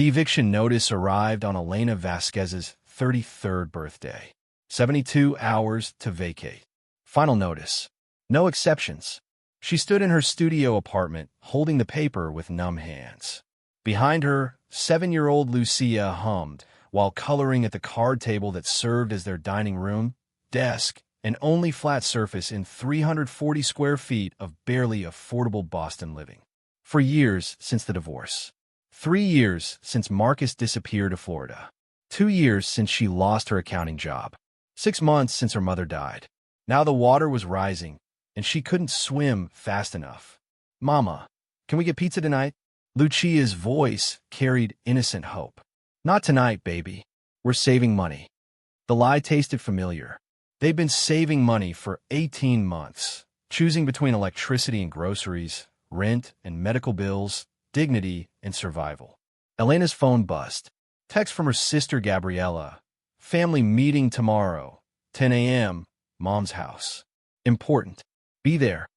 The eviction notice arrived on Elena Vasquez's 33rd birthday. 72 hours to vacate. Final notice. No exceptions. She stood in her studio apartment, holding the paper with numb hands. Behind her, 7-year-old Lucia hummed while coloring at the card table that served as their dining room, desk, and only flat surface in 340 square feet of barely affordable Boston living. For years since the divorce. 3 years since Marcus disappeared to Florida. 2 years since she lost her accounting job. 6 months since her mother died. Now the water was rising, and she couldn't swim fast enough. "Mama, can we get pizza tonight?" Lucia's voice carried innocent hope. "Not tonight, baby. We're saving money." The lie tasted familiar. They'd been saving money for 18 months, choosing between electricity and groceries, rent and medical bills, dignity and survival. Elena's phone buzzed. Text from her sister Gabriella. "Family meeting tomorrow, 10 a.m., Mom's house. Important. Be there."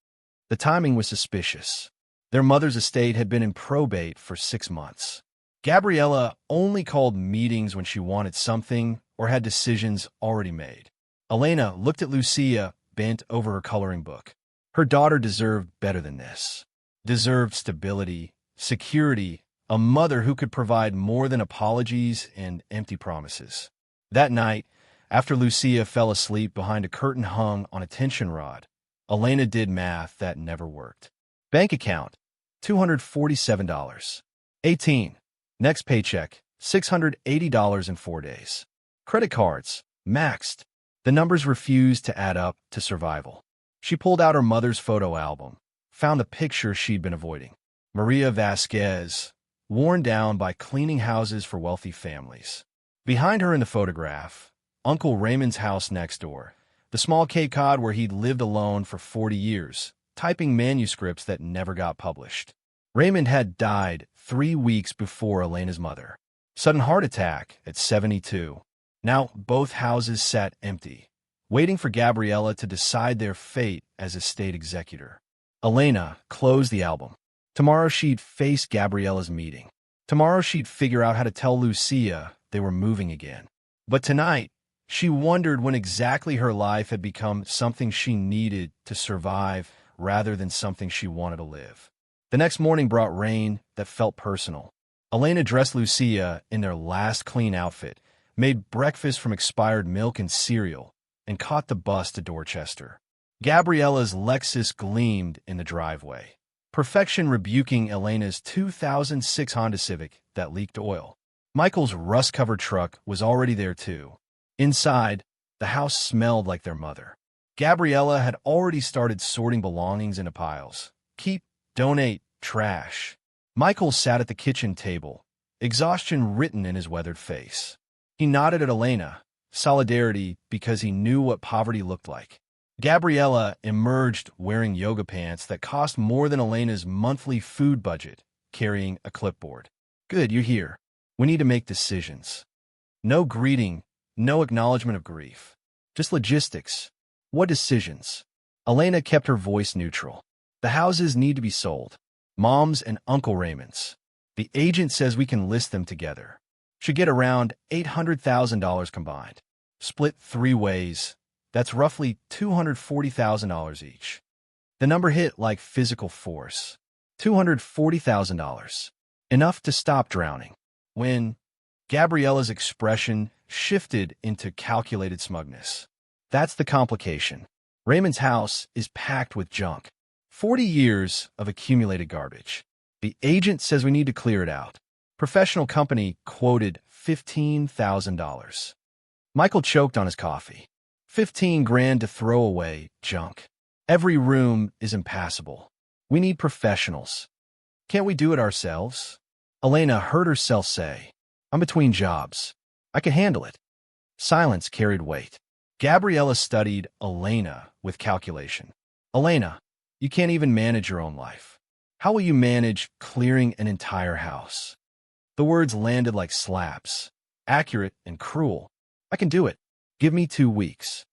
The timing was suspicious. Their mother's estate had been in probate for 6 months. Gabriella only called meetings when she wanted something or had decisions already made. Elena looked at Lucia, bent over her coloring book. Her daughter deserved better than this. Deserved stability, security, a mother who could provide more than apologies and empty promises. That night, after Lucia fell asleep behind a curtain hung on a tension rod, Elena did math that never worked. Bank account, $247. 18. Next paycheck, $680 in 4 days. Credit cards, maxed. The numbers refused to add up to survival. She pulled out her mother's photo album, found the picture she'd been avoiding. Maria Vasquez, worn down by cleaning houses for wealthy families. Behind her in the photograph, Uncle Raymond's house next door, the small Cape Cod where he'd lived alone for 40 years, typing manuscripts that never got published. Raymond had died 3 weeks before Elena's mother. Sudden heart attack at 72. Now both houses sat empty, waiting for Gabriella to decide their fate as estate executor. Elena closed the album. Tomorrow she'd face Gabriella's meeting. Tomorrow she'd figure out how to tell Lucia they were moving again. But tonight, she wondered when exactly her life had become something she needed to survive rather than something she wanted to live. The next morning brought rain that felt personal. Elena dressed Lucia in their last clean outfit, made breakfast from expired milk and cereal, and caught the bus to Dorchester. Gabriella's Lexus gleamed in the driveway, perfection rebuking Elena's 2006 Honda Civic that leaked oil. Michael's rust-covered truck was already there too. Inside, the house smelled like their mother. Gabriella had already started sorting belongings into piles. Keep, donate, trash. Michael sat at the kitchen table, exhaustion written in his weathered face. He nodded at Elena, solidarity because he knew what poverty looked like. Gabriella emerged wearing yoga pants that cost more than Elena's monthly food budget, carrying a clipboard. "Good, you're here. We need to make decisions." No greeting, no acknowledgement of grief. Just logistics. What decisions? Elena kept her voice neutral. "The houses need to be sold. Mom's and Uncle Raymond's. The agent says we can list them together. Should get around $800,000 combined. Split 3 ways. That's roughly $240,000 each." The number hit like physical force. $240,000. Enough to stop drowning. When Gabriella's expression shifted into calculated smugness. That's the complication. Raymond's house is packed with junk. 40 years of accumulated garbage. The agent says we need to clear it out. Professional company quoted $15,000. Michael choked on his coffee. 15 grand to throw away junk. Every room is impassable. We need professionals. Can't we do it ourselves? Elena heard herself say, "I'm between jobs. I can handle it." Silence carried weight. Gabriella studied Elena with calculation. "Elena, you can't even manage your own life. How will you manage clearing an entire house?" The words landed like slaps, accurate and cruel. "I can do it. Give me 2 weeks."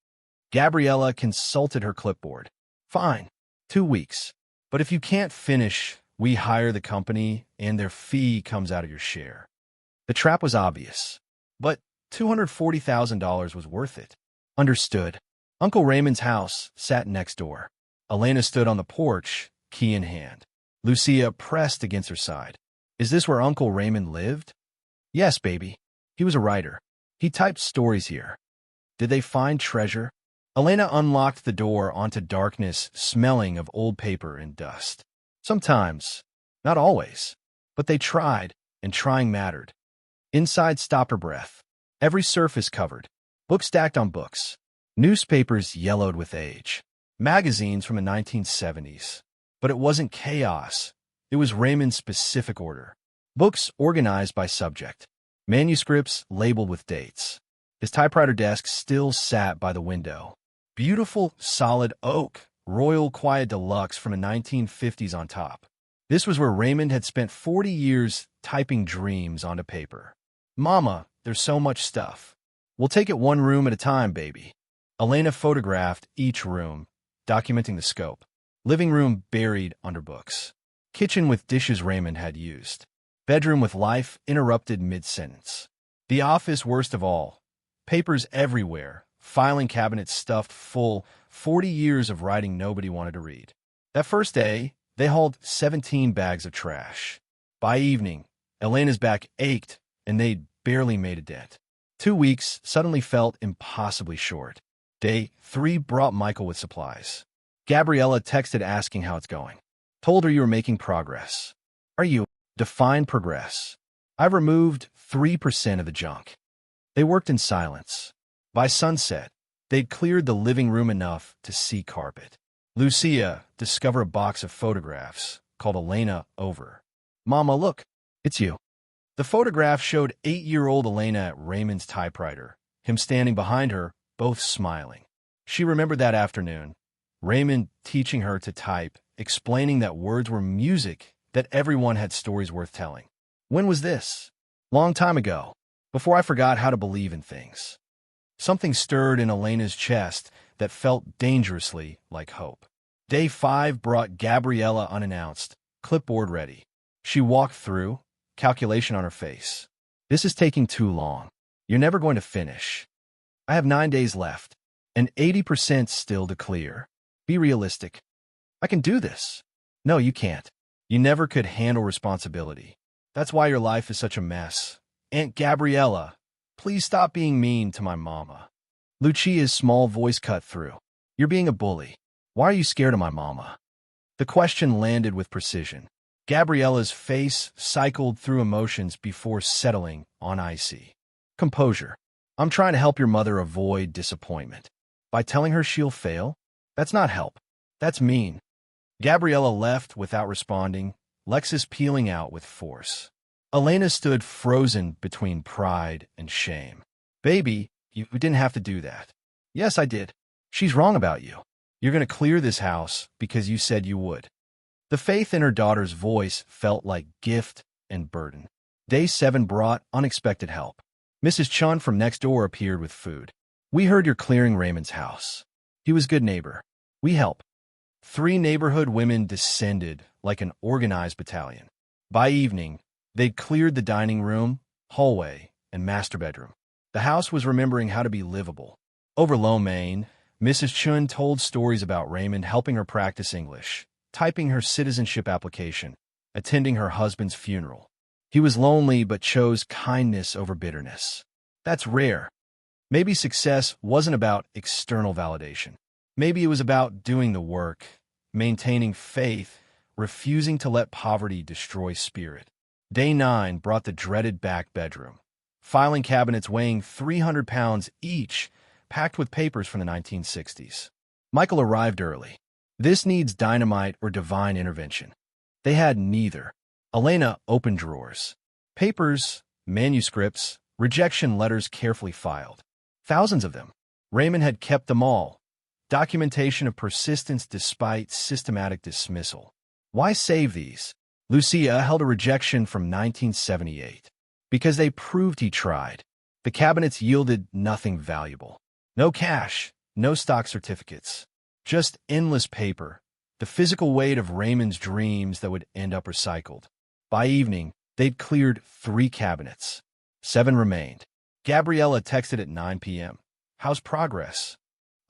Gabriella consulted her clipboard. "Fine, 2 weeks. But if you can't finish, we hire the company and their fee comes out of your share." The trap was obvious, but $240,000 was worth it. Understood. Uncle Raymond's house sat next door. Elena stood on the porch, key in hand. Lucia pressed against her side. Is this where Uncle Raymond lived? Yes, baby. He was a writer. He typed stories here. Did they find treasure? Elena unlocked the door onto darkness, smelling of old paper and dust. Sometimes. Not always. But they tried, and trying mattered. Inside stopped her breath. Every surface covered. Books stacked on books. Newspapers yellowed with age. Magazines from the 1970s. But it wasn't chaos. It was Raymond's specific order. Books organized by subject. Manuscripts labeled with dates. His typewriter desk still sat by the window. Beautiful, solid oak, Royal Quiet Deluxe from the 1950s on top. This was where Raymond had spent 40 years typing dreams onto paper. Mama, there's so much stuff. We'll take it one room at a time, baby. Elena photographed each room, documenting the scope. Living room buried under books. Kitchen with dishes Raymond had used. Bedroom with life interrupted mid-sentence. The office worst of all. Papers everywhere. Filing cabinets stuffed full. 40 years of writing nobody wanted to read. That first day, they hauled 17 bags of trash. By evening, Elena's back ached, and they'd barely made a dent. 2 weeks suddenly felt impossibly short. Day 3 brought Michael with supplies. Gabriella texted asking how it's going. Told her you were making progress. Are you? Define progress. I've removed 3% of the junk. They worked in silence. By sunset, they'd cleared the living room enough to see carpet. Lucia discovered a box of photographs, called Elena over. Mama, look, it's you. The photograph showed 8-year-old Elena at Raymond's typewriter, him standing behind her, both smiling. She remembered that afternoon, Raymond teaching her to type, explaining that words were music, that everyone had stories worth telling. When was this? Long time ago, before I forgot how to believe in things. Something stirred in Elena's chest that felt dangerously like hope. Day 5 brought Gabriella unannounced, clipboard ready. She walked through, calculation on her face. This is taking too long. You're never going to finish. I have 9 days left, and 80% still to clear. Be realistic. I can do this. No, you can't. You never could handle responsibility. That's why your life is such a mess. Aunt Gabriella, please stop being mean to my mama. Lucia's small voice cut through. You're being a bully. Why are you scared of my mama? The question landed with precision. Gabriella's face cycled through emotions before settling on icy composure. I'm trying to help your mother avoid disappointment. By telling her she'll fail? That's not help. That's mean. Gabriella left without responding, Lexus peeling out with force. Elena stood frozen between pride and shame. Baby, you didn't have to do that. Yes, I did. She's wrong about you. You're going to clear this house because you said you would. The faith in her daughter's voice felt like gift and burden. Day 7 brought unexpected help. Mrs. Chun from next door appeared with food. We heard you're clearing Raymond's house. He was a good neighbor. We help. 3 neighborhood women descended like an organized battalion. By evening, they'd cleared the dining room, hallway, and master bedroom. The house was remembering how to be livable. Over lo mein, Mrs. Chun told stories about Raymond helping her practice English, typing her citizenship application, attending her husband's funeral. He was lonely but chose kindness over bitterness. That's rare. Maybe success wasn't about external validation. Maybe it was about doing the work, maintaining faith, refusing to let poverty destroy spirit. Day 9 brought the dreaded back bedroom. Filing cabinets weighing 300 pounds each, packed with papers from the 1960s. Michael arrived early. This needs dynamite or divine intervention. They had neither. Elena opened drawers. Papers, manuscripts, rejection letters carefully filed. Thousands of them. Raymond had kept them all. Documentation of persistence despite systematic dismissal. Why save these? Lucia held a rejection from 1978. Because they proved he tried. The cabinets yielded nothing valuable. No cash, no stock certificates. Just endless paper, the physical weight of Raymond's dreams that would end up recycled. By evening, they'd cleared 3 cabinets. 7 remained. Gabriella texted at 9 p.m. How's progress?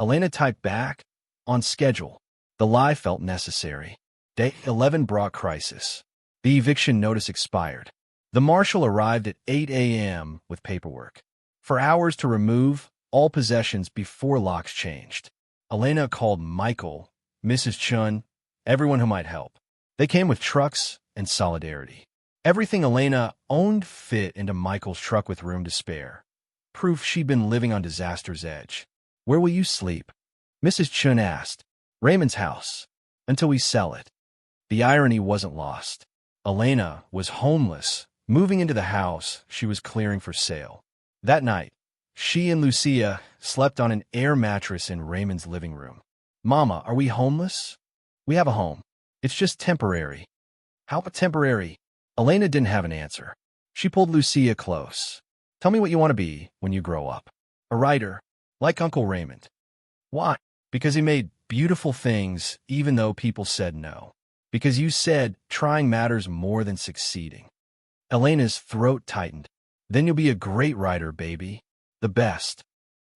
Elena typed back, on schedule. The lie felt necessary. Day 11 brought crisis. The eviction notice expired. The marshal arrived at 8 a.m. with paperwork. For hours to remove all possessions before locks changed. Elena called Michael, Mrs. Chun, everyone who might help. They came with trucks and solidarity. Everything Elena owned fit into Michael's truck with room to spare. Proof she'd been living on disaster's edge. Where will you sleep? Mrs. Chun asked. Raymond's house. Until we sell it. The irony wasn't lost. Elena was homeless, moving into the house she was clearing for sale. That night, she and Lucia slept on an air mattress in Raymond's living room. Mama, are we homeless? We have a home. It's just temporary. How temporary? Elena didn't have an answer. She pulled Lucia close. Tell me what you want to be when you grow up. A writer, like Uncle Raymond. Why? Because he made beautiful things even though people said no. Because you said trying matters more than succeeding. Elena's throat tightened. Then you'll be a great writer, baby. The best.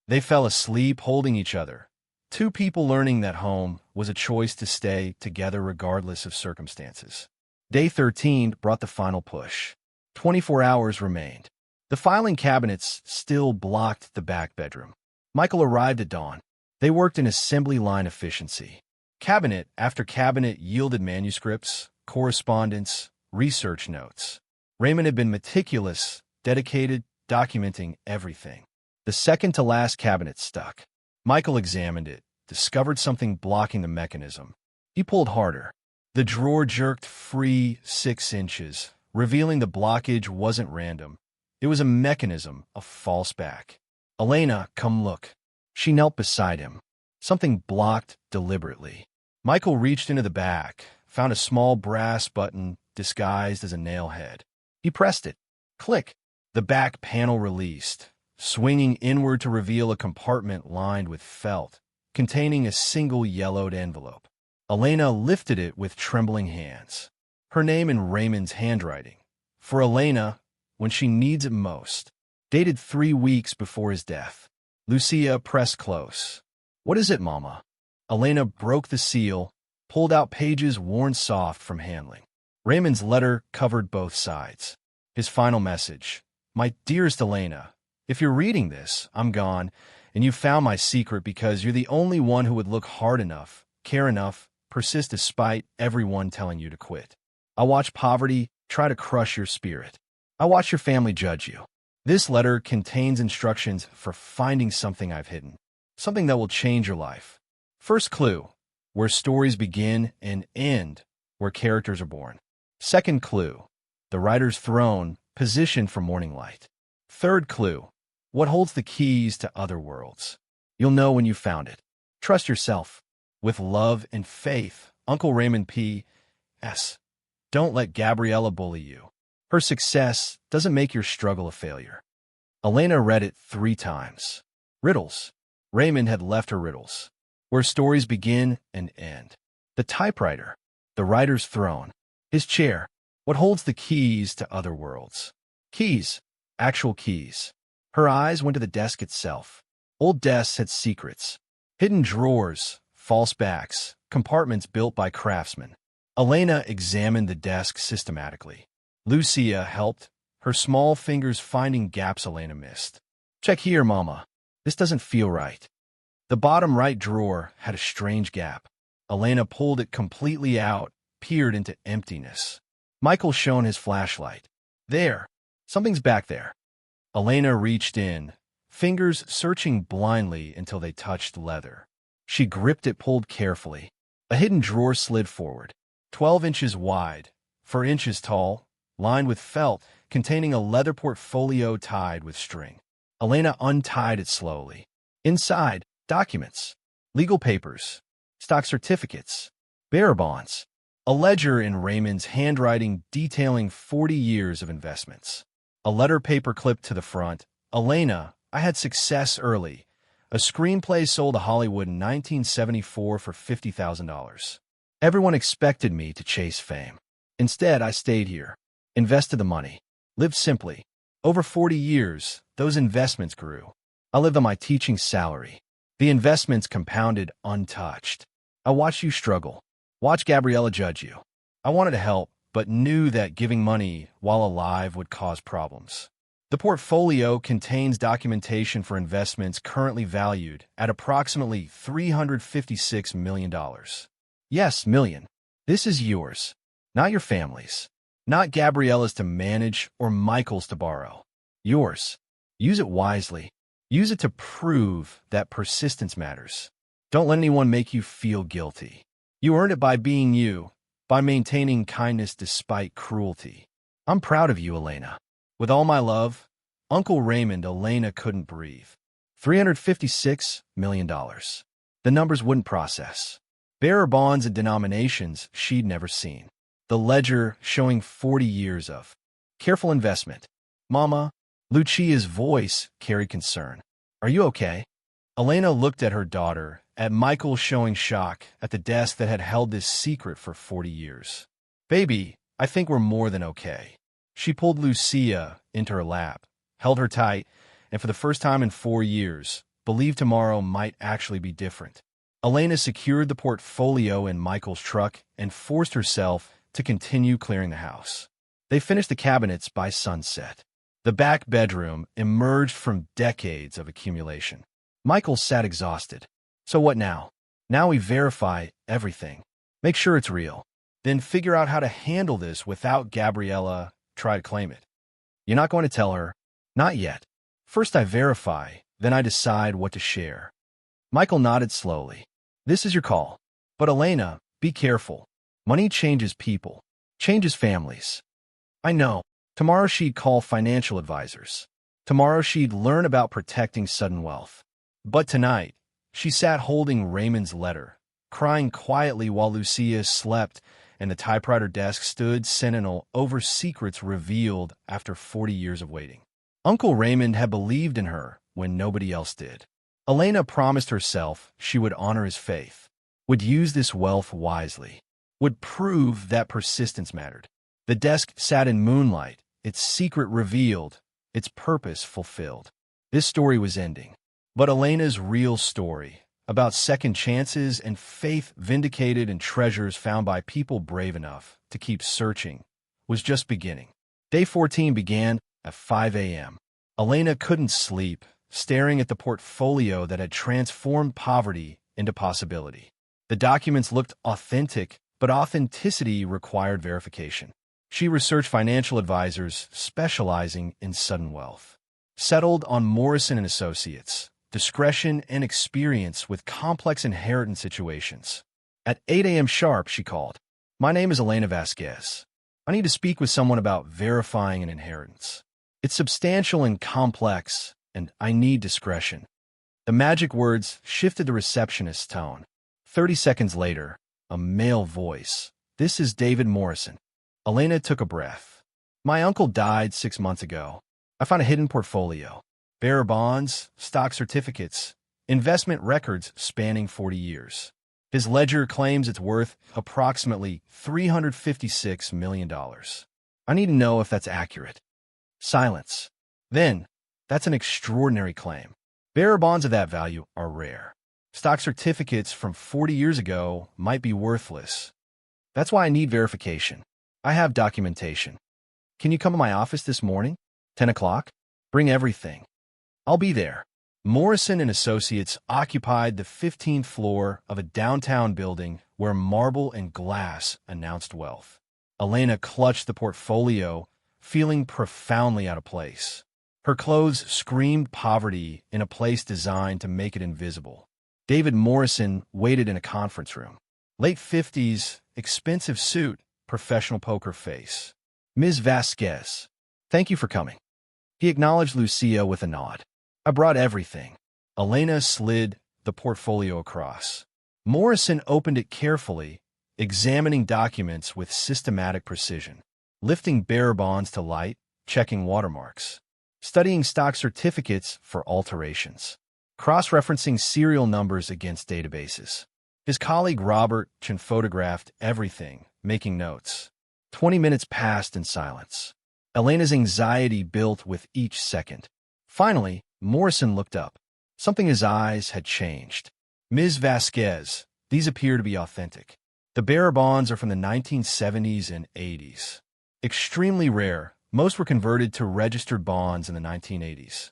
They fell asleep holding each other. Two people learning that home was a choice to stay together regardless of circumstances. Day 13 brought the final push. 24 hours remained. The filing cabinets still blocked the back bedroom. Michael arrived at dawn. They worked in assembly line efficiency. Cabinet after cabinet yielded manuscripts, correspondence, research notes. Raymond had been meticulous, dedicated, documenting everything. The second-to-last cabinet stuck. Michael examined it, discovered something blocking the mechanism. He pulled harder. The drawer jerked free 6 inches, revealing the blockage wasn't random. It was a mechanism, a false back. Elena, come look. She knelt beside him. Something blocked deliberately. Michael reached into the back, found a small brass button disguised as a nail head. He pressed it. Click. The back panel released, swinging inward to reveal a compartment lined with felt, containing a single yellowed envelope. Elena lifted it with trembling hands. Her name in Raymond's handwriting. For Elena, when she needs it most. Dated 3 weeks before his death. Lucia pressed close. What is it, Mama? Elena broke the seal, pulled out pages worn soft from handling. Raymond's letter covered both sides. His final message. My dearest Elena, if you're reading this, I'm gone, and you found my secret because you're the only one who would look hard enough, care enough, persist despite everyone telling you to quit. I watch poverty try to crush your spirit. I watch your family judge you. This letter contains instructions for finding something I've hidden, something that will change your life. First clue, where stories begin and end, where characters are born. Second clue, the writer's throne, positioned for morning light. Third clue, what holds the keys to other worlds. You'll know when you found it. Trust yourself. With love and faith, Uncle Raymond P.S. Don't let Gabriella bully you. Her success doesn't make your struggle a failure. Elena read it 3 times. Riddles. Raymond had left her riddles. Where stories begin and end. The typewriter. The writer's throne. His chair. What holds the keys to other worlds. Keys. Actual keys. Her eyes went to the desk itself. Old desks had secrets. Hidden drawers, false backs, compartments built by craftsmen. Elena examined the desk systematically. Lucia helped, her small fingers finding gaps Elena missed. Check here, Mama. This doesn't feel right. The bottom right drawer had a strange gap. Elena pulled it completely out, peered into emptiness. Michael shone his flashlight. There. Something's back there. Elena reached in, fingers searching blindly until they touched leather. She gripped it, pulled carefully. A hidden drawer slid forward. 12 inches wide, 4 inches tall, lined with felt, containing a leather portfolio tied with string. Elena untied it slowly. Inside, documents, legal papers, stock certificates, bearer bonds, a ledger in Raymond's handwriting detailing 40 years of investments. A letter paper clipped to the front. Elena, I had success early. A screenplay sold to Hollywood in 1974 for $50,000. Everyone expected me to chase fame. Instead, I stayed here, invested the money, lived simply. Over 40 years, those investments grew. I lived on my teaching salary. The investments compounded untouched. I watched you struggle. Watched Gabriella judge you. I wanted to help, but knew that giving money while alive would cause problems. The portfolio contains documentation for investments currently valued at approximately $356 million. Yes, million. This is yours, not your family's. Not Gabriella's to manage or Michael's to borrow. Yours. Use it wisely. Use it to prove that persistence matters. Don't let anyone make you feel guilty. You earned it by being you, by maintaining kindness despite cruelty. I'm proud of you, Elena. With all my love, Uncle Raymond. Elena couldn't breathe. $356 million. The numbers wouldn't process. Bearer bonds and denominations she'd never seen. The ledger showing 40 years of careful investment. Mama, Lucia's voice carried concern. Are you okay? Elena looked at her daughter, at Michael showing shock at the desk that had held this secret for 40 years. Baby, I think we're more than okay. She pulled Lucia into her lap, held her tight, and for the first time in 4 years, believed tomorrow might actually be different. Elena secured the portfolio in Michael's truck and forced herself to continue clearing the house. They finished the cabinets by sunset. The back bedroom emerged from decades of accumulation. Michael sat exhausted. So what now? Now we verify everything. Make sure it's real. Then figure out how to handle this without Gabriella try to claim it. You're not going to tell her? Not yet. First I verify, then I decide what to share. Michael nodded slowly. This is your call. But Elena, be careful. Money changes people, changes families. I know. Tomorrow she'd call financial advisors. Tomorrow she'd learn about protecting sudden wealth. But tonight, she sat holding Raymond's letter, crying quietly while Lucia slept and the typewriter desk stood sentinel over secrets revealed after 40 years of waiting. Uncle Raymond had believed in her when nobody else did. Elena promised herself she would honor his faith, would use this wealth wisely, would prove that persistence mattered. The desk sat in moonlight, its secret revealed, its purpose fulfilled. This story was ending. But Elena's real story, about second chances and faith vindicated and treasures found by people brave enough to keep searching, was just beginning. Day 14 began at 5 a.m. Elena couldn't sleep, staring at the portfolio that had transformed poverty into possibility. The documents looked authentic, but authenticity required verification. She researched financial advisors specializing in sudden wealth. Settled on Morrison & Associates, discretion and experience with complex inheritance situations. At 8 a.m. sharp, she called. My name is Elena Vasquez. I need to speak with someone about verifying an inheritance. It's substantial and complex, and I need discretion. The magic words shifted the receptionist's tone. 30 seconds later, a male voice. This is David Morrison. Elena took a breath. My uncle died 6 months ago. I found a hidden portfolio. Bearer bonds, stock certificates, investment records spanning 40 years. His ledger claims it's worth approximately $356 million. I need to know if that's accurate. Silence. Then, that's an extraordinary claim. Bearer bonds of that value are rare. Stock certificates from 40 years ago might be worthless. That's why I need verification. I have documentation. Can you come to my office this morning? 10 o'clock? Bring everything. I'll be there. Morrison & Associates occupied the 15th floor of a downtown building where marble and glass announced wealth. Elena clutched the portfolio, feeling profoundly out of place. Her clothes screamed poverty in a place designed to make it invisible. David Morrison waited in a conference room. Late 50s, expensive suit, professional poker face. Ms. Vasquez, thank you for coming. He acknowledged Lucia with a nod. I brought everything. Elena slid the portfolio across. Morrison opened it carefully, examining documents with systematic precision, lifting bearer bonds to light, checking watermarks, studying stock certificates for alterations, cross-referencing serial numbers against databases. His colleague Robert photographed everything, making notes. 20 minutes passed in silence. Elena's anxiety built with each second. Finally, Morrison looked up. Something in his eyes had changed. Ms. Vasquez, these appear to be authentic. The bearer bonds are from the 1970s and 80s. Extremely rare, most were converted to registered bonds in the 1980s.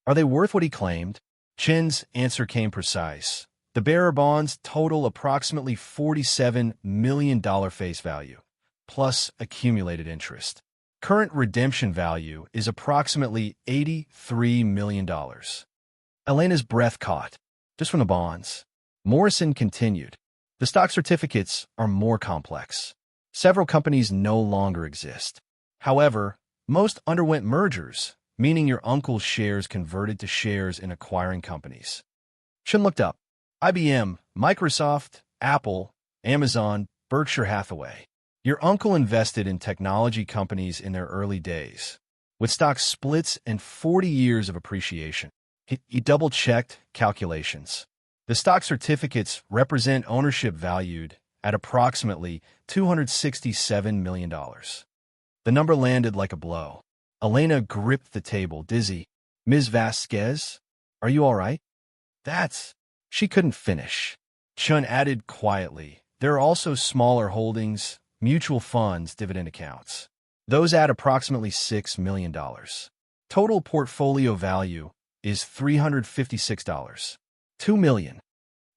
Are they worth what he claimed? Chin's answer came precise. The bearer bonds total approximately $47 million face value, plus accumulated interest. Current redemption value is approximately $83 million. Elena's breath caught, just from the bonds. Morrison continued. The stock certificates are more complex. Several companies no longer exist. However, most underwent mergers, meaning your uncle's shares converted to shares in acquiring companies. Chin looked up. IBM, Microsoft, Apple, Amazon, Berkshire Hathaway. Your uncle invested in technology companies in their early days, with stock splits and 40 years of appreciation. He double-checked calculations. The stock certificates represent ownership valued at approximately $267 million. The number landed like a blow. Elena gripped the table, dizzy. Ms. Vasquez, are you all right? She couldn't finish. Chun added quietly, there are also smaller holdings, mutual funds, dividend accounts. Those add approximately $6 million. Total portfolio value is $356. $2 million.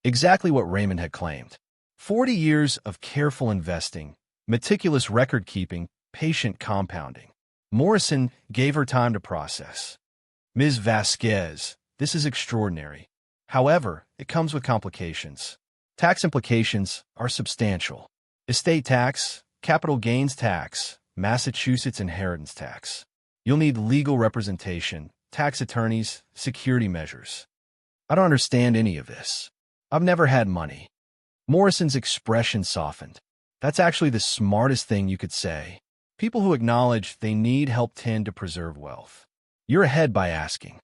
Exactly what Raymond had claimed. 40 years of careful investing, meticulous record-keeping, patient compounding. Morrison gave her time to process. Ms. Vasquez, this is extraordinary. However, it comes with complications. Tax implications are substantial. Estate tax, capital gains tax, Massachusetts inheritance tax. You'll need legal representation, tax attorneys, security measures. I don't understand any of this. I've never had money. Morrison's expression softened. That's actually the smartest thing you could say. People who acknowledge they need help tend to preserve wealth. You're ahead by asking,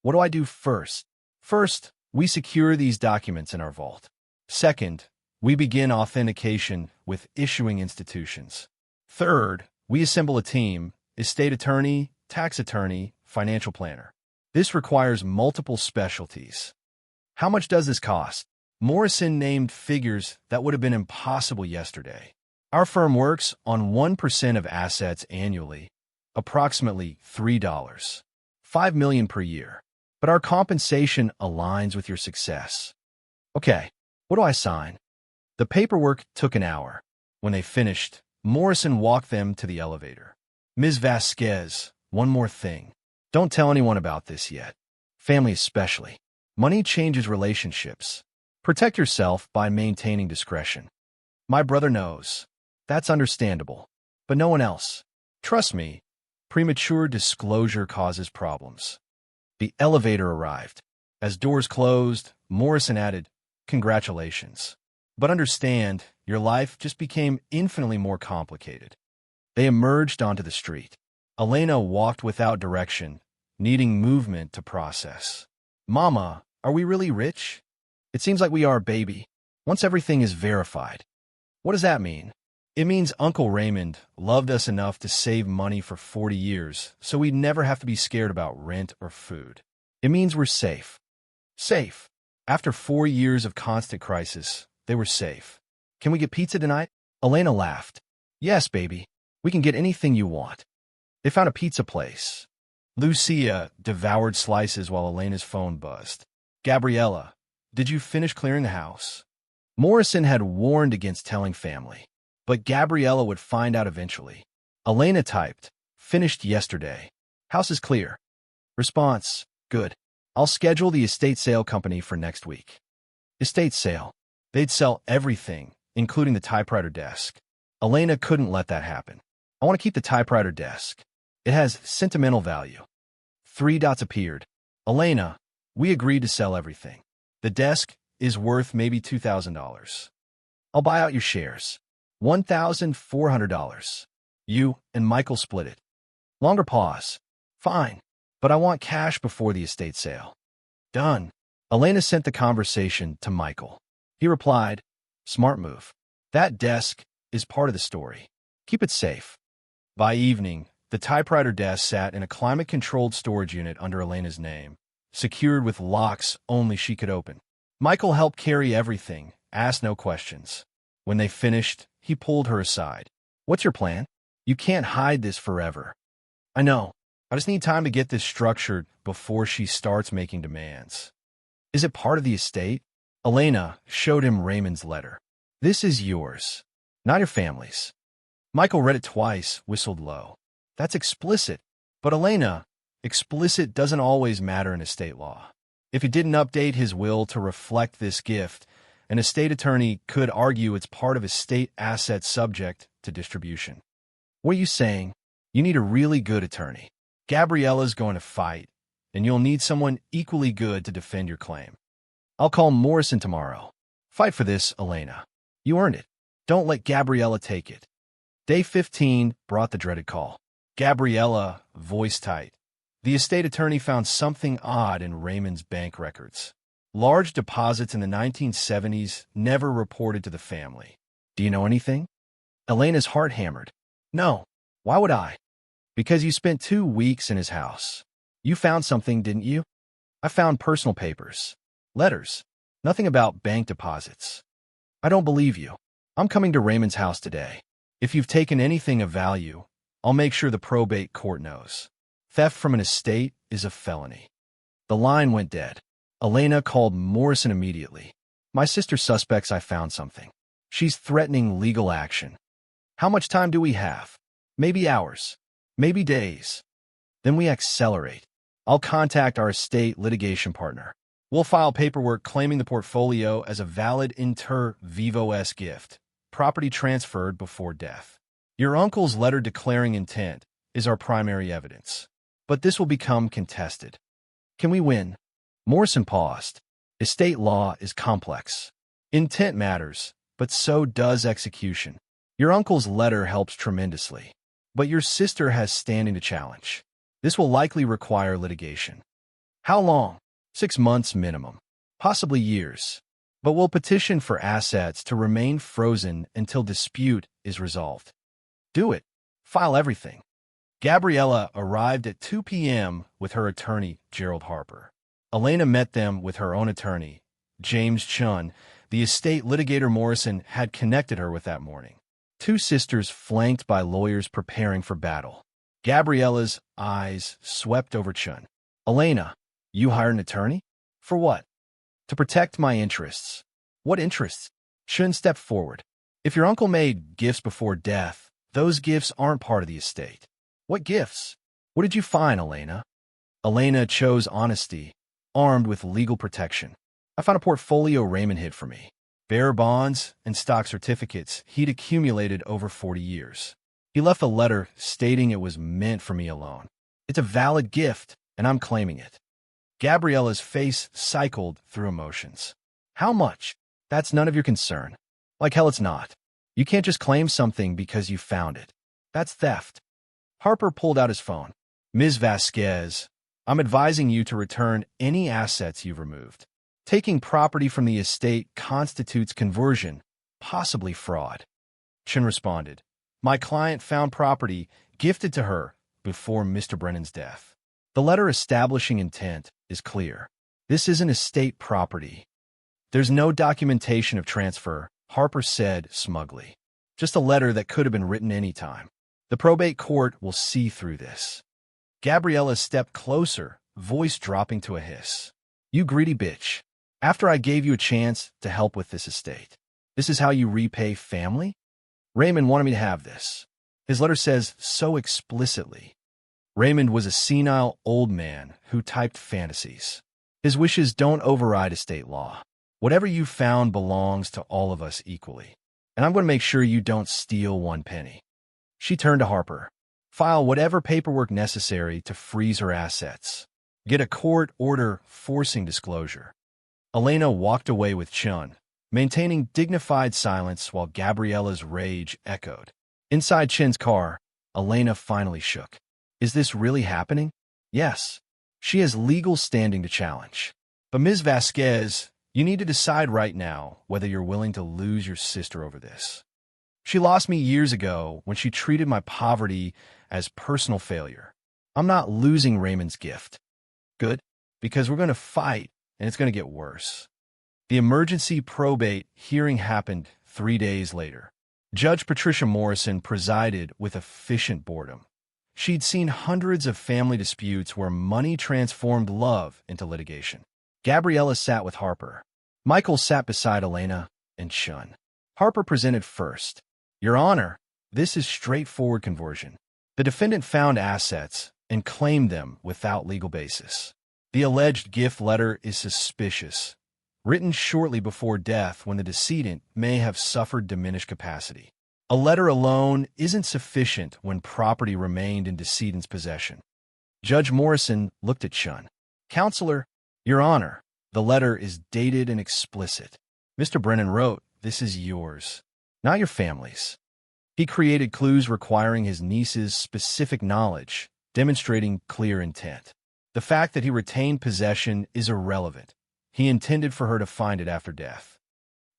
what do I do first? First, we secure these documents in our vault. Second, we begin authentication with issuing institutions. Third, we assemble a team, estate attorney, tax attorney, financial planner. This requires multiple specialties. How much does this cost? Morrison named figures that would have been impossible yesterday. Our firm works on 1% of assets annually, approximately $3. $5 million per year. But our compensation aligns with your success. Okay, what do I sign? The paperwork took an hour. When they finished, Morrison walked them to the elevator. Ms. Vasquez, one more thing. Don't tell anyone about this yet. Family especially. Money changes relationships. Protect yourself by maintaining discretion. My brother knows. That's understandable. But no one else. Trust me, premature disclosure causes problems. The elevator arrived. As doors closed, Morrison added, congratulations. But understand, your life just became infinitely more complicated. They emerged onto the street. Elena walked without direction, needing movement to process. Mama, are we really rich? It seems like we are, baby. Once everything is verified. What does that mean? It means Uncle Raymond loved us enough to save money for 40 years, so we'd never have to be scared about rent or food. It means we're safe. Safe. After 4 years of constant crisis, they were safe. Can we get pizza tonight? Elena laughed. Yes, baby. We can get anything you want. They found a pizza place. Lucia devoured slices while Elena's phone buzzed. Gabriella, did you finish clearing the house? Morrison had warned against telling family, but Gabriella would find out eventually. Elena typed, finished yesterday. House is clear. Response, good. I'll schedule the estate sale company for next week. Estate sale. They'd sell everything, including the typewriter desk. Elena couldn't let that happen. I want to keep the typewriter desk. It has sentimental value. 3 dots appeared. Elena, we agreed to sell everything. The desk is worth maybe $2,000. I'll buy out your shares. $1,400. You and Michael split it. Longer pause. Fine, but I want cash before the estate sale. Done. Elena sent the conversation to Michael. He replied, smart move. That desk is part of the story. Keep it safe. By evening, The typewriter desk sat in a climate-controlled storage unit under Elena's name, secured with locks only she could open. Michael helped carry everything, asked no questions. When they finished, he pulled her aside. "What's your plan? You can't hide this forever." "I know. I just need time to get this structured before she starts making demands." "Is it part of the estate?" Elena showed him Raymond's letter. "This is yours, not your family's." Michael read it twice, whistled low. "That's explicit." "But Elena, explicit doesn't always matter in estate law. If he didn't update his will to reflect this gift, an estate attorney could argue it's part of estate assets subject to distribution." "What are you saying? You need a really good attorney. Gabriella's going to fight, and you'll need someone equally good to defend your claim." "I'll call Morrison tomorrow." "Fight for this, Elena. You earned it. Don't let Gabriella take it." Day 15 brought the dreaded call. Gabriella, voice tight. The estate attorney found something odd in Raymond's bank records. Large deposits in the 1970s never reported to the family. "Do you know anything?" Elena's heart hammered. "No. Why would I?" "Because you spent 2 weeks in his house. You found something, didn't you?" "I found personal papers. Letters. Nothing about bank deposits." "I don't believe you. I'm coming to Raymond's house today. If you've taken anything of value, I'll make sure the probate court knows. Theft from an estate is a felony." The line went dead. Elena called Morrison immediately. "My sister suspects I found something. She's threatening legal action." "How much time do we have?" "Maybe hours. Maybe days. Then we accelerate. I'll contact our estate litigation partner. We'll file paperwork claiming the portfolio as a valid inter vivos gift, property transferred before death. Your uncle's letter declaring intent is our primary evidence. But this will become contested. Can we win?" Morrison paused. "Estate law is complex. Intent matters, but so does execution. Your uncle's letter helps tremendously. But your sister has standing to challenge. This will likely require litigation." "How long?" 6 months minimum. Possibly years. But we'll petition for assets to remain frozen until dispute is resolved." "Do it. File everything." Gabriella arrived at 2 p.m. with her attorney, Gerald Harper. Elena met them with her own attorney, James Chun. The estate litigator Morrison had connected her with that morning. 2 sisters flanked by lawyers preparing for battle. Gabriella's eyes swept over Chun. "Elena, you hired an attorney? For what?" "To protect my interests." "What interests?" Chun stepped forward. "If your uncle made gifts before death, those gifts aren't part of the estate." "What gifts?" "What did you find, Elena?" Elena chose honesty, armed with legal protection. "I found a portfolio Raymond hid for me. Bearer bonds and stock certificates he'd accumulated over 40 years. He left a letter stating it was meant for me alone. It's a valid gift, and I'm claiming it." Gabriella's face cycled through emotions. "How much?" "That's none of your concern." "Like hell it's not. You can't just claim something because you found it. That's theft." Harper pulled out his phone. "Ms. Vasquez, I'm advising you to return any assets you've removed. Taking property from the estate constitutes conversion, possibly fraud." Chin responded. "My client found property gifted to her before Mr. Brennan's death. The letter establishing intent is clear. This isn't estate property. There's no documentation of transfer," Harper said smugly. "Just a letter that could have been written any time. The probate court will see through this." Gabriella stepped closer, voice dropping to a hiss. "You greedy bitch. After I gave you a chance to help with this estate, this is how you repay family? Raymond wanted me to have this. His letter says so explicitly. Raymond was a senile old man who typed fantasies. His wishes don't override estate law. Whatever you found belongs to all of us equally. And I'm going to make sure you don't steal 1 penny." She turned to Harper. "File whatever paperwork necessary to freeze her assets. Get a court order forcing disclosure." Elena walked away with Chun, maintaining dignified silence while Gabriella's rage echoed. Inside Chin's car, Elena finally shook. "Is this really happening?" "Yes. She has legal standing to challenge. But Ms. Vasquez, you need to decide right now whether you're willing to lose your sister over this." She lost me years ago when she treated my poverty as personal failure. I'm not losing Raymond's gift. Good, because we're going to fight, and it's going to get worse. The emergency probate hearing happened 3 days later. Judge Patricia Morrison presided with efficient boredom. She'd seen hundreds of family disputes where money transformed love into litigation. Gabriella sat with Harper. Michael sat beside Elena and Chun. Harper presented first. Your Honor, this is straightforward conversion. The defendant found assets and claimed them without legal basis. The alleged gift letter is suspicious, written shortly before death when the decedent may have suffered diminished capacity. A letter alone isn't sufficient when property remained in decedent's possession. Judge Morrison looked at Chun. Counselor, Your Honor, the letter is dated and explicit. Mr. Brennan wrote, "This is yours, not your family's." He created clues requiring his niece's specific knowledge, demonstrating clear intent. The fact that he retained possession is irrelevant. He intended for her to find it after death.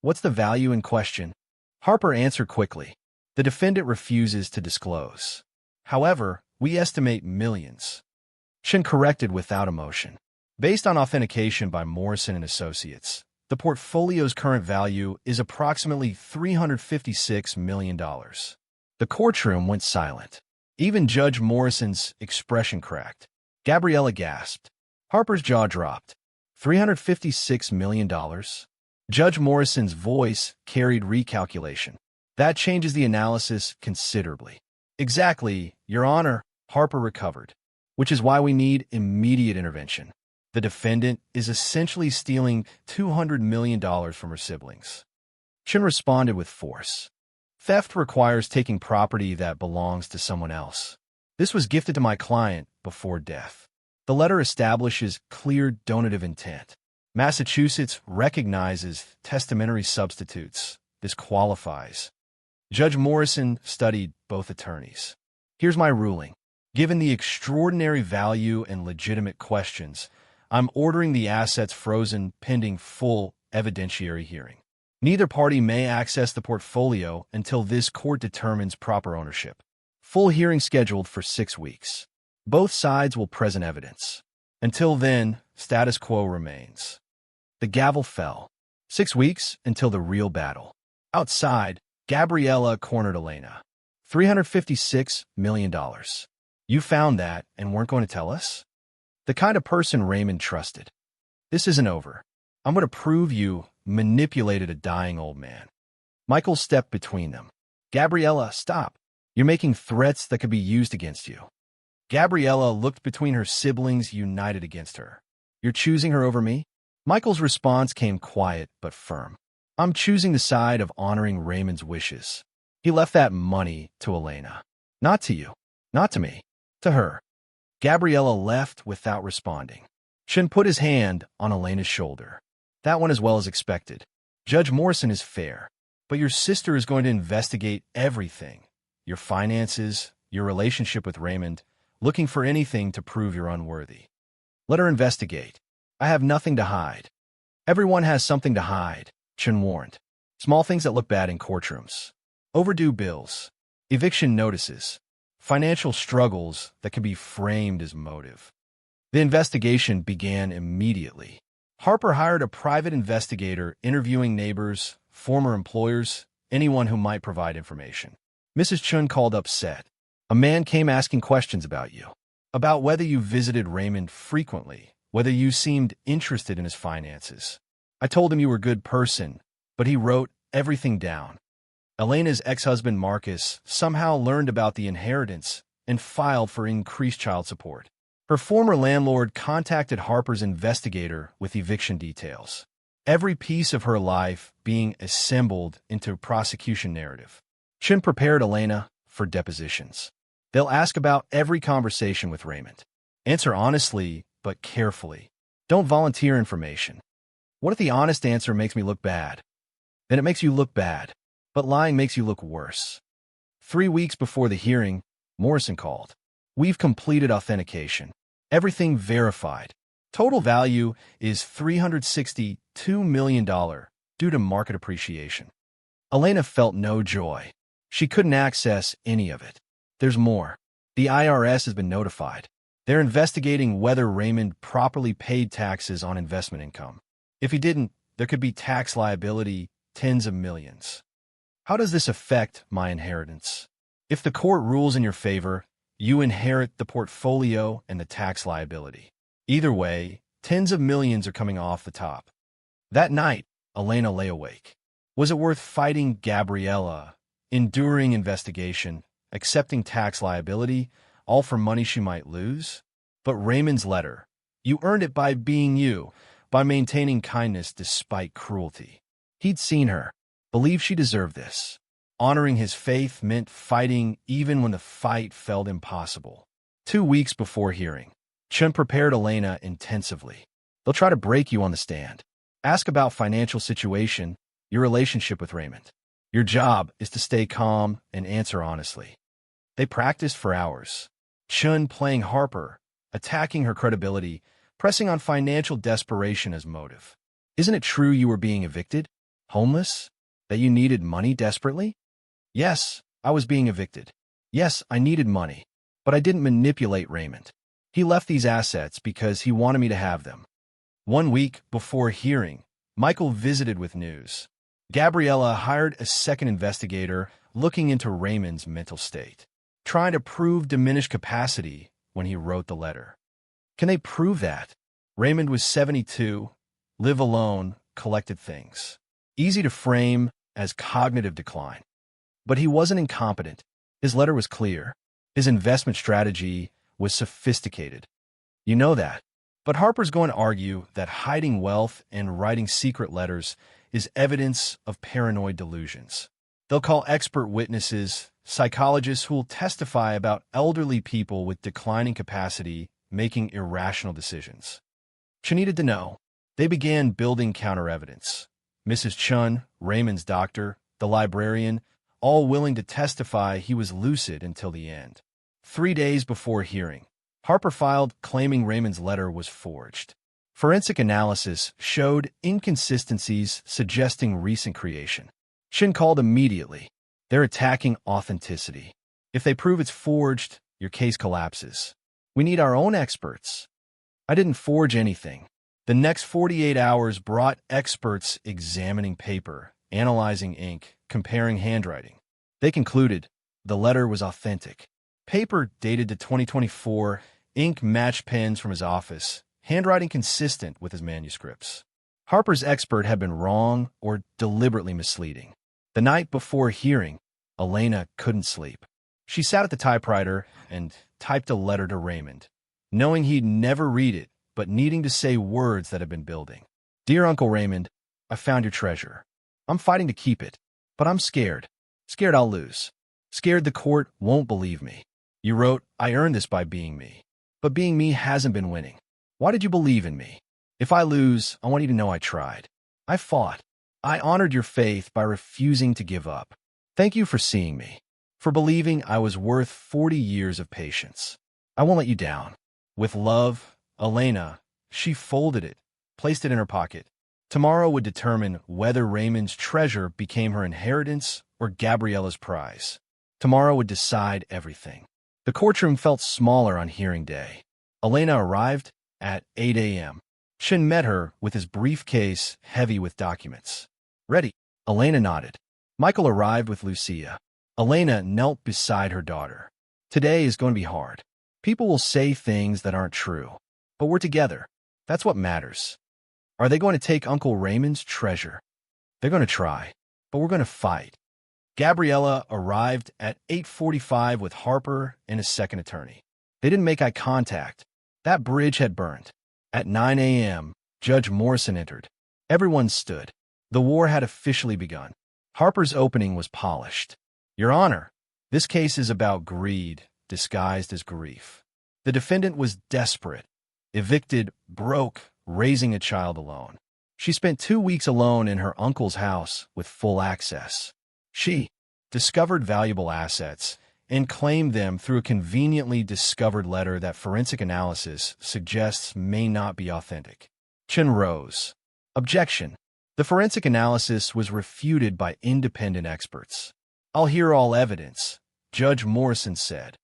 What's the value in question? Harper answered quickly. The defendant refuses to disclose. However, we estimate millions. Shin corrected without emotion. Based on authentication by Morrison and Associates, the portfolio's current value is approximately $356 million. The courtroom went silent. Even Judge Morrison's expression cracked. Gabriella gasped. Harper's jaw dropped. $356 million? Judge Morrison's voice carried recalculation. That changes the analysis considerably. Exactly, Your Honor, Harper recovered, which is why we need immediate intervention. The defendant is essentially stealing $200 million from her siblings. Chin responded with force. Theft requires taking property that belongs to someone else. This was gifted to my client before death. The letter establishes clear donative intent. Massachusetts recognizes testamentary substitutes. This qualifies. Judge Morrison studied both attorneys. Here's my ruling. Given the extraordinary value and legitimate questions, I'm ordering the assets frozen pending full evidentiary hearing. Neither party may access the portfolio until this court determines proper ownership. Full hearing scheduled for 6 weeks. Both sides will present evidence. Until then, status quo remains. The gavel fell. 6 weeks until the real battle. Outside, Gabriella cornered Elena. $356 million. You found that and weren't going to tell us? The kind of person Raymond trusted. This isn't over. I'm going to prove you manipulated a dying old man. Michael stepped between them. Gabriella, stop. You're making threats that could be used against you. Gabriella looked between her siblings united against her. You're choosing her over me? Michael's response came quiet but firm. I'm choosing the side of honoring Raymond's wishes. He left that money to Elena. Not to you. Not to me. To her. Gabriella left without responding. Shin put his hand on Elena's shoulder. That went as well as expected. Judge Morrison is fair, but your sister is going to investigate everything. Your finances, your relationship with Raymond, looking for anything to prove you're unworthy. Let her investigate. I have nothing to hide. Everyone has something to hide, Chin warned. Small things that look bad in courtrooms. Overdue bills. Eviction notices. Financial struggles that can be framed as motive. The investigation began immediately. Harper hired a private investigator interviewing neighbors, former employers, anyone who might provide information. Mrs. Chun called upset. A man came asking questions about you, about whether you visited Raymond frequently, whether you seemed interested in his finances. I told him you were a good person, but he wrote everything down. Elena's ex-husband Marcus somehow learned about the inheritance and filed for increased child support. Her former landlord contacted Harper's investigator with eviction details. Every piece of her life being assembled into a prosecution narrative. Chin prepared Elena for depositions. They'll ask about every conversation with Raymond. Answer honestly, but carefully. Don't volunteer information. What if the honest answer makes me look bad? Then it makes you look bad, but lying makes you look worse. 3 weeks before the hearing, Morrison called. We've completed authentication. Everything verified. Total value is $362 million due to market appreciation. Elena felt no joy. She couldn't access any of it. There's more. The IRS has been notified. They're investigating whether Raymond properly paid taxes on investment income. If he didn't, there could be tax liability, tens of millions. How does this affect my inheritance? If the court rules in your favor, you inherit the portfolio and the tax liability. Either way, tens of millions are coming off the top. That night, Elena lay awake. Was it worth fighting Gabriella, enduring investigation, accepting tax liability, all for money she might lose? But Raymond's letter. You earned it by being you, by maintaining kindness despite cruelty. He'd seen her, believed she deserved this. Honoring his faith meant fighting even when the fight felt impossible. 2 weeks before hearing, Chun prepared Elena intensively. They'll try to break you on the stand. Ask about financial situation, your relationship with Raymond. Your job is to stay calm and answer honestly. They practiced for hours. Chun playing Harper, attacking her credibility, pressing on financial desperation as motive. Isn't it true you were being evicted? Homeless? That you needed money desperately? Yes, I was being evicted. Yes, I needed money. But I didn't manipulate Raymond. He left these assets because he wanted me to have them. 1 week before hearing, Michael visited with news. Gabriella hired a second investigator looking into Raymond's mental state, trying to prove diminished capacity when he wrote the letter. Can they prove that? Raymond was 72, lived alone, collected things. Easy to frame as cognitive decline. But he wasn't incompetent. His letter was clear. His investment strategy was sophisticated. You know that. But Harper's going to argue that hiding wealth and writing secret letters is evidence of paranoid delusions. They'll call expert witnesses, psychologists who will testify about elderly people with declining capacity making irrational decisions. Chun needed to know. They began building counter-evidence. Mrs. Chun, Raymond's doctor, the librarian, all willing to testify he was lucid until the end. 3 days before hearing, Harper filed claiming Raymond's letter was forged. Forensic analysis showed inconsistencies suggesting recent creation. Chun called immediately. They're attacking authenticity. If they prove it's forged, your case collapses. We need our own experts. I didn't forge anything. The next 48 hours brought experts examining paper, analyzing ink, comparing handwriting. They concluded the letter was authentic. Paper dated to 2024, ink matched pens from his office, handwriting consistent with his manuscripts. Harper's expert had been wrong or deliberately misleading. The night before hearing, Elena couldn't sleep. She sat at the typewriter and typed a letter to Raymond, knowing he'd never read it, but needing to say words that had been building. Dear Uncle Raymond, I found your treasure. I'm fighting to keep it, but I'm scared. Scared I'll lose. Scared the court won't believe me. You wrote, I earned this by being me. But being me hasn't been winning. Why did you believe in me? If I lose, I want you to know I tried. I fought. I honored your faith by refusing to give up. Thank you for seeing me, for believing I was worth 40 years of patience. I won't let you down. With love, Elena. She folded it, placed it in her pocket. Tomorrow would determine whether Raymond's treasure became her inheritance or Gabriella's prize. Tomorrow would decide everything. The courtroom felt smaller on hearing day. Elena arrived at 8 a.m. Chun met her with his briefcase heavy with documents. Ready? Elena nodded. Michael arrived with Lucia. Elena knelt beside her daughter. Today is going to be hard. People will say things that aren't true. But we're together. That's what matters. Are they going to take Uncle Raymond's treasure? They're going to try, but we're going to fight. Gabriella arrived at 8:45 with Harper and his second attorney. They didn't make eye contact. That bridge had burned. At 9 a.m., Judge Morrison entered. Everyone stood. The war had officially begun. Harper's opening was polished. Your Honor, this case is about greed disguised as grief. The defendant was desperate, evicted, broke, raising a child alone. She spent 2 weeks alone in her uncle's house with full access. She discovered valuable assets and claimed them through a conveniently discovered letter that forensic analysis suggests may not be authentic. Chun rose. Objection. The forensic analysis was refuted by independent experts. I'll hear all evidence, Judge Morrison said.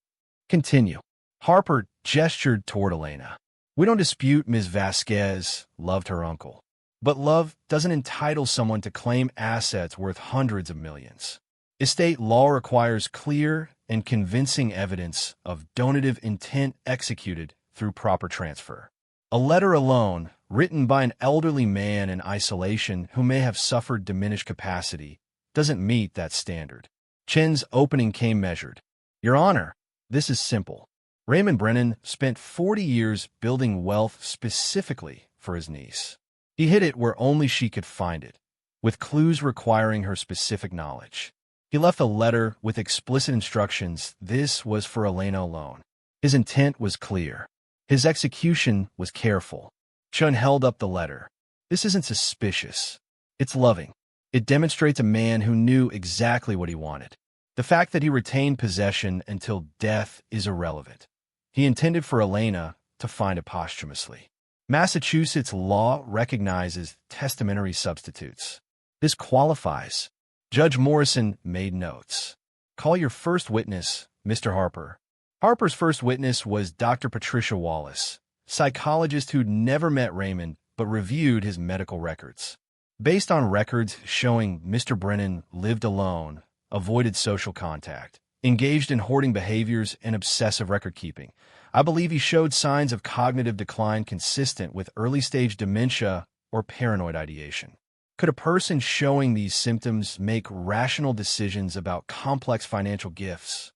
Continue. Harper gestured toward Elena. We don't dispute Ms. Vasquez loved her uncle. But love doesn't entitle someone to claim assets worth hundreds of millions. Estate law requires clear and convincing evidence of donative intent executed through proper transfer. A letter alone, written by an elderly man in isolation who may have suffered diminished capacity, doesn't meet that standard. Chen's opening came measured. Your Honor, this is simple. Raymond Brennan spent 40 years building wealth specifically for his niece. He hid it where only she could find it, with clues requiring her specific knowledge. He left a letter with explicit instructions. This was for Elena alone. His intent was clear. His execution was careful. Chun held up the letter. This isn't suspicious. It's loving. It demonstrates a man who knew exactly what he wanted. The fact that he retained possession until death is irrelevant. He intended for Elena to find it posthumously. Massachusetts law recognizes testamentary substitutes. This qualifies. Judge Morrison made notes. Call your first witness, Mr. Harper. Harper's first witness was Dr. Patricia Wallace, psychologist who'd never met Raymond but reviewed his medical records. Based on records showing Mr. Brennan lived alone, avoided social contact, engaged in hoarding behaviors and obsessive record-keeping, I believe he showed signs of cognitive decline consistent with early-stage dementia or paranoid ideation. Could a person showing these symptoms make rational decisions about complex financial gifts?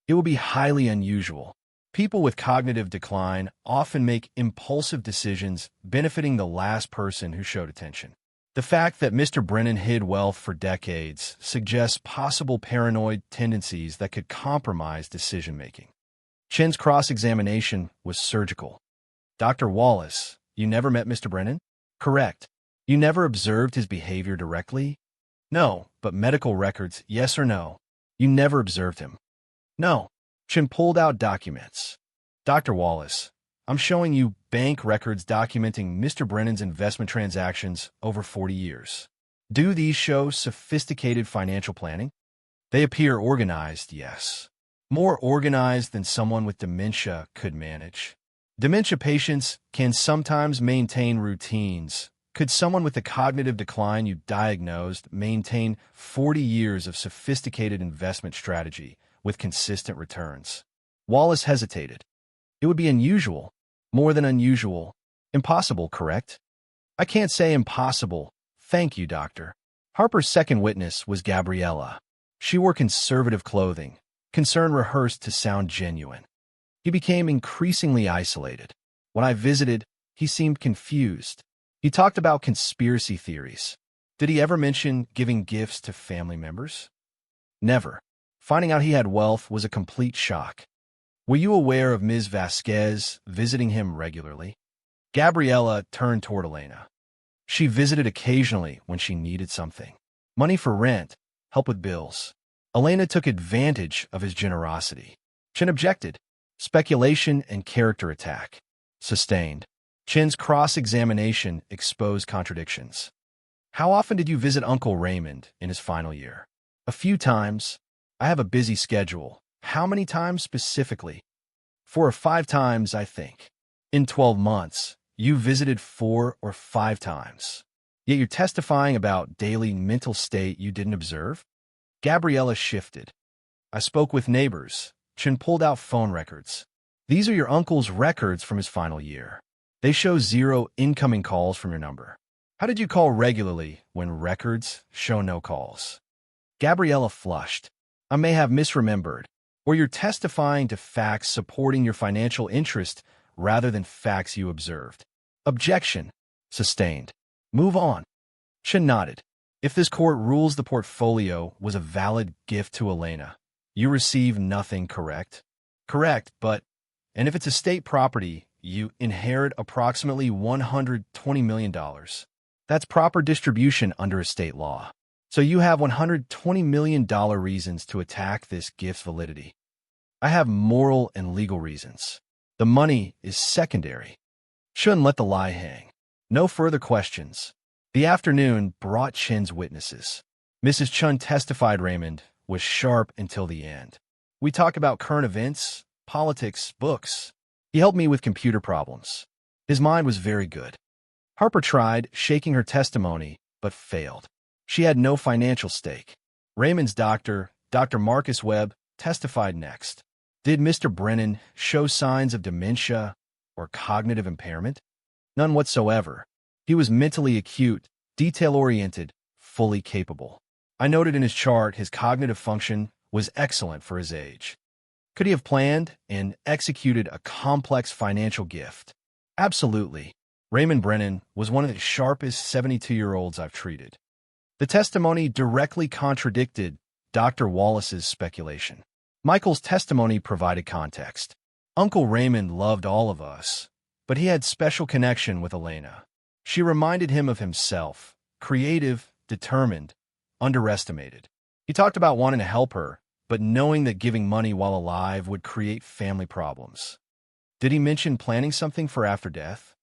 It would be highly unusual. People with cognitive decline often make impulsive decisions benefiting the last person who showed attention. The fact that Mr. Brennan hid wealth for decades suggests possible paranoid tendencies that could compromise decision-making. Chen's cross-examination was surgical. Dr. Wallace, you never met Mr. Brennan? Correct. You never observed his behavior directly? No, but medical records, yes or no? You never observed him? No. Chen pulled out documents. Dr. Wallace, I'm showing you bank records documenting Mr. Brennan's investment transactions over 40 years. Do these show sophisticated financial planning? They appear organized, yes. More organized than someone with dementia could manage. Dementia patients can sometimes maintain routines. Could someone with the cognitive decline you diagnosed maintain 40 years of sophisticated investment strategy with consistent returns? Wallace hesitated. It would be unusual, more than unusual. Impossible, correct? I can't say impossible. Thank you, doctor. Harper's second witness was Gabriella. She wore conservative clothing, concern rehearsed to sound genuine. He became increasingly isolated. When I visited, he seemed confused. He talked about conspiracy theories. Did he ever mention giving gifts to family members? Never. Finding out he had wealth was a complete shock. Were you aware of Ms. Vasquez visiting him regularly? Gabriella turned toward Elena. She visited occasionally when she needed something. Money for rent, help with bills. Elena took advantage of his generosity. Chen objected. Speculation and character attack. Sustained. Chen's cross-examination exposed contradictions. How often did you visit Uncle Raymond in his final year? A few times. I have a busy schedule. How many times specifically? 4 or 5 times, I think. In 12 months, you visited 4 or 5 times. Yet you're testifying about daily mental state you didn't observe? Gabriella shifted. I spoke with neighbors. Chen pulled out phone records. These are your uncle's records from his final year. They show 0 incoming calls from your number. How did you call regularly when records show no calls? Gabriella flushed. I may have misremembered. Or you're testifying to facts supporting your financial interest rather than facts you observed. Objection. Sustained. Move on. Chen nodded. If this court rules the portfolio was a valid gift to Elena, you receive nothing, correct? Correct, but, and if it's estate property, you inherit approximately $120 million. That's proper distribution under estate law. So you have $120 million reasons to attack this gift's validity. I have moral and legal reasons. The money is secondary. Shouldn't let the lie hang. No further questions. The afternoon brought Chen's witnesses. Mrs. Chun testified Raymond was sharp until the end. We talked about current events, politics, books. He helped me with computer problems. His mind was very good. Harper tried, shaking her testimony, but failed. She had no financial stake. Raymond's doctor, Dr. Marcus Webb, testified next. Did Mr. Brennan show signs of dementia or cognitive impairment? None whatsoever. He was mentally acute, detail-oriented, fully capable. I noted in his chart his cognitive function was excellent for his age. Could he have planned and executed a complex financial gift? Absolutely. Raymond Brennan was one of the sharpest 72-year-olds I've treated. The testimony directly contradicted Dr. Wallace's speculation. Michael's testimony provided context. Uncle Raymond loved all of us, but he had special connection with Elena. She reminded him of himself, creative, determined, underestimated. He talked about wanting to help her, but knowing that giving money while alive would create family problems. Did he mention planning something for after death?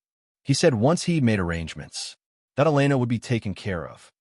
He said once he made arrangements, that Elena would be taken care of.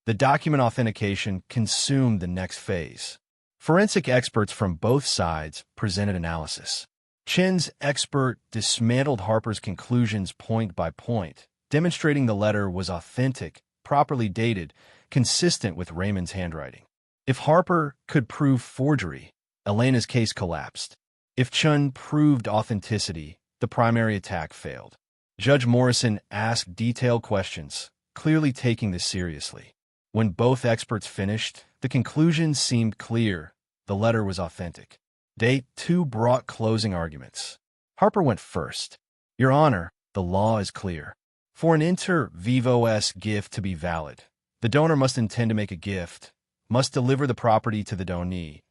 The document authentication consumed the next phase. Forensic experts from both sides presented analysis. Chen's expert dismantled Harper's conclusions point by point, demonstrating the letter was authentic, properly dated, consistent with Raymond's handwriting. If Harper could prove forgery, Elena's case collapsed. If Chen proved authenticity, the primary attack failed. Judge Morrison asked detailed questions, clearly taking this seriously. When both experts finished, the conclusions seemed clear. The letter was authentic. Day 2 brought closing arguments. Harper went first. Your Honor, the law is clear. For an inter vivos gift to be valid, the donor must intend to make a gift, must deliver the property to the donee,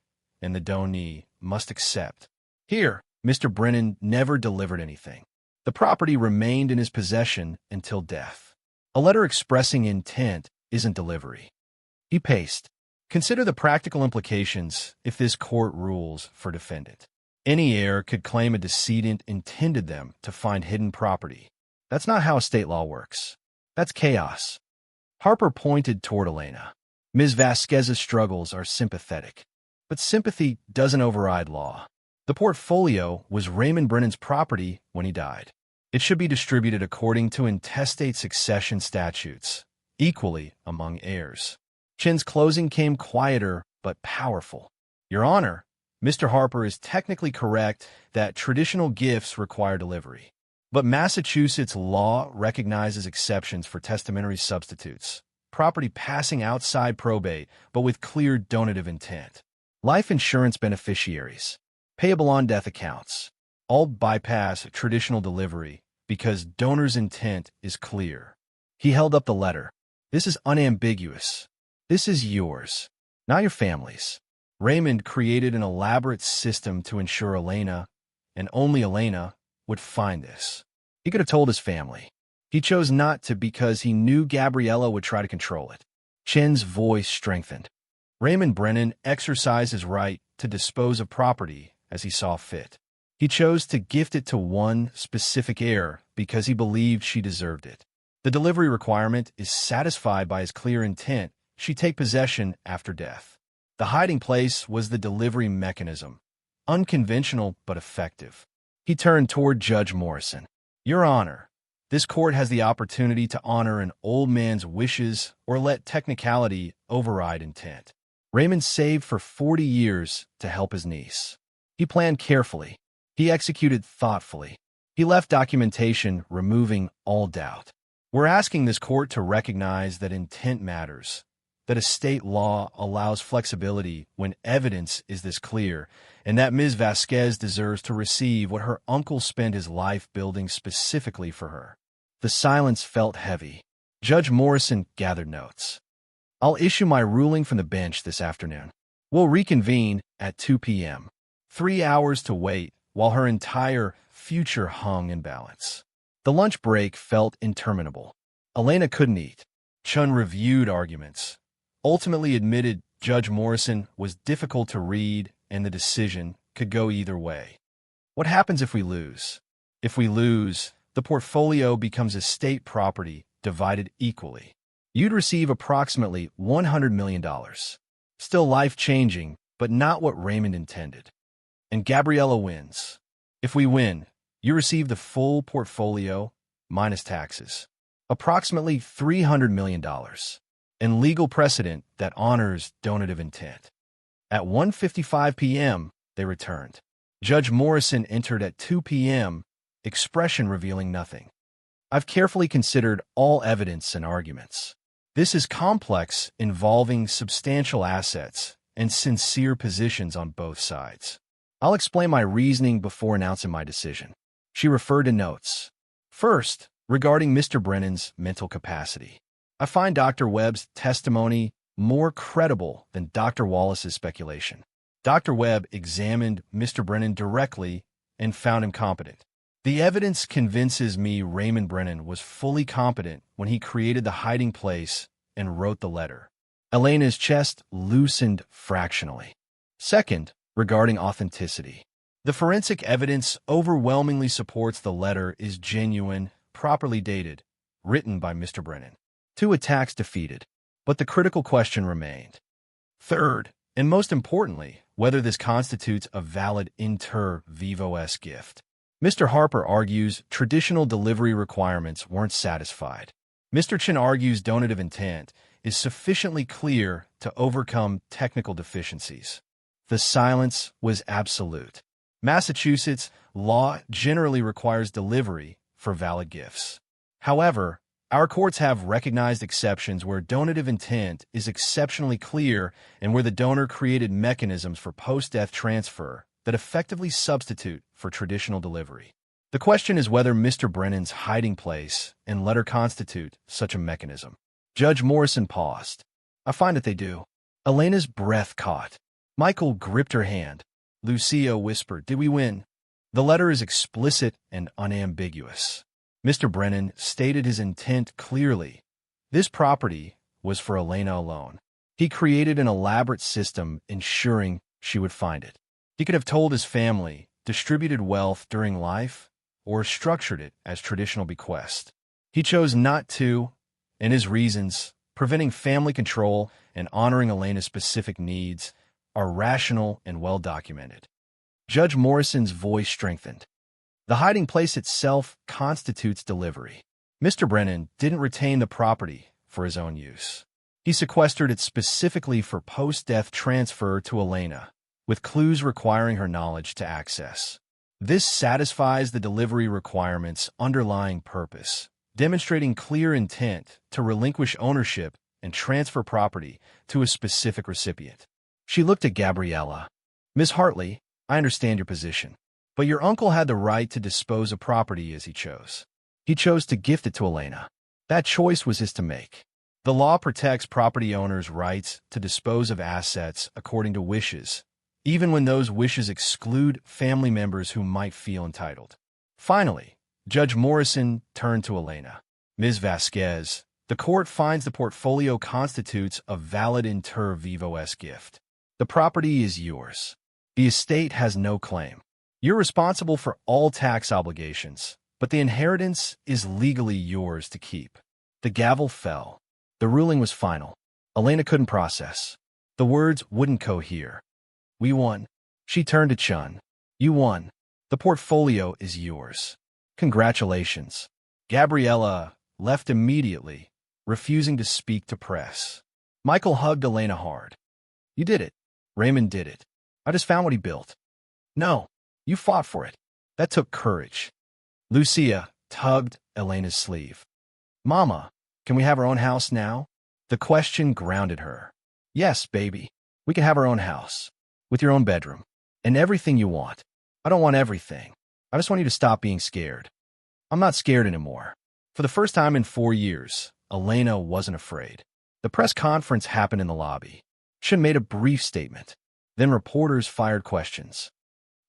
and the donee must accept. Here, Mr. Brennan never delivered anything. The property remained in his possession until death. A letter expressing intent isn't delivery. He paced. Consider the practical implications if this court rules for defendant. Any heir could claim a decedent intended them to find hidden property. That's not how estate law works. That's chaos. Harper pointed toward Elena. Ms. Vasquez's struggles are sympathetic, but sympathy doesn't override law. The portfolio was Raymond Brennan's property when he died. It should be distributed according to intestate succession statutes, equally among heirs. Chen's closing came quieter but powerful. Your Honor, Mr. Harper is technically correct that traditional gifts require delivery. But Massachusetts law recognizes exceptions for testamentary substitutes, property passing outside probate but with clear donative intent. Life insurance beneficiaries, payable on death accounts, all bypass traditional delivery because donor's intent is clear. He held up the letter. This is unambiguous. This is yours, not your family's. Raymond created an elaborate system to ensure Elena, and only Elena, would find this. He could have told his family. He chose not to because he knew Gabriella would try to control it. Chen's voice strengthened. Raymond Brennan exercised his right to dispose of property as he saw fit. He chose to gift it to one specific heir because he believed she deserved it. The delivery requirement is satisfied by his clear intent she take possession after death. The hiding place was the delivery mechanism, unconventional but effective. He turned toward Judge Morrison. Your Honor, this court has the opportunity to honor an old man's wishes or let technicality override intent. Raymond saved for 40 years to help his niece. He planned carefully. He executed thoughtfully. He left documentation removing all doubt. We're asking this court to recognize that intent matters, that estate law allows flexibility when evidence is this clear, and that Ms. Vasquez deserves to receive what her uncle spent his life building specifically for her. The silence felt heavy. Judge Morrison gathered notes. I'll issue my ruling from the bench this afternoon. We'll reconvene at 2 p.m. 3 hours to wait while her entire future hung in balance. The lunch break felt interminable. Elena couldn't eat. Chun reviewed arguments, ultimately admitted Judge Morrison was difficult to read and the decision could go either way. What happens if we lose? If we lose, the portfolio becomes estate property divided equally. You'd receive approximately $100 million. Still life-changing, but not what Raymond intended. And Gabriella wins. If we win, you receive the full portfolio, minus taxes. Approximately $300 million. And legal precedent that honors donative intent. At 1:55 p.m., they returned. Judge Morrison entered at 2 p.m., expression revealing nothing. I've carefully considered all evidence and arguments. This is complex, involving substantial assets and sincere positions on both sides. I'll explain my reasoning before announcing my decision. She referred to notes. First, regarding Mr. Brennan's mental capacity. I find Dr. Webb's testimony more credible than Dr. Wallace's speculation. Dr. Webb examined Mr. Brennan directly and found him competent. The evidence convinces me Raymond Brennan was fully competent when he created the hiding place and wrote the letter. Elena's chest loosened fractionally. Second, regarding authenticity. The forensic evidence overwhelmingly supports the letter is genuine, properly dated, written by Mr. Brennan. 2 attacks defeated. But the critical question remained. Third, and most importantly, whether this constitutes a valid inter vivos gift. Mr. Harper argues traditional delivery requirements weren't satisfied. Mr. Chin argues donative intent is sufficiently clear to overcome technical deficiencies. The silence was absolute. Massachusetts law generally requires delivery for valid gifts. However, our courts have recognized exceptions where donative intent is exceptionally clear and where the donor created mechanisms for post-death transfer that effectively substitute for traditional delivery. The question is whether Mr. Brennan's hiding place and letter constitute such a mechanism. Judge Morrison paused. I find that they do. Elena's breath caught. Michael gripped her hand. Lucia whispered, "Did we win?" The letter is explicit and unambiguous. Mr. Brennan stated his intent clearly. This property was for Elena alone. He created an elaborate system ensuring she would find it. He could have told his family, distributed wealth during life, or structured it as traditional bequest. He chose not to, and his reasons, preventing family control and honoring Elena's specific needs, are rational and well-documented. Judge Morrison's voice strengthened. The hiding place itself constitutes delivery. Mr. Brennan didn't retain the property for his own use. He sequestered it specifically for post-death transfer to Elena, with clues requiring her knowledge to access. This satisfies the delivery requirement's underlying purpose, demonstrating clear intent to relinquish ownership and transfer property to a specific recipient. She looked at Gabriella. "Ms. Hartley, I understand your position. But your uncle had the right to dispose of property as he chose. He chose to gift it to Elena. That choice was his to make. The law protects property owners' rights to dispose of assets according to wishes, even when those wishes exclude family members who might feel entitled." Finally, Judge Morrison turned to Elena. "Ms. Vasquez, the court finds the portfolio constitutes a valid inter vivos gift. The property is yours. The estate has no claim. You're responsible for all tax obligations, but the inheritance is legally yours to keep." The gavel fell. The ruling was final. Elena couldn't process. The words wouldn't cohere. "We won." She turned to Chun. "You won. The portfolio is yours. Congratulations." Gabriella left immediately, refusing to speak to press. Michael hugged Elena hard. "You did it. Raymond did it. I just found what he built." "No. You fought for it. That took courage." Lucia tugged Elena's sleeve. "Mama, can we have our own house now?" The question grounded her. "Yes, baby. We can have our own house, with your own bedroom, and everything you want. I don't want everything. I just want you to stop being scared." "I'm not scared anymore." For the first time in 4 years, Elena wasn't afraid. The press conference happened in the lobby. She made a brief statement. Then reporters fired questions.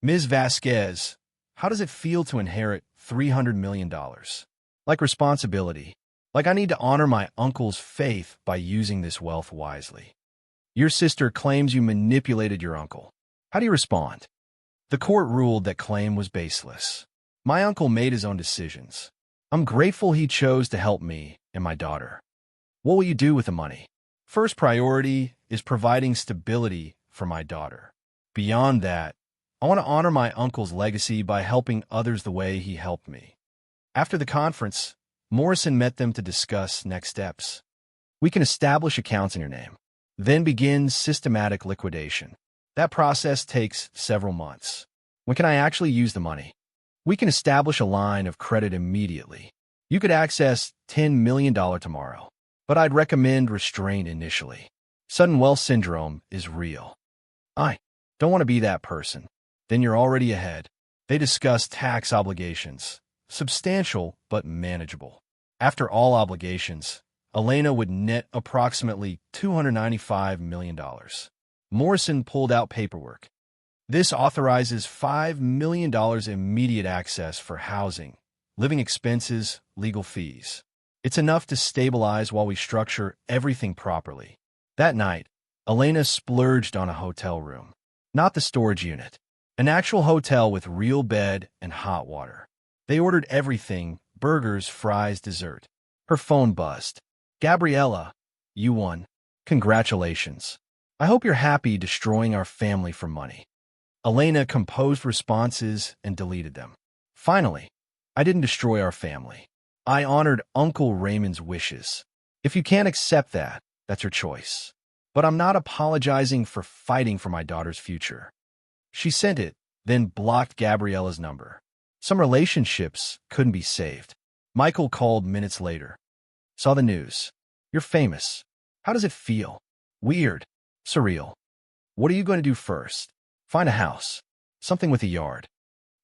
"Ms. Vasquez, how does it feel to inherit $300 million? Like responsibility. Like I need to honor my uncle's faith by using this wealth wisely. Your sister claims you manipulated your uncle. How do you respond?" The court ruled that claim was baseless. "My uncle made his own decisions. I'm grateful he chose to help me and my daughter." "What will you do with the money?" "First priority is providing stability for my daughter. Beyond that, I want to honor my uncle's legacy by helping others the way he helped me. After the conference, Morrison met them to discuss next steps. We can establish accounts in your name, then begin systematic liquidation. That process takes several months. When can I actually use the money? We can establish a line of credit immediately. You could access $10 million tomorrow, but I'd recommend restraint initially. Sudden wealth syndrome is real. I don't want to be that person. Then you're already ahead. They discuss tax obligations, substantial but manageable. After all obligations, Elena would net approximately $295 million. Morrison pulled out paperwork. This authorizes $5 million immediate access for housing, living expenses, legal fees. It's enough to stabilize while we structure everything properly. That night, Elena splurged on a hotel room. Not the storage unit. An actual hotel with real bed and hot water. They ordered everything: burgers, fries, dessert. Her phone buzzed. Gabriella, you won. Congratulations. I hope you're happy destroying our family for money. Elena composed responses and deleted them. Finally, I didn't destroy our family. I honored Uncle Raymond's wishes. If you can't accept that, that's your choice. But I'm not apologizing for fighting for my daughter's future. She sent it, then blocked Gabriella's number. Some relationships couldn't be saved. Michael called minutes later. Saw the news. You're famous. How does it feel? Weird. Surreal. What are you going to do first? Find a house. Something with a yard.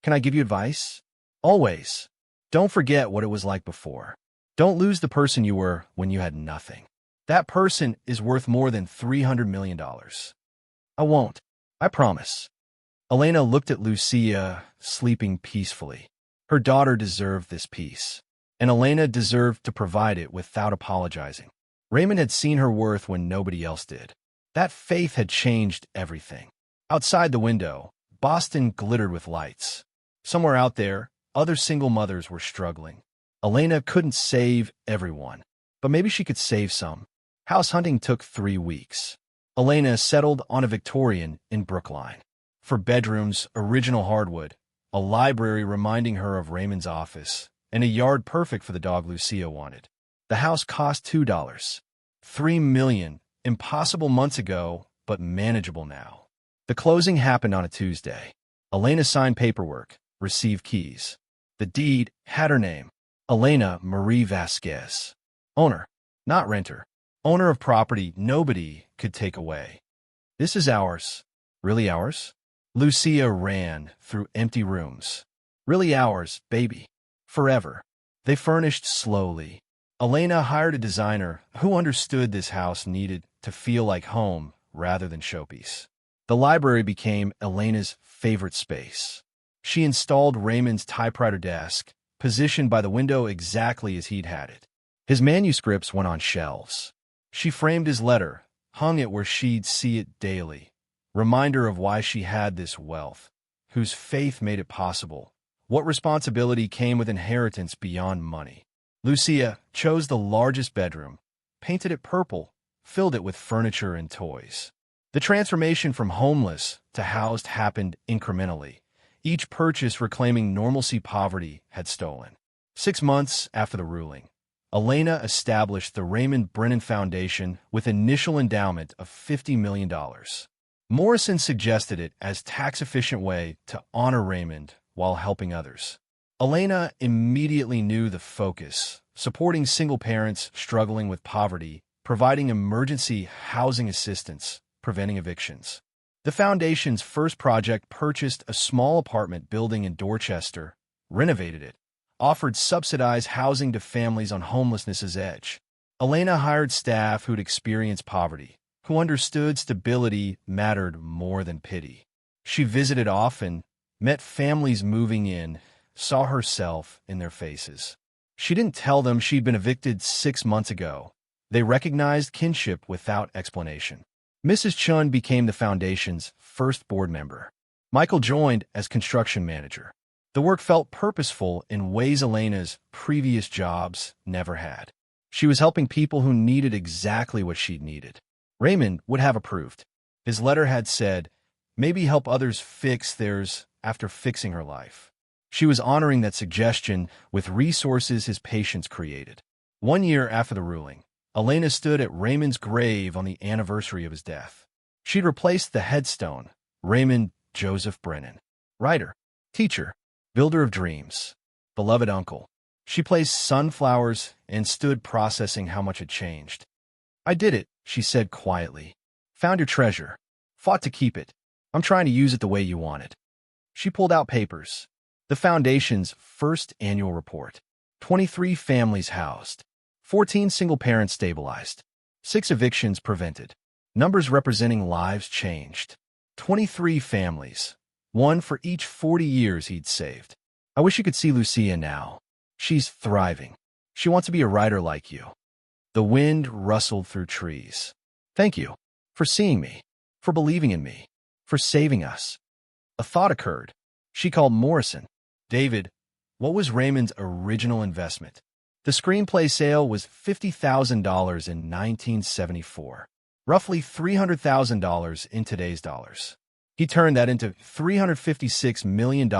Can I give you advice? Always. Don't forget what it was like before. Don't lose the person you were when you had nothing. That person is worth more than $300 million. I won't. I promise. Elena looked at Lucia, sleeping peacefully. Her daughter deserved this peace, and Elena deserved to provide it without apologizing. Raymond had seen her worth when nobody else did. That faith had changed everything. Outside the window, Boston glittered with lights. Somewhere out there, other single mothers were struggling. Elena couldn't save everyone, but maybe she could save some. House hunting took 3 weeks. Elena settled on a Victorian in Brookline. For bedrooms, original hardwood, a library reminding her of Raymond's office, and a yard perfect for the dog Lucia wanted. The house cost $2. $3 million, impossible months ago, but manageable now. The closing happened on a Tuesday. Elena signed paperwork, received keys. The deed had her name, Elena Marie Vasquez. Owner, not renter. Owner of property nobody could take away. This is ours. Really ours? Lucia ran through empty rooms. Really ours, baby. Forever. They furnished slowly. Elena hired a designer who understood this house needed to feel like home rather than showpiece. The library became Elena's favorite space. She installed Raymond's typewriter desk, positioned by the window exactly as he'd had it. His manuscripts went on shelves. She framed his letter, hung it where she'd see it daily. Reminder of why she had this wealth, whose faith made it possible. What responsibility came with inheritance beyond money? Lucia chose the largest bedroom, painted it purple, filled it with furniture and toys. The transformation from homeless to housed happened incrementally. Each purchase reclaiming normalcy poverty had stolen. 6 months after the ruling, Elena established the Raymond Brennan Foundation with initial endowment of $50 million. Morrison suggested it as tax-efficient way to honor Raymond while helping others. Elena immediately knew the focus, supporting single parents struggling with poverty, providing emergency housing assistance, preventing evictions. The foundation's first project purchased a small apartment building in Dorchester, renovated it, offered subsidized housing to families on homelessness's edge. Elena hired staff who'd experienced poverty, who understood stability mattered more than pity. She visited often, met families moving in, saw herself in their faces. She didn't tell them she'd been evicted 6 months ago. They recognized kinship without explanation. Mrs. Chun became the foundation's first board member. Michael joined as construction manager. The work felt purposeful in ways Elena's previous jobs never had. She was helping people who needed exactly what she'd needed. Raymond would have approved. His letter had said, maybe help others fix theirs after fixing her life. She was honoring that suggestion with resources his patients created. 1 year after the ruling, Elena stood at Raymond's grave on the anniversary of his death. She'd replaced the headstone, Raymond Joseph Brennan, writer, teacher, builder of dreams, beloved uncle. She placed sunflowers and stood processing how much had changed. I did it, she said quietly. Found your treasure. Fought to keep it. I'm trying to use it the way you want it. She pulled out papers. The Foundation's first annual report. 23 families housed. 14 single parents stabilized. 6 evictions prevented. Numbers representing lives changed. 23 families. 1 for each 40 years he'd saved. I wish you could see Lucia now. She's thriving. She wants to be a writer like you. The wind rustled through trees. Thank you for seeing me, for believing in me, for saving us. A thought occurred. She called Morrison. David, what was Raymond's original investment? The screenplay sale was $50,000 in 1974, roughly $300,000 in today's dollars. He turned that into $356 million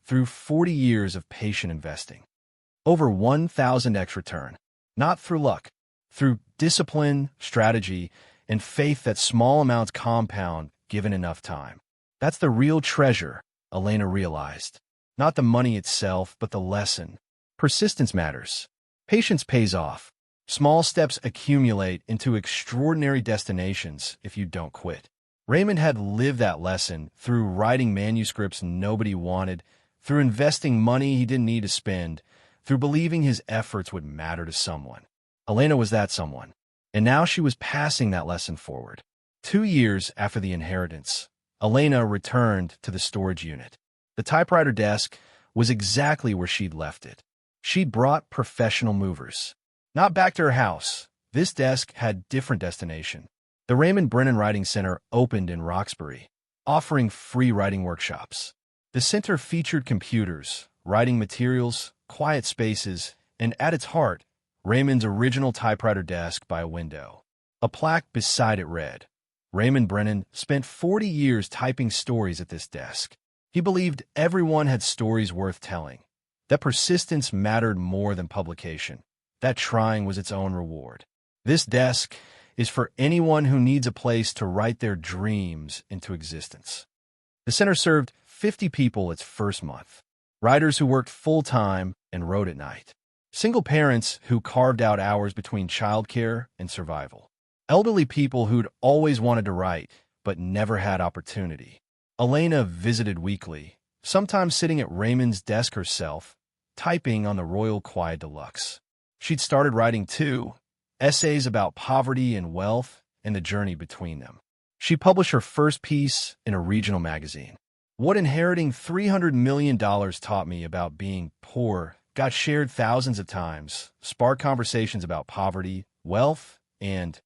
through 40 years of patient investing. Over 1,000x return, not through luck, through discipline, strategy, and faith that small amounts compound given enough time. That's the real treasure, Elena realized. Not the money itself, but the lesson. Persistence matters. Patience pays off. Small steps accumulate into extraordinary destinations if you don't quit. Raymond had lived that lesson through writing manuscripts nobody wanted, through investing money he didn't need to spend, through believing his efforts would matter to someone. Elena was that someone, and now she was passing that lesson forward. 2 years after the inheritance, Elena returned to the storage unit. The typewriter desk was exactly where she'd left it. She'd brought professional movers. Not back to her house. This desk had different destination. The Raymond Brennan Writing Center opened in Roxbury, offering free writing workshops. The center featured computers, writing materials, quiet spaces, and at its heart, Raymond's original typewriter desk by a window. A plaque beside it read, Raymond Brennan spent 40 years typing stories at this desk. He believed everyone had stories worth telling, that persistence mattered more than publication, that trying was its own reward. This desk is for anyone who needs a place to write their dreams into existence. The center served 50 people its first month. Writers who worked full-time and wrote at night. Single parents who carved out hours between childcare and survival. Elderly people who'd always wanted to write, but never had opportunity. Elena visited weekly, sometimes sitting at Raymond's desk herself, typing on the Royal Quiet Deluxe. She'd started writing, too, essays about poverty and wealth and the journey between them. She published her first piece in a regional magazine. What inheriting $300 million taught me about being poor got shared thousands of times, sparked conversations about poverty, wealth, and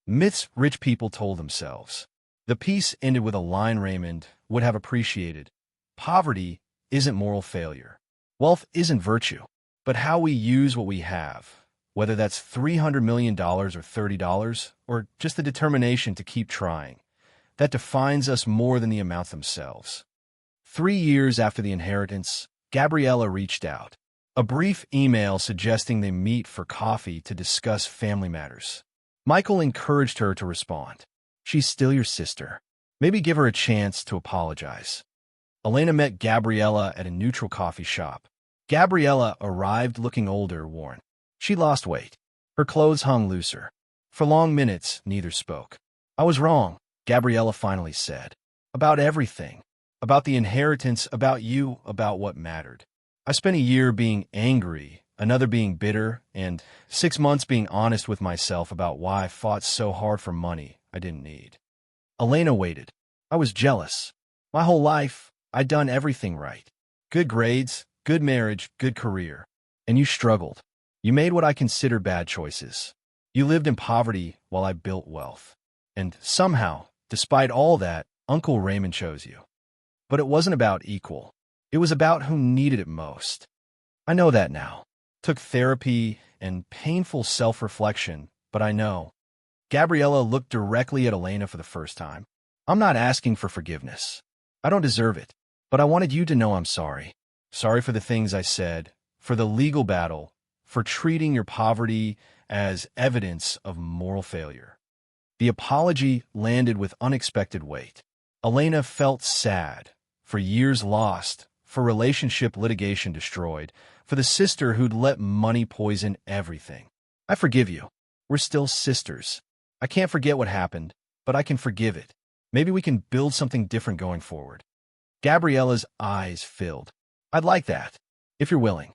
myths rich people told themselves. The piece ended with a line Raymond would have appreciated. Poverty isn't moral failure. Wealth isn't virtue, but how we use what we have, whether that's $300 million or $30, or just the determination to keep trying, that defines us more than the amounts themselves. 3 years after the inheritance, Gabriella reached out. A brief email suggesting they meet for coffee to discuss family matters. Michael encouraged her to respond. She's still your sister. Maybe give her a chance to apologize. Elena met Gabriella at a neutral coffee shop. Gabriella arrived looking older, worn. She lost weight. Her clothes hung looser. For long minutes, neither spoke. I was wrong, Gabriella finally said. About everything. About the inheritance, about you, about what mattered. I spent a year being angry, another being bitter, and 6 months being honest with myself about why I fought so hard for money I didn't need. Elena waited. I was jealous. My whole life, I'd done everything right. Good grades, good marriage, good career. And you struggled. You made what I consider bad choices. You lived in poverty while I built wealth. And somehow, despite all that, Uncle Raymond chose you. But it wasn't about equal. It was about who needed it most. I know that now. Took therapy and painful self-reflection, but I know. Gabriella looked directly at Elena for the first time. I'm not asking for forgiveness. I don't deserve it, but I wanted you to know I'm sorry. Sorry for the things I said, for the legal battle, for treating your poverty as evidence of moral failure. The apology landed with unexpected weight. Elena felt sad, for years lost, for relationship litigation destroyed, for the sister who'd let money poison everything. I forgive you. We're still sisters. I can't forget what happened, but I can forgive it. Maybe we can build something different going forward. Gabriella's eyes filled. I'd like that, if you're willing.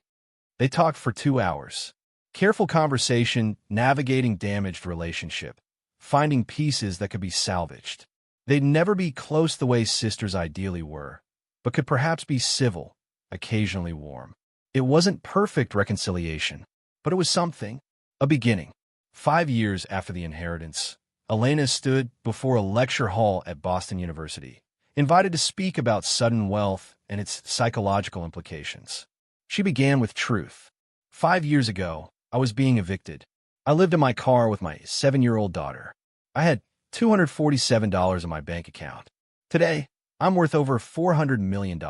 They talked for 2 hours. Careful conversation, navigating damaged relationship, finding pieces that could be salvaged. They'd never be close the way sisters ideally were, but could perhaps be civil, occasionally warm. It wasn't perfect reconciliation, but it was something, a beginning. 5 years after the inheritance, Elena stood before a lecture hall at Boston University, invited to speak about sudden wealth and its psychological implications. She began with truth. 5 years ago, I was being evicted. I lived in my car with my 7-year-old daughter. I had $247 in my bank account. Today, I'm worth over $400 million.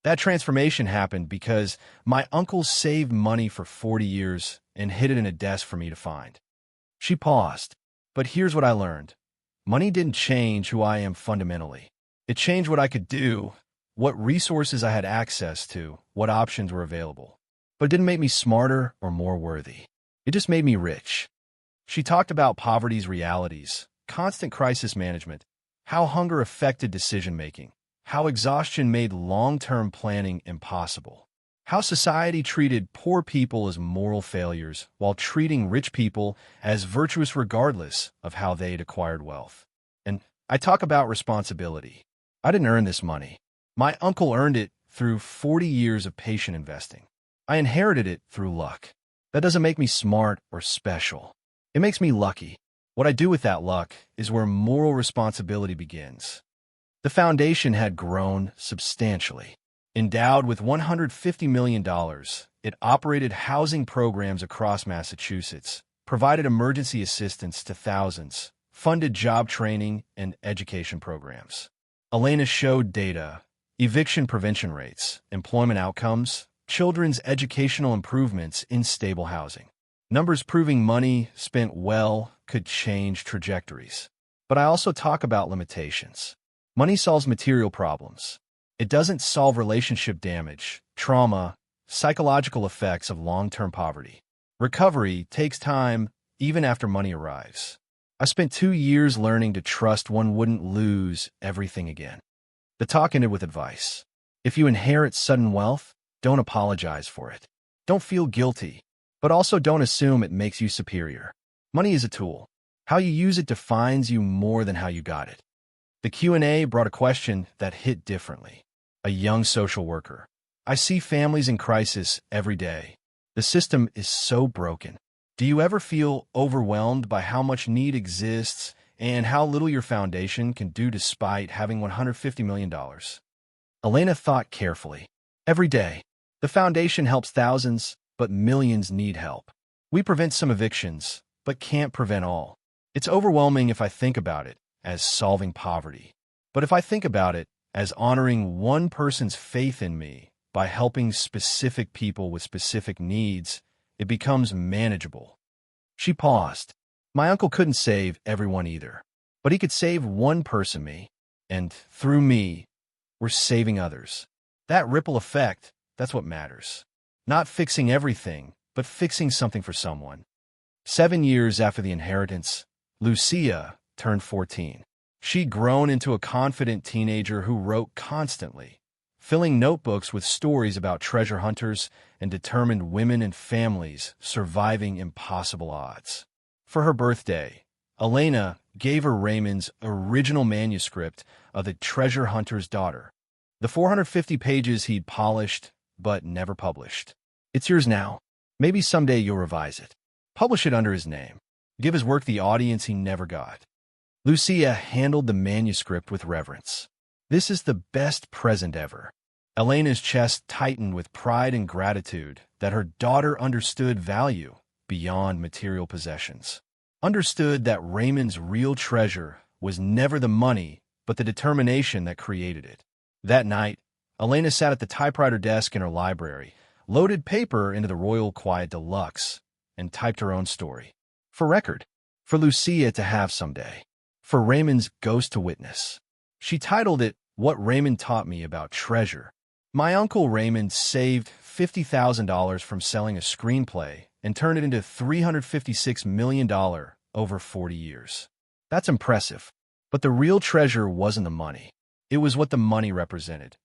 That transformation happened because my uncle saved money for 40 years and hid it in a desk for me to find. She paused. But here's what I learned. Money didn't change who I am fundamentally. It changed what I could do, what resources I had access to, what options were available. But it didn't make me smarter or more worthy. It just made me rich. She talked about poverty's realities, constant crisis management, how hunger affected decision-making, how exhaustion made long-term planning impossible, how society treated poor people as moral failures while treating rich people as virtuous regardless of how they'd acquired wealth. And I talk about responsibility. I didn't earn this money. My uncle earned it through 40 years of patient investing. I inherited it through luck. That doesn't make me smart or special. It makes me lucky. What I do with that luck is where moral responsibility begins. The foundation had grown substantially. Endowed with $150 million, it operated housing programs across Massachusetts, provided emergency assistance to thousands, funded job training and education programs. Elena showed data, eviction prevention rates, employment outcomes, children's educational improvements in stable housing. Numbers proving money spent well could change trajectories. But I also talk about limitations. Money solves material problems. It doesn't solve relationship damage, trauma, psychological effects of long-term poverty. Recovery takes time even after money arrives. I spent 2 years learning to trust one wouldn't lose everything again. The talk ended with advice. If you inherit sudden wealth, don't apologize for it. Don't feel guilty, but also don't assume it makes you superior. Money is a tool. How you use it defines you more than how you got it. The Q&A brought a question that hit differently. A young social worker. I see families in crisis every day. The system is so broken. Do you ever feel overwhelmed by how much need exists and how little your foundation can do despite having $150 million? Elena thought carefully. Every day, the foundation helps thousands, but millions need help. We prevent some evictions, but can't prevent all. It's overwhelming if I think about it as solving poverty. But if I think about it as honoring one person's faith in me by helping specific people with specific needs, it becomes manageable. She paused. My uncle couldn't save everyone either, but he could save one person, me, and through me, we're saving others. That ripple effect, that's what matters. Not fixing everything, but fixing something for someone. 7 years after the inheritance, Lucia turned 14. She'd grown into a confident teenager who wrote constantly, filling notebooks with stories about treasure hunters and determined women and families surviving impossible odds. For her birthday, Elena gave her Raymond's original manuscript of The Treasure Hunter's Daughter, the 450 pages he'd polished but never published. It's yours now. Maybe someday you'll revise it. Publish it under his name. Give his work the audience he never got. Lucia handled the manuscript with reverence. This is the best present ever. Elena's chest tightened with pride and gratitude that her daughter understood value beyond material possessions. understood that Raymond's real treasure was never the money, but the determination that created it. That night, Elena sat at the typewriter desk in her library, loaded paper into the Royal Quiet Deluxe, and typed her own story. For record, for Lucia to have someday, for Raymond's ghost to witness. She titled it, What Raymond Taught Me About Treasure. My uncle Raymond saved $50,000 from selling a screenplay and turned it into $356 million over 40 years. That's impressive. But the real treasure wasn't the money. It was what the money represented.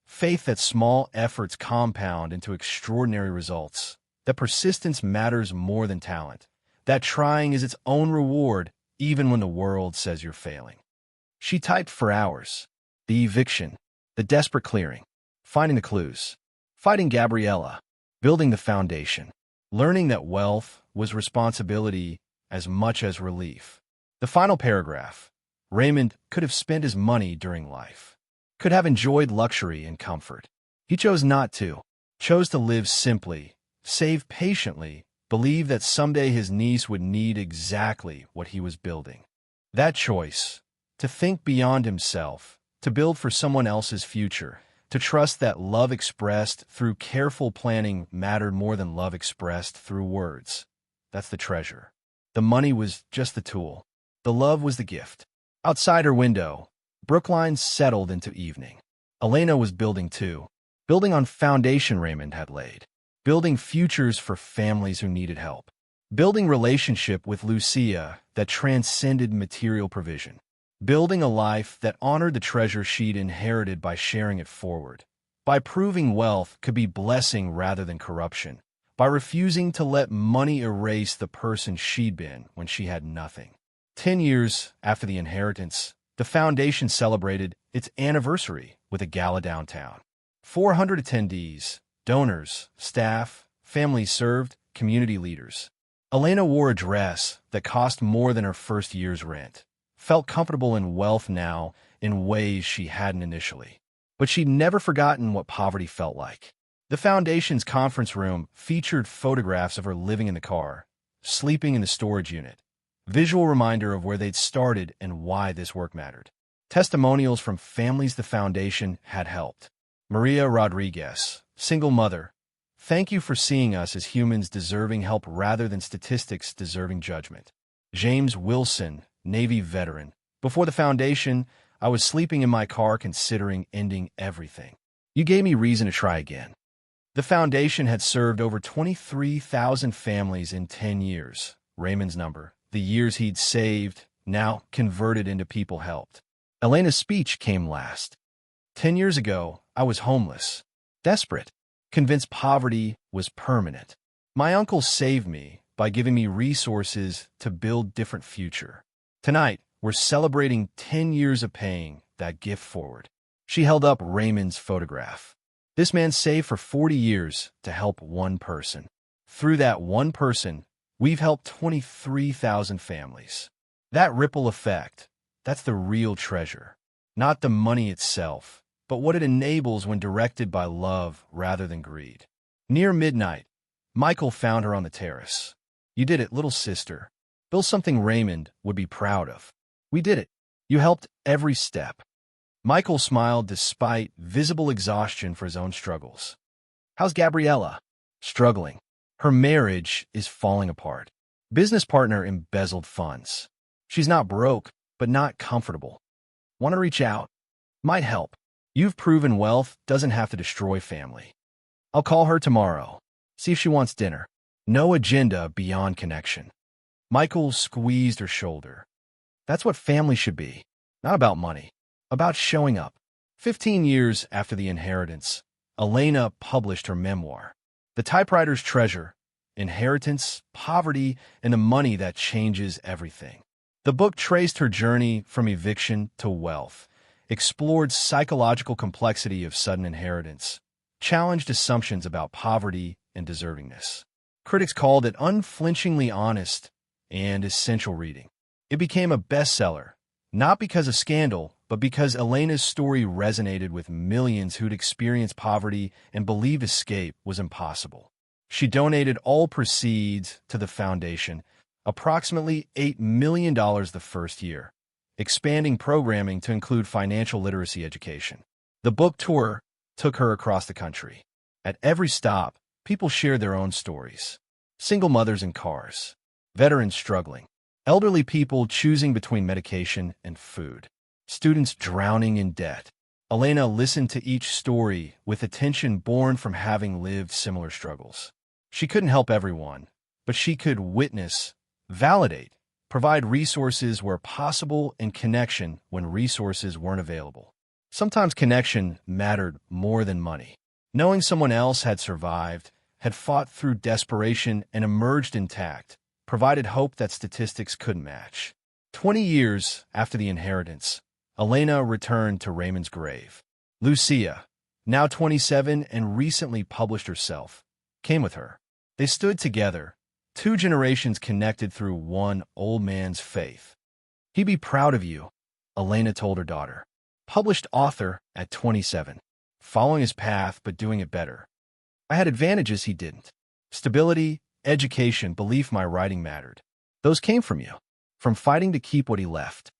Faith that small efforts compound into extraordinary results, that persistence matters more than talent, that trying is its own reward even when the world says you're failing. She typed for hours. The eviction, the desperate clearing, finding the clues, fighting Gabriella, building the foundation, learning that wealth was responsibility as much as relief. The final paragraph. Raymond could have spent his money during life, could have enjoyed luxury and comfort. He chose not to, chose to live simply, save patiently, believe that someday his niece would need exactly what he was building. That choice, to think beyond himself, to build for someone else's future, to trust that love expressed through careful planning mattered more than love expressed through words. That's the treasure. The money was just the tool. The love was the gift. Outside her window, Brookline settled into evening. Elena was building too, building on foundation Raymond had laid, building futures for families who needed help, building relationship with Lucia that transcended material provision, building a life that honored the treasure she'd inherited by sharing it forward, by proving wealth could be blessing rather than corruption, by refusing to let money erase the person she'd been when she had nothing. 10 years after the inheritance, the foundation celebrated its anniversary with a gala downtown. 400 attendees, donors, staff, families served, community leaders. Elena wore a dress that cost more than her first year's rent, felt comfortable in wealth now in ways she hadn't initially. But she'd never forgotten what poverty felt like. The foundation's conference room featured photographs of her living in the car, sleeping in the storage unit, visual reminder of where they'd started and why this work mattered. Testimonials from families the foundation had helped. Maria Rodriguez, single mother, thank you for seeing us as humans deserving help rather than statistics deserving judgment. James Wilson, Navy veteran, before the foundation, I was sleeping in my car considering ending everything. You gave me reason to try again. The foundation had served over 23,000 families in 10 years, Raymond's number. The years he'd saved, now converted into people helped. Elena's speech came last. 10 years ago, I was homeless, desperate, convinced poverty was permanent. My uncle saved me by giving me resources to build different future. Tonight, we're celebrating 10 years of paying that gift forward. She held up Raymond's photograph. This man saved for 40 years to help one person. Through that one person, we've helped 23,000 families. That ripple effect, that's the real treasure. Not the money itself, but what it enables when directed by love rather than greed. Near midnight, Michael found her on the terrace. You did it, little sister. Build something Raymond would be proud of. We did it. You helped every step. Michael smiled despite visible exhaustion for his own struggles. How's Gabriella? Struggling. Her marriage is falling apart. Business partner embezzled funds. She's not broke, but not comfortable. Want to reach out? Might help. You've proven wealth doesn't have to destroy family. I'll call her tomorrow. See if she wants dinner. No agenda beyond connection. Michael squeezed her shoulder. That's what family should be. Not about money. About showing up. 15 years after the inheritance, Elena published her memoir. The Typewriter's Treasure, Inheritance, Poverty, and the Money That Changes Everything. The book traced her journey from eviction to wealth, explored psychological complexity of sudden inheritance, challenged assumptions about poverty and deservingness. Critics called it unflinchingly honest and essential reading. It became a bestseller, not because of scandal, but because Elena's story resonated with millions who'd experienced poverty and believed escape was impossible. She donated all proceeds to the foundation, approximately $8 million the first year, expanding programming to include financial literacy education. The book tour took her across the country. At every stop, people shared their own stories. Single mothers in cars, veterans struggling, elderly people choosing between medication and food, students drowning in debt. Elena listened to each story with attention born from having lived similar struggles. She couldn't help everyone, but she could witness, validate, provide resources where possible, and connection when resources weren't available. Sometimes connection mattered more than money. Knowing someone else had survived, had fought through desperation, and emerged intact, provided hope that statistics couldn't match. 20 years after the inheritance, Elena returned to Raymond's grave. Lucia, now 27 and recently published herself, came with her. They stood together, two generations connected through one old man's faith. "He'd be proud of you," Elena told her daughter. Published author at 27, following his path but doing it better. "I had advantages he didn't. Stability, education, belief my writing mattered. Those came from you, from fighting to keep what he left."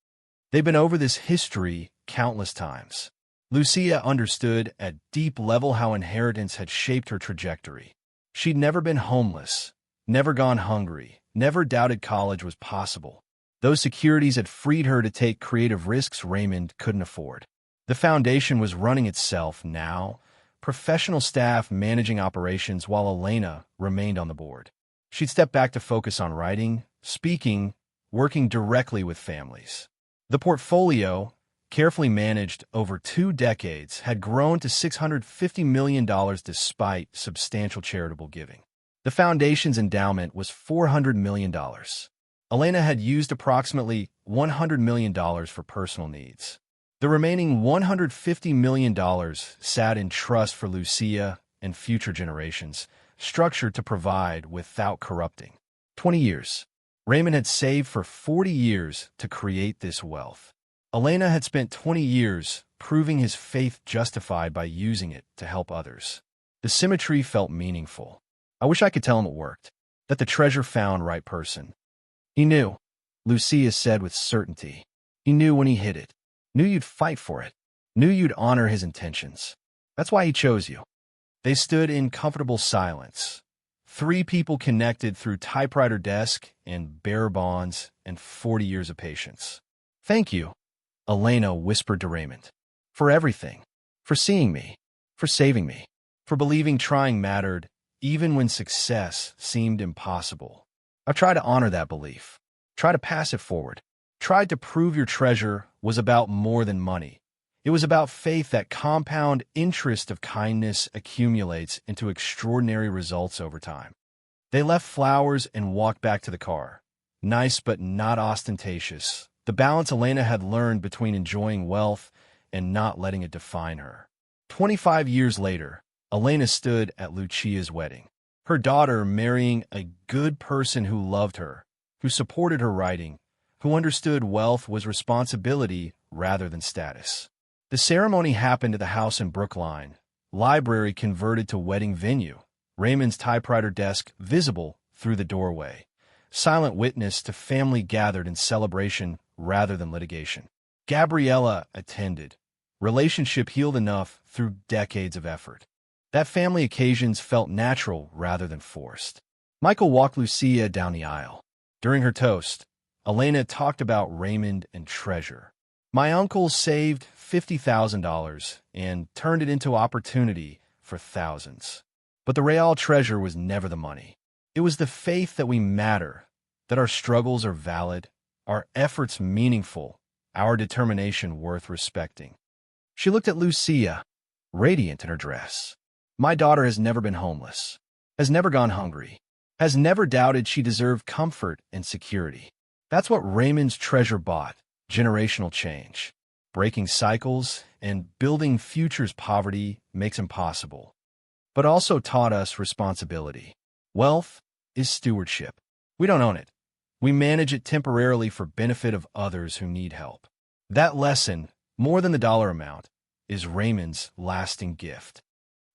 They've been over this history countless times. Lucia understood at deep level how inheritance had shaped her trajectory. She'd never been homeless, never gone hungry, never doubted college was possible. Those securities had freed her to take creative risks Raymond couldn't afford. The foundation was running itself now, professional staff managing operations while Elena remained on the board. She'd step back to focus on writing, speaking, working directly with families. The portfolio, carefully managed over 2 decades, had grown to $650 million despite substantial charitable giving. The foundation's endowment was $400 million. Elena had used approximately $100 million for personal needs. The remaining $150 million sat in trust for Lucia and future generations, structured to provide without corrupting. 20 years. Raymond had saved for 40 years to create this wealth. Elena had spent 20 years proving his faith justified by using it to help others. The symmetry felt meaningful. I wish I could tell him it worked, that the treasure found right person. He knew, Lucia said with certainty. He knew when he hit it, knew you'd fight for it, knew you'd honor his intentions. That's why he chose you. They stood in comfortable silence. 3 people connected through typewriter desk and bearer bonds and 40 years of patience. "Thank you," Elena whispered to Raymond. "For everything. For seeing me. For saving me. For believing trying mattered, even when success seemed impossible. I've tried to honor that belief. Tried to pass it forward. Tried to prove your treasure was about more than money. It was about faith that compound interest of kindness accumulates into extraordinary results over time." They left flowers and walked back to the car. Nice but not ostentatious. The balance Elena had learned between enjoying wealth and not letting it define her. 25 years later, Elena stood at Lucia's wedding. Her daughter marrying a good person who loved her, who supported her writing, who understood wealth was responsibility rather than status. The ceremony happened at the house in Brookline, library converted to wedding venue, Raymond's typewriter desk visible through the doorway, silent witness to family gathered in celebration rather than litigation. Gabriella attended, relationship healed enough through decades of effort. That family occasions felt natural rather than forced. Michael walked Lucia down the aisle. During her toast, Elena talked about Raymond and treasure. "My uncle saved $50,000 and turned it into opportunity for thousands. But the real treasure was never the money. It was the faith that we matter, that our struggles are valid, our efforts meaningful, our determination worth respecting." She looked at Lucia, radiant in her dress. "My daughter has never been homeless, has never gone hungry, has never doubted she deserved comfort and security. That's what Raymond's treasure bought, generational change. Breaking cycles and building futures poverty makes impossible, but also taught us responsibility. Wealth is stewardship. We don't own it. We manage it temporarily for benefit of others who need help. That lesson, more than the dollar amount, is Raymond's lasting gift."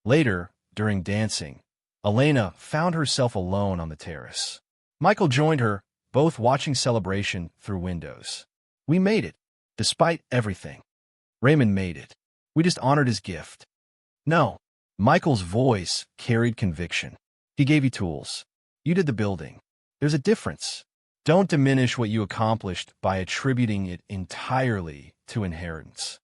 Later, during dancing, Elena found herself alone on the terrace. Michael joined her, both watching celebration through windows. We made it, despite everything. Raymond made it. We just honored his gift. No. Michael's voice carried conviction. He gave you tools. You did the building. There's a difference. Don't diminish what you accomplished by attributing it entirely to inheritance.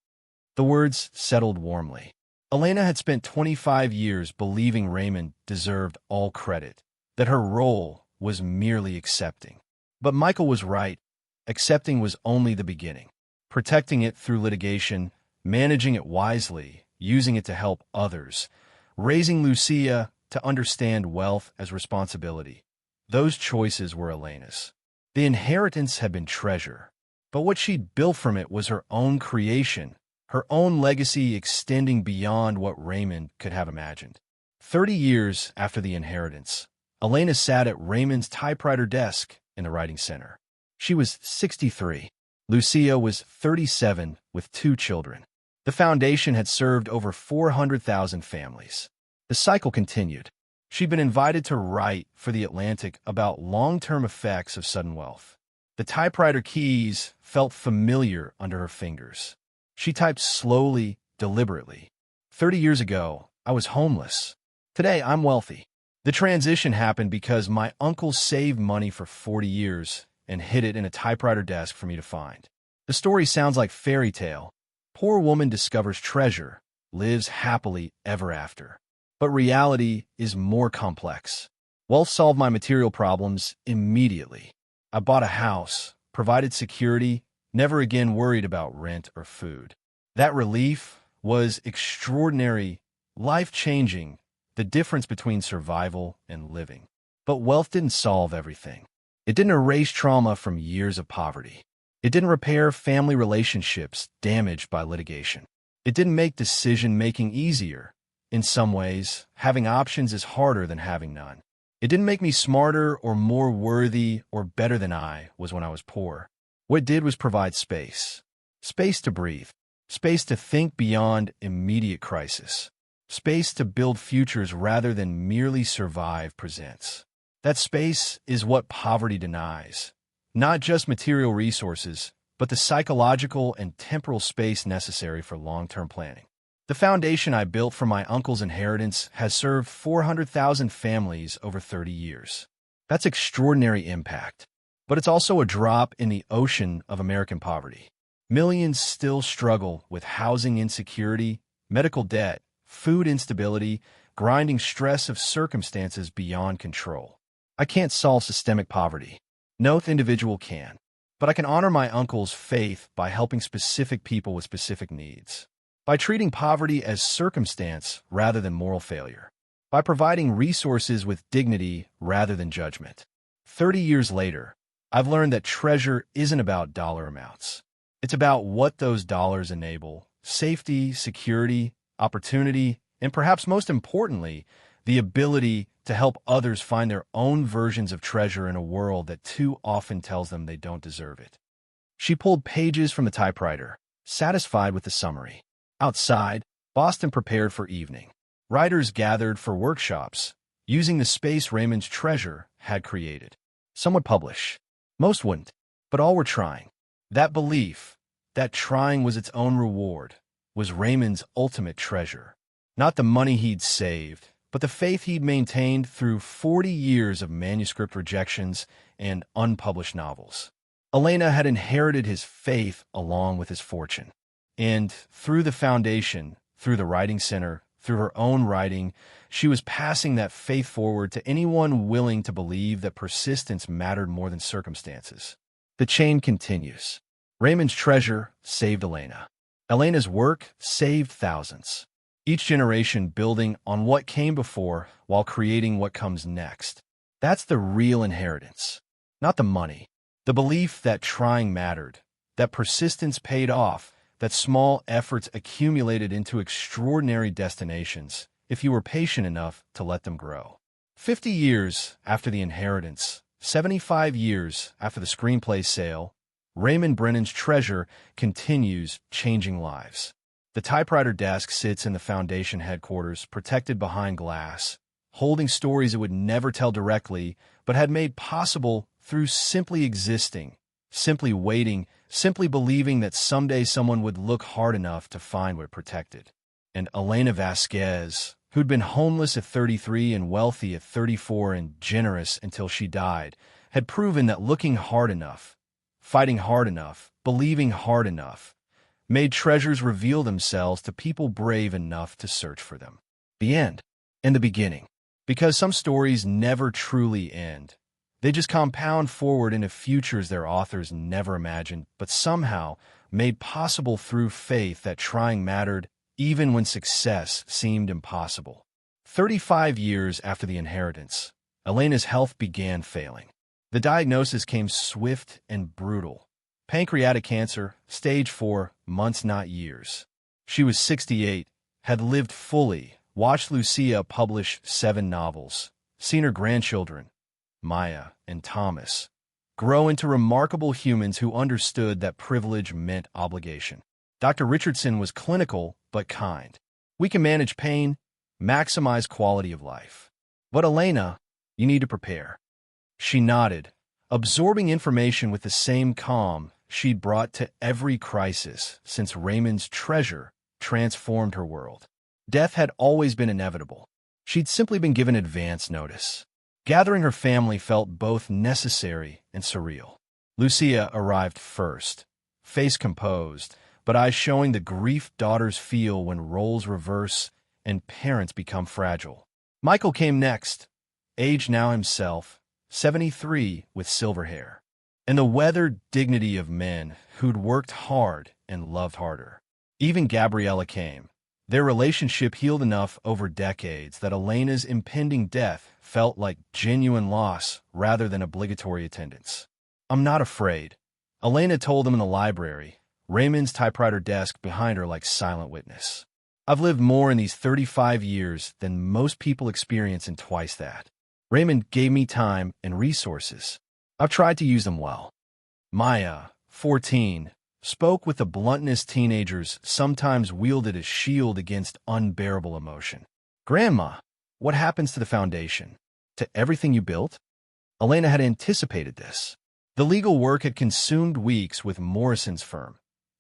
The words settled warmly. Elena had spent 25 years believing Raymond deserved all credit, that her role was merely accepting. But Michael was right. Accepting was only the beginning. Protecting it through litigation, managing it wisely, using it to help others, raising Lucia to understand wealth as responsibility. Those choices were Elena's. The inheritance had been treasure, but what she'd built from it was her own creation, her own legacy extending beyond what Raymond could have imagined. 30 years after the inheritance, Elena sat at Raymond's typewriter desk in the writing center. She was 63. Lucia was 37 with 2 children. The foundation had served over 400,000 families. The cycle continued. She'd been invited to write for The Atlantic about long-term effects of sudden wealth. The typewriter keys felt familiar under her fingers. She typed slowly, deliberately. 30 years ago, I was homeless. Today, I'm wealthy. The transition happened because my uncle saved money for 40 years and hid it in a typewriter desk for me to find. The story sounds like fairy tale. Poor woman discovers treasure, lives happily ever after. But reality is more complex. Wealth solved my material problems immediately. I bought a house, provided security, never again worried about rent or food. That relief was extraordinary, life-changing, the difference between survival and living. But wealth didn't solve everything. It didn't erase trauma from years of poverty. It didn't repair family relationships damaged by litigation. It didn't make decision-making easier. In some ways, having options is harder than having none. It didn't make me smarter or more worthy or better than I was when I was poor. What it did was provide space. Space to breathe. Space to think beyond immediate crisis. Space to build futures rather than merely survive presents. That space is what poverty denies. Not just material resources, but the psychological and temporal space necessary for long-term planning. The foundation I built from my uncle's inheritance has served 400,000 families over 30 years. That's extraordinary impact. But it's also a drop in the ocean of American poverty. Millions still struggle with housing insecurity, medical debt, food instability, grinding stress of circumstances beyond control. I can't solve systemic poverty. No individual can. But I can honor my uncle's faith by helping specific people with specific needs. By treating poverty as circumstance rather than moral failure. By providing resources with dignity rather than judgment. 30 years later, I've learned that treasure isn't about dollar amounts. It's about what those dollars enable: safety, security, opportunity, and perhaps most importantly, the ability to help others find their own versions of treasure in a world that too often tells them they don't deserve it. She pulled pages from the typewriter, satisfied with the summary. Outside, Boston prepared for evening. Writers gathered for workshops, using the space Raymond's treasure had created. Some would publish. Most wouldn't, but all were trying. That belief, that trying was its own reward, was Raymond's ultimate treasure. Not the money he'd saved, but the faith he'd maintained through 40 years of manuscript rejections and unpublished novels. Elena had inherited his faith along with his fortune. And through the foundation, through the writing center, through her own writing, she was passing that faith forward to anyone willing to believe that persistence mattered more than circumstances. The chain continues. Raymond's treasure saved Elena. Elena's work saved thousands. Each generation building on what came before while creating what comes next. That's the real inheritance. Not the money. The belief that trying mattered, that persistence paid off, that small efforts accumulated into extraordinary destinations if you were patient enough to let them grow. 50 years after the inheritance, 75 years after the screenplay sale, Raymond Brennan's treasure continues changing lives. The typewriter desk sits in the foundation headquarters, protected behind glass, holding stories it would never tell directly, but had made possible through simply existing, simply waiting, simply believing that someday someone would look hard enough to find what protected. And Elena Vasquez, who'd been homeless at 33 and wealthy at 34 and generous until she died, had proven that looking hard enough, fighting hard enough, believing hard enough, made treasures reveal themselves to people brave enough to search for them. The end. And the beginning. Because some stories never truly end. They just compound forward into futures their authors never imagined, but somehow made possible through faith that trying mattered, even when success seemed impossible. 35 years after the inheritance, Elena's health began failing. The diagnosis came swift and brutal. Pancreatic cancer, stage 4, months not years. She was 68, had lived fully, watched Lucia publish 7 novels, seen her grandchildren, Maya and Thomas, grow into remarkable humans who understood that privilege meant obligation. Dr. Richardson was clinical but kind. We can manage pain, maximize quality of life. But Elena, you need to prepare. She nodded, absorbing information with the same calm she'd brought to every crisis since Raymond's treasure transformed her world. Death had always been inevitable. She'd simply been given advance notice. Gathering her family felt both necessary and surreal. Lucia arrived first, face composed, but eyes showing the grief daughters feel when roles reverse and parents become fragile. Michael came next, aged now himself, 73 with silver hair, and the weathered dignity of men who'd worked hard and loved harder. Even Gabriella came. Their relationship healed enough over decades that Elena's impending death felt like genuine loss rather than obligatory attendance. I'm not afraid, Elena told them in the library, Raymond's typewriter desk behind her like silent witness. I've lived more in these 35 years than most people experience in twice that. Raymond gave me time and resources. I've tried to use them well. Maya, 14, spoke with the bluntness teenagers sometimes wielded as shield against unbearable emotion. Grandma, what happens to the foundation? To everything you built? Elena had anticipated this. The legal work had consumed weeks with Morrison's firm,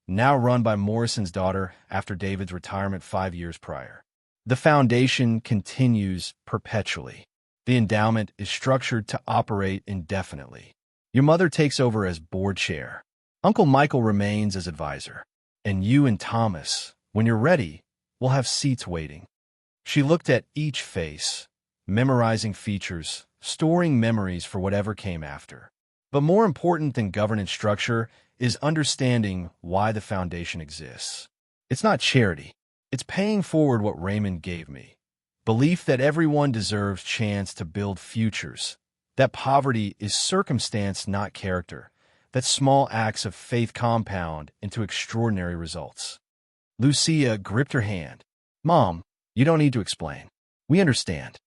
now run by Morrison's daughter after David's retirement 5 years prior. The foundation continues perpetually. The endowment is structured to operate indefinitely. Your mother takes over as board chair. Uncle Michael remains as advisor. And you and Thomas, when you're ready, will have seats waiting. She looked at each face, memorizing features, storing memories for whatever came after. But more important than governance structure is understanding why the foundation exists. It's not charity. It's paying forward what Raymond gave me. Belief that everyone deserves chance to build futures, that poverty is circumstance, not character, that small acts of faith compound into extraordinary results. Lucia gripped her hand. Mom, you don't need to explain. We understand.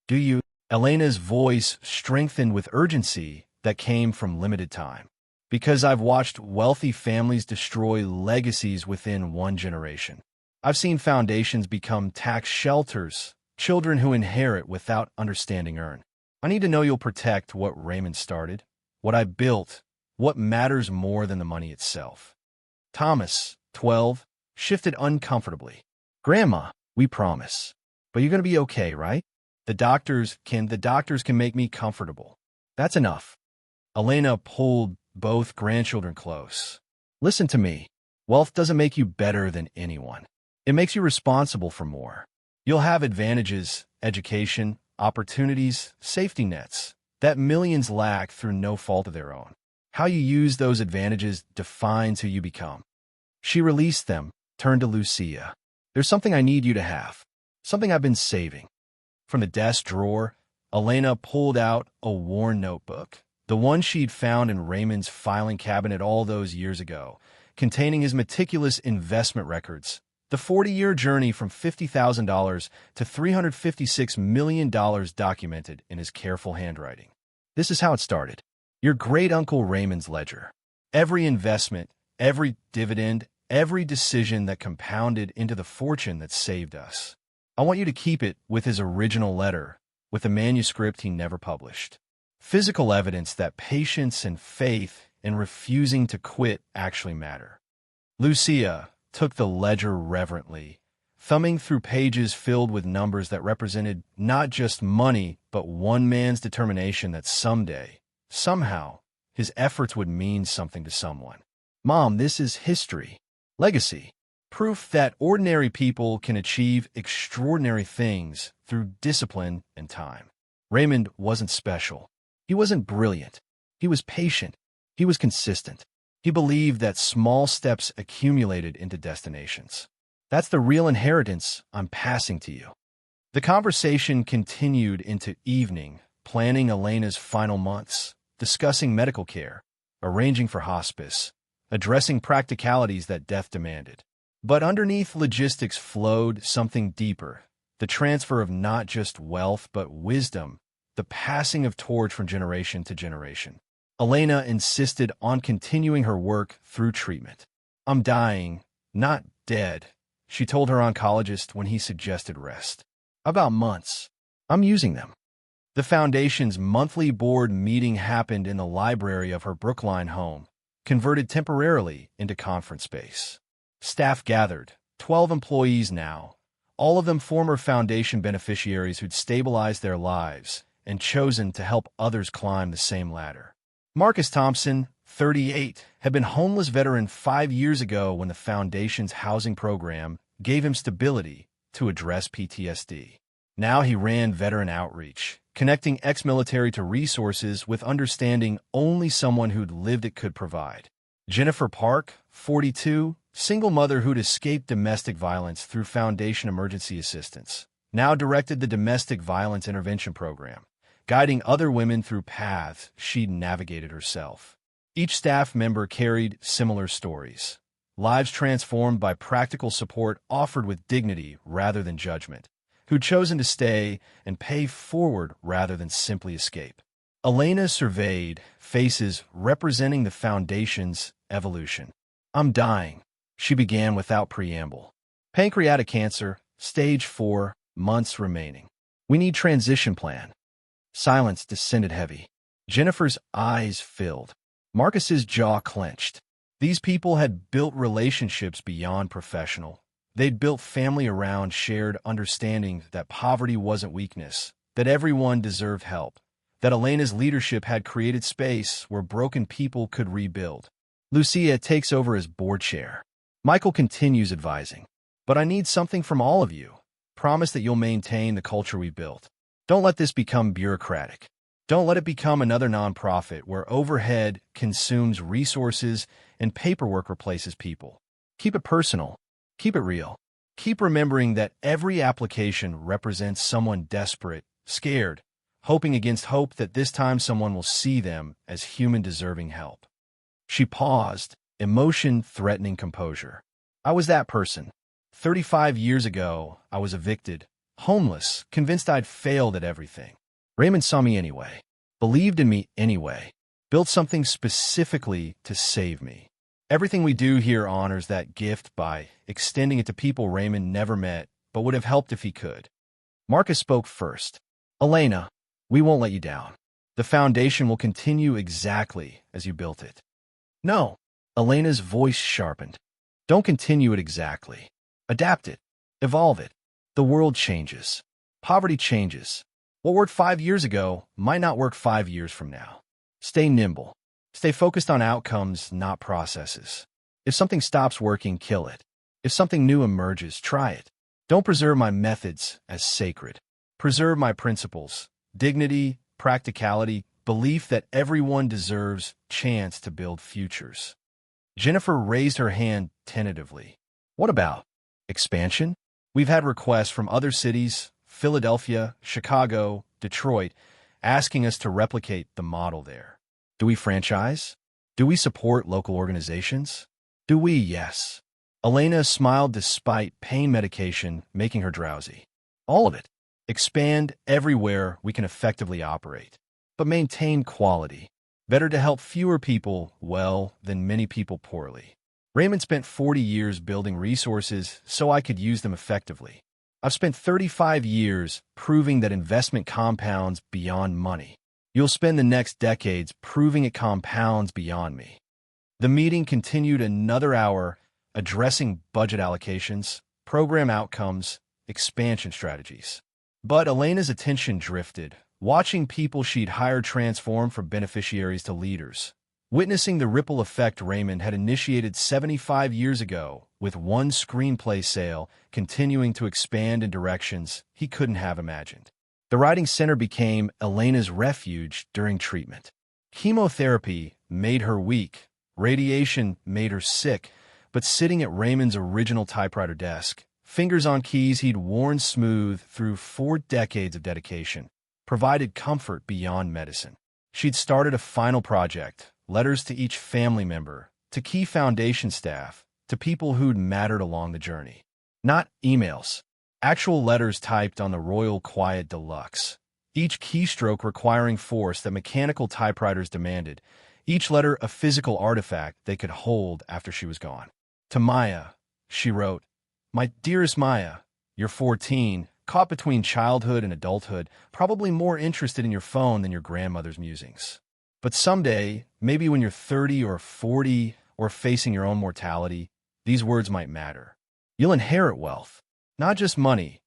Do you? Elena's voice strengthened with urgency that came from limited time. Because I've watched wealthy families destroy legacies within one generation. I've seen foundations become tax shelters, children who inherit without understanding earn. I need to know you'll protect what Raymond started, what I built, what matters more than the money itself. Thomas, 12, shifted uncomfortably. Grandma, we promise. But you're going to be okay, right? The doctors can make me comfortable. That's enough. Elena pulled both grandchildren close. Listen to me. Wealth doesn't make you better than anyone. It makes you responsible for more. You'll have advantages, education, opportunities, safety nets that millions lack through no fault of their own. How you use those advantages defines who you become. She released them, turned to Lucia. There's something I need you to have. Something I've been saving. From the desk drawer, Elena pulled out a worn notebook, the one she'd found in Raymond's filing cabinet all those years ago, containing his meticulous investment records, the 40-year journey from $50,000 to $356 million documented in his careful handwriting. This is how it started. Your great-uncle Raymond's ledger. Every investment, every dividend, every decision that compounded into the fortune that saved us. I want you to keep it with his original letter, with the manuscript he never published. physical evidence that patience and faith in refusing to quit actually matter. Lucia took the ledger reverently, thumbing through pages filled with numbers that represented not just money, but one man's determination that someday, somehow, his efforts would mean something to someone. Mom, this is history. Legacy. Proof that ordinary people can achieve extraordinary things through discipline and time. Raymond wasn't special. He wasn't brilliant. He was patient. He was consistent. He believed that small steps accumulated into destinations. That's the real inheritance I'm passing to you. The conversation continued into evening, planning Elena's final months, discussing medical care, arranging for hospice, addressing practicalities that death demanded. But underneath logistics flowed something deeper, the transfer of not just wealth but wisdom, the passing of torch from generation to generation. Elena insisted on continuing her work through treatment. I'm dying, not dead, she told her oncologist when he suggested rest. About months. I'm using them. The foundation's monthly board meeting happened in the library of her Brookline home, converted temporarily into conference space. Staff gathered, 12 employees now, all of them former foundation beneficiaries who'd stabilized their lives and chosen to help others climb the same ladder. Marcus Thompson, 38, had been homeless veteran 5 years ago when the foundation's housing program gave him stability to address PTSD. Now he ran veteran outreach, connecting ex-military to resources with understanding only someone who'd lived it could provide. Jennifer Park, 42, single mother who'd escaped domestic violence through Foundation Emergency Assistance, now directed the Domestic Violence Intervention Program, guiding other women through paths she'd navigated herself. Each staff member carried similar stories, lives transformed by practical support offered with dignity rather than judgment, who'd chosen to stay and pay forward rather than simply escape. Elena surveyed faces representing the Foundation's evolution. I'm dying, she began without preamble. Pancreatic cancer, stage 4, months remaining. We need transition plan. Silence descended heavy. Jennifer's eyes filled. Marcus's jaw clenched. These people had built relationships beyond professional. They'd built family around shared understanding that poverty wasn't weakness, that everyone deserved help, that Elena's leadership had created space where broken people could rebuild. Lucia takes over as board chair. Michael continues advising. But I need something from all of you. Promise that you'll maintain the culture we built. Don't let this become bureaucratic. Don't let it become another nonprofit where overhead consumes resources and paperwork replaces people. Keep it personal. Keep it real. Keep remembering that every application represents someone desperate, scared, hoping against hope that this time someone will see them as human deserving help. She paused, emotion threatening composure. I was that person. 35 years ago, I was evicted, homeless, convinced I'd failed at everything. Raymond saw me anyway, believed in me anyway, built something specifically to save me. Everything we do here honors that gift by extending it to people Raymond never met but would have helped if he could. Marcus spoke first. Elena, we won't let you down. The foundation will continue exactly as you built it. No. Elena's voice sharpened. Don't continue it exactly. Adapt it. Evolve it. The world changes. Poverty changes. What worked 5 years ago might not work 5 years from now. Stay nimble. Stay focused on outcomes, not processes. If something stops working, kill it. If something new emerges, try it. Don't preserve my methods as sacred. Preserve my principles, dignity, practicality, belief that everyone deserves chance to build futures. Jennifer raised her hand tentatively. What about expansion? We've had requests from other cities, Philadelphia, Chicago, Detroit, asking us to replicate the model there. Do we franchise? Do we support local organizations? Do we? Yes. Elena smiled despite pain medication making her drowsy. All of it. Expand everywhere we can effectively operate. But maintain quality. Better to help fewer people well than many people poorly. Raymond spent 40 years building resources so I could use them effectively. I've spent 35 years proving that investment compounds beyond money. You'll spend the next decades proving it compounds beyond me. The meeting continued another hour, addressing budget allocations, program outcomes, expansion strategies. But Elena's attention drifted, watching people she'd hired transform from beneficiaries to leaders, witnessing the ripple effect Raymond had initiated 75 years ago, with one screenplay sale continuing to expand in directions he couldn't have imagined. The writing center became Elena's refuge during treatment. Chemotherapy made her weak, radiation made her sick, but sitting at Raymond's original typewriter desk, fingers on keys he'd worn smooth through 4 decades of dedication, provided comfort beyond medicine. She'd started a final project, letters to each family member, to key foundation staff, to people who'd mattered along the journey. Not emails. Actual letters typed on the Royal Quiet Deluxe. Each keystroke requiring force that mechanical typewriters demanded. Each letter a physical artifact they could hold after she was gone. To Maya, she wrote, "My dearest Maya, you're 14, caught between childhood and adulthood, probably more interested in your phone than your grandmother's musings. But someday, maybe when you're 30 or 40 or facing your own mortality, these words might matter. You'll inherit wealth, not just money,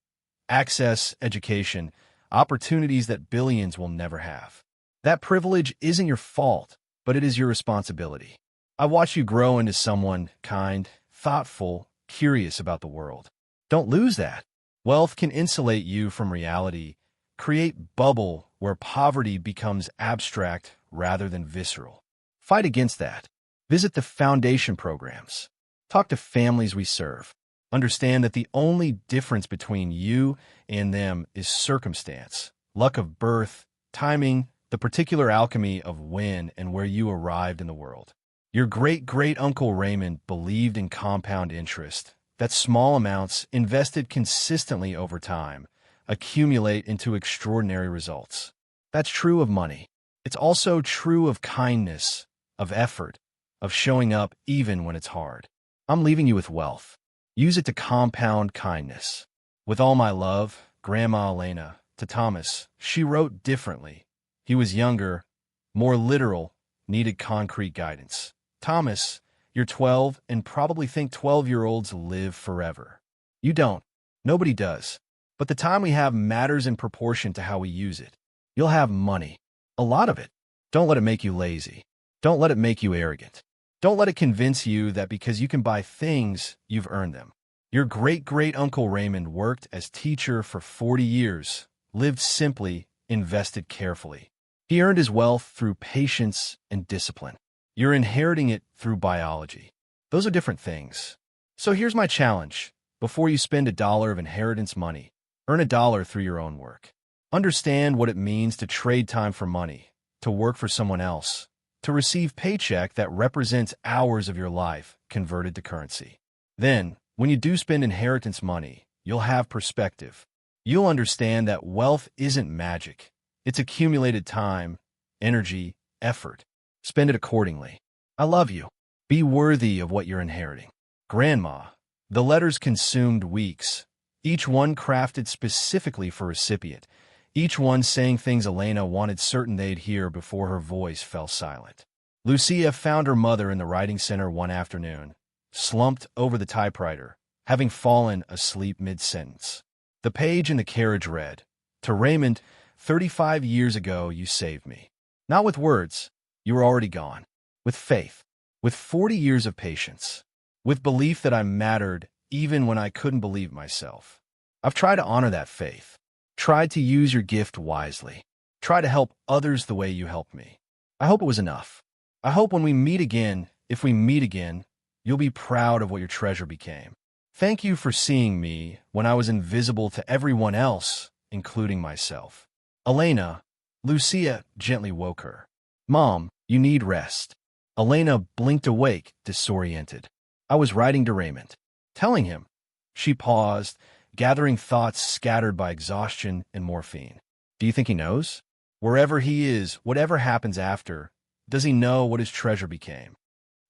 access, education, opportunities that billions will never have. That privilege isn't your fault, but it is your responsibility. I watch you grow into someone kind, thoughtful, curious about the world. Don't lose that. Wealth can insulate you from reality, create bubble where poverty becomes abstract rather than visceral. Fight against that. Visit the foundation programs. Talk to families we serve. Understand that the only difference between you and them is circumstance, luck of birth, timing, the particular alchemy of when and where you arrived in the world. Your great-great-uncle Raymond believed in compound interest, that small amounts invested consistently over time accumulate into extraordinary results. That's true of money. It's also true of kindness, of effort, of showing up even when it's hard. I'm leaving you with wealth. Use it to compound kindness. With all my love, Grandma Elena. To Thomas, she wrote differently. He was younger, more literal, needed concrete guidance. Thomas, you're 12 and probably think 12-year-olds live forever. You don't. Nobody does. But the time we have matters in proportion to how we use it. You'll have money. A lot of it. Don't let it make you lazy. Don't let it make you arrogant. Don't let it convince you that because you can buy things, you've earned them. Your great-great-uncle Raymond worked as teacher for 40 years, lived simply, invested carefully. He earned his wealth through patience and discipline. You're inheriting it through biology. Those are different things. So here's my challenge. Before you spend $1 of inheritance money, earn $1 through your own work. Understand what it means to trade time for money, to work for someone else, to receive paycheck that represents hours of your life converted to currency. Then, when you do spend inheritance money, you'll have perspective. You'll understand that wealth isn't magic. It's accumulated time, energy, effort. Spend it accordingly. I love you. Be worthy of what you're inheriting. Grandma. The letters consumed weeks, each one crafted specifically for recipient, each one saying things Elena wanted certain they'd hear before her voice fell silent. Lucia found her mother in the writing center one afternoon, slumped over the typewriter, having fallen asleep mid-sentence. The page in the carriage read, "To Raymond, 35 years ago you saved me. Not with words, you were already gone. With faith, with 40 years of patience, with belief that I mattered even when I couldn't believe myself. I've tried to honor that faith, tried to use your gift wisely, try to help others the way you helped me. I hope it was enough. I hope when we meet again, if we meet again, you'll be proud of what your treasure became. Thank you for seeing me when I was invisible to everyone else, including myself." Elena, Lucia gently woke her. "Mom, you need rest." Elena blinked awake, disoriented. "I was writing to Raymond. Telling him." She paused, gathering thoughts scattered by exhaustion and morphine. "Do you think he knows? Wherever he is, whatever happens after, does he know what his treasure became?"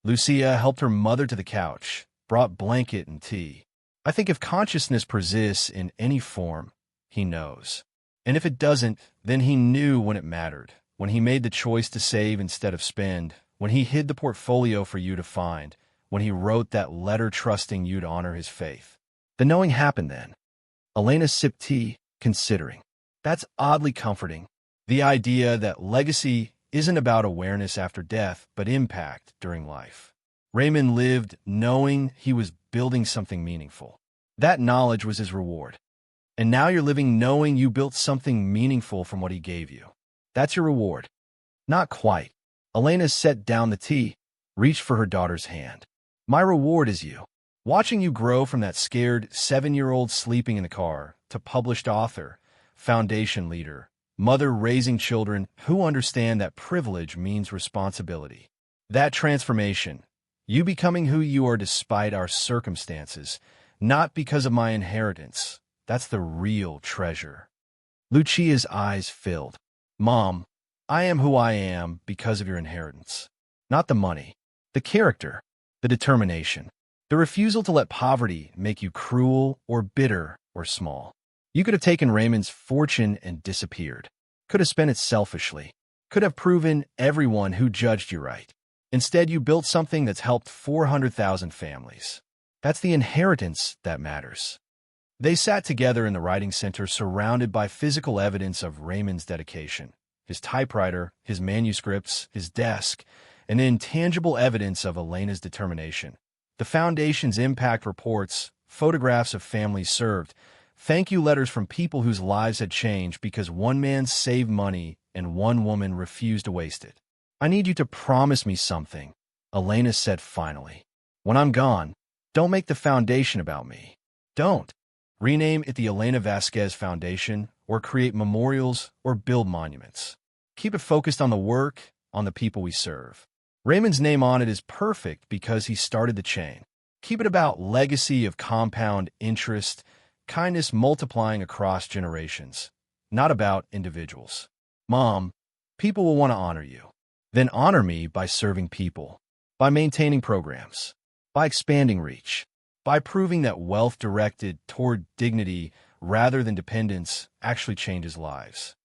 Lucia helped her mother to the couch, brought blanket and tea. "I think if consciousness persists in any form, he knows. And if it doesn't, then he knew when it mattered, when he made the choice to save instead of spend, when he hid the portfolio for you to find, when he wrote that letter trusting you'd honor his faith. The knowing happened then. Elena sipped tea, considering. That's oddly comforting. The idea that legacy isn't about awareness after death, but impact during life. Raymond lived knowing he was building something meaningful. That knowledge was his reward. And now you're living knowing you built something meaningful from what he gave you. That's your reward. Not quite. Elena set down the tea, reached for her daughter's hand. My reward is you. Watching you grow from that scared 7-year-old sleeping in the car to published author, foundation leader, mother raising children who understand that privilege means responsibility. That transformation, you becoming who you are despite our circumstances, not because of my inheritance, that's the real treasure. Lucia's eyes filled. Mom, I am who I am because of your inheritance. Not the money, the character, the determination, the refusal to let poverty make you cruel or bitter or small. You could have taken Raymond's fortune and disappeared. Could have spent it selfishly. Could have proven everyone who judged you right. Instead, you built something that's helped 400,000 families. That's the inheritance that matters. They sat together in the writing center surrounded by physical evidence of Raymond's dedication. His typewriter, his manuscripts, his desk, and intangible evidence of Elena's determination. The Foundation's impact reports, photographs of families served, thank you letters from people whose lives had changed because one man saved money and one woman refused to waste it. I need you to promise me something, Elena said finally. When I'm gone, don't make the foundation about me. Don't. Rename it the Elena Vasquez Foundation, or create memorials or build monuments. Keep it focused on the work, on the people we serve. Raymond's name on it is perfect because he started the chain. Keep it about legacy of compound interest, kindness multiplying across generations, not about individuals. Mom, people will want to honor you. Then honor me by serving people, by maintaining programs, by expanding reach, by proving that wealth directed toward dignity rather than dependence actually changes lives.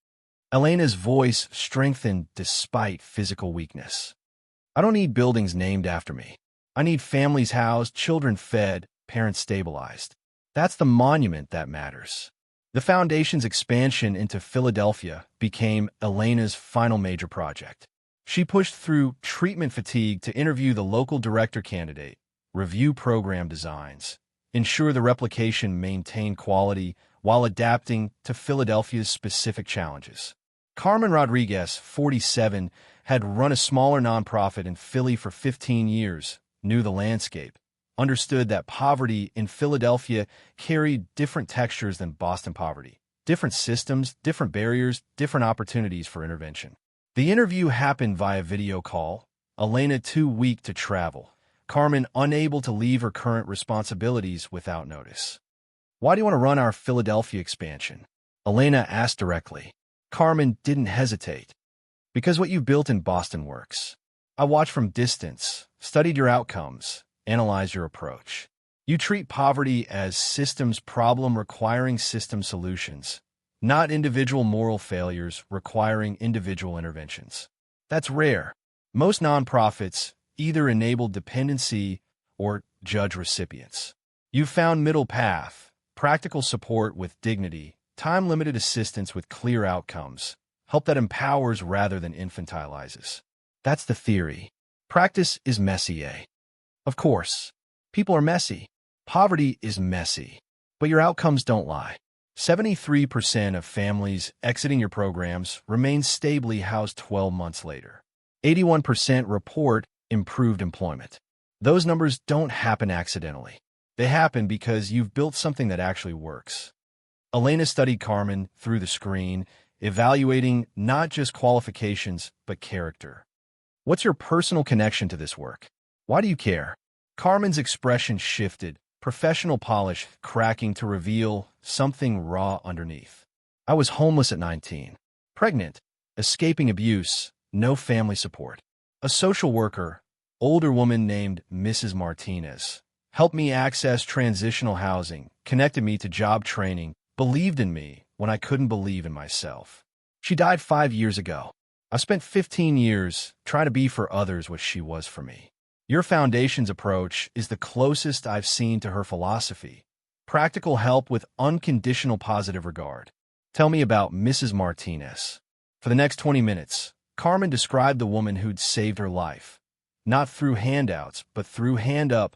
Elena's voice strengthened despite physical weakness. I don't need buildings named after me. I need families housed, children fed, parents stabilized. That's the monument that matters. The Foundation's expansion into Philadelphia became Elena's final major project. She pushed through treatment fatigue to interview the local director candidate, review program designs, ensure the replication maintained quality while adapting to Philadelphia's specific challenges. Carmen Rodriguez, 47, had run a smaller nonprofit in Philly for 15 years, knew the landscape, understood that poverty in Philadelphia carried different textures than Boston poverty, different systems, different barriers, different opportunities for intervention. The interview happened via video call, Elena too weak to travel, Carmen unable to leave her current responsibilities without notice. Why do you want to run our Philadelphia expansion? Elena asked directly. Carmen didn't hesitate. Because what you've built in Boston works. I watched from distance, studied your outcomes, analyzed your approach. You treat poverty as systems problem requiring system solutions, not individual moral failures requiring individual interventions. That's rare. Most nonprofits either enable dependency or judge recipients. You've found middle path, practical support with dignity, time-limited assistance with clear outcomes, help that empowers rather than infantilizes. That's the theory. Practice is messy, eh? Of course. People are messy. Poverty is messy. But your outcomes don't lie. 73% of families exiting your programs remain stably housed 12 months later. 81% report improved employment. Those numbers don't happen accidentally. They happen because you've built something that actually works. Elena studied Carmen through the screen, evaluating not just qualifications, but character. What's your personal connection to this work? Why do you care? Carmen's expression shifted, professional polish cracking to reveal something raw underneath. I was homeless at 19, pregnant, escaping abuse, no family support. A social worker, older woman named Mrs. Martinez, helped me access transitional housing, connected me to job training, believed in me when I couldn't believe in myself. She died 5 years ago. I spent 15 years trying to be for others what she was for me. Your foundation's approach is the closest I've seen to her philosophy. Practical help with unconditional positive regard. Tell me about Mrs. Martinez. For the next 20 minutes, Carmen described the woman who'd saved her life. Not through handouts, but through hand up.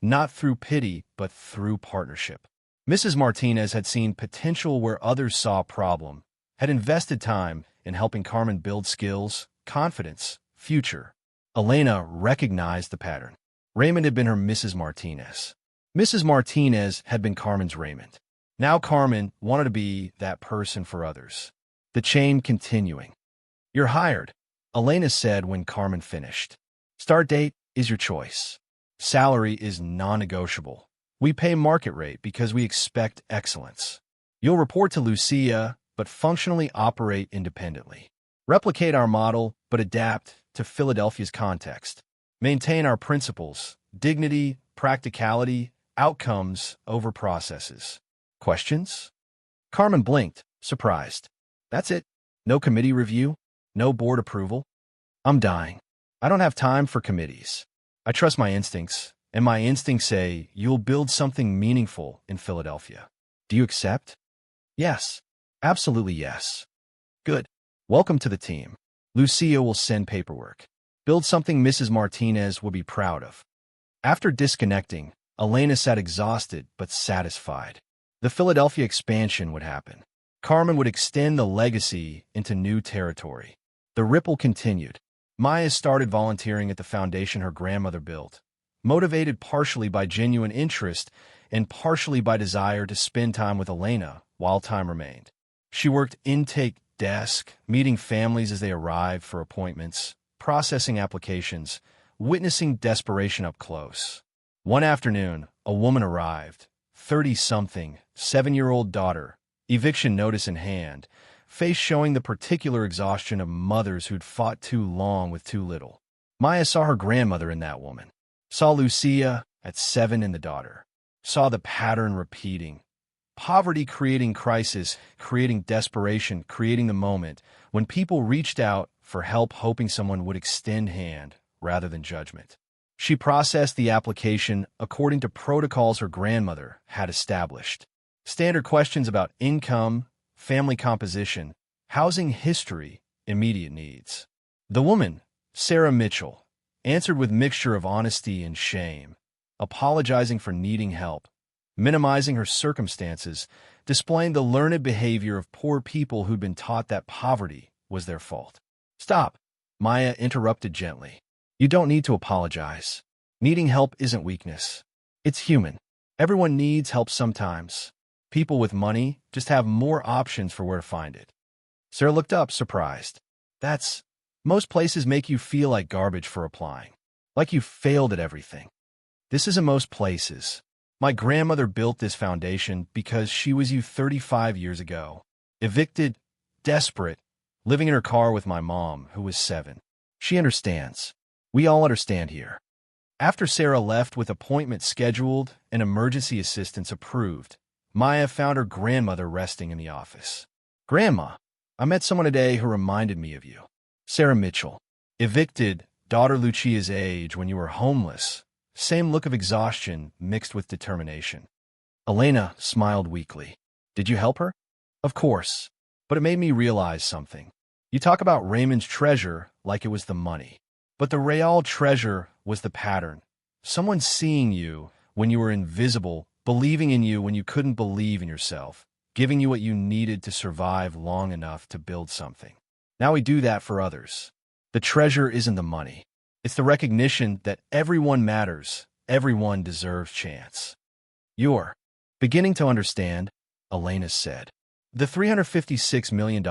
Not through pity, but through partnership. Mrs. Martinez had seen potential where others saw a problem, had invested time in helping Carmen build skills, confidence, future. Elena recognized the pattern. Raymond had been her Mrs. Martinez. Mrs. Martinez had been Carmen's Raymond. Now Carmen wanted to be that person for others. The chain continuing. You're hired, Elena said when Carmen finished. Start date is your choice. Salary is non-negotiable. We pay market rate because we expect excellence. You'll report to Lucia, but functionally operate independently. Replicate our model, but adapt to Philadelphia's context. Maintain our principles, dignity, practicality, outcomes over processes. Questions? Carmen blinked, surprised. That's it? No committee review? No board approval? I'm dying. I don't have time for committees. I trust my instincts, and my instincts say you'll build something meaningful in Philadelphia. Do you accept? Yes. Absolutely yes. Good. Welcome to the team. Lucia will send paperwork. Build something Mrs. Martinez will be proud of. After disconnecting, Elena sat exhausted but satisfied. The Philadelphia expansion would happen. Carmen would extend the legacy into new territory. The ripple continued. Maya started volunteering at the foundation her grandmother built, motivated partially by genuine interest and partially by desire to spend time with Elena while time remained. She worked intake desk, meeting families as they arrived for appointments, processing applications, witnessing desperation up close. One afternoon, a woman arrived, 30-something, 7-year-old daughter, eviction notice in hand, face showing the particular exhaustion of mothers who'd fought too long with too little. Maya saw her grandmother in that woman, saw Lucia at 7 in the daughter, saw the pattern repeating. Poverty creating crisis, creating desperation, creating the moment when people reached out for help hoping someone would extend hand rather than judgment. She processed the application according to protocols her grandmother had established. Standard questions about income, family composition, housing history, immediate needs. The woman, Sarah Mitchell, answered with mixture of honesty and shame, apologizing for needing help, minimizing her circumstances, displaying the learned behavior of poor people who'd been taught that poverty was their fault. Stop, Maya interrupted gently. You don't need to apologize. Needing help isn't weakness. It's human. Everyone needs help sometimes. People with money just have more options for where to find it. Sarah looked up, surprised. Most places make you feel like garbage for applying. Like you failed at everything. This isn't most places. My grandmother built this foundation because she was you 35 years ago. Evicted, desperate, living in her car with my mom, who was 7. She understands. We all understand here. After Sarah left with appointments scheduled and emergency assistance approved, Maya found her grandmother resting in the office. Grandma, I met someone today who reminded me of you. Sarah Mitchell. Evicted, daughter Lucia's age when you were homeless. Same look of exhaustion mixed with determination. Elena smiled weakly. Did you help her? Of course. But it made me realize something. You talk about Raymond's treasure like it was the money. But the real treasure was the pattern. Someone seeing you when you were invisible, believing in you when you couldn't believe in yourself, giving you what you needed to survive long enough to build something. Now we do that for others. The treasure isn't the money. It's the recognition that everyone matters, everyone deserves chance. You're beginning to understand, Elena said. The $356 million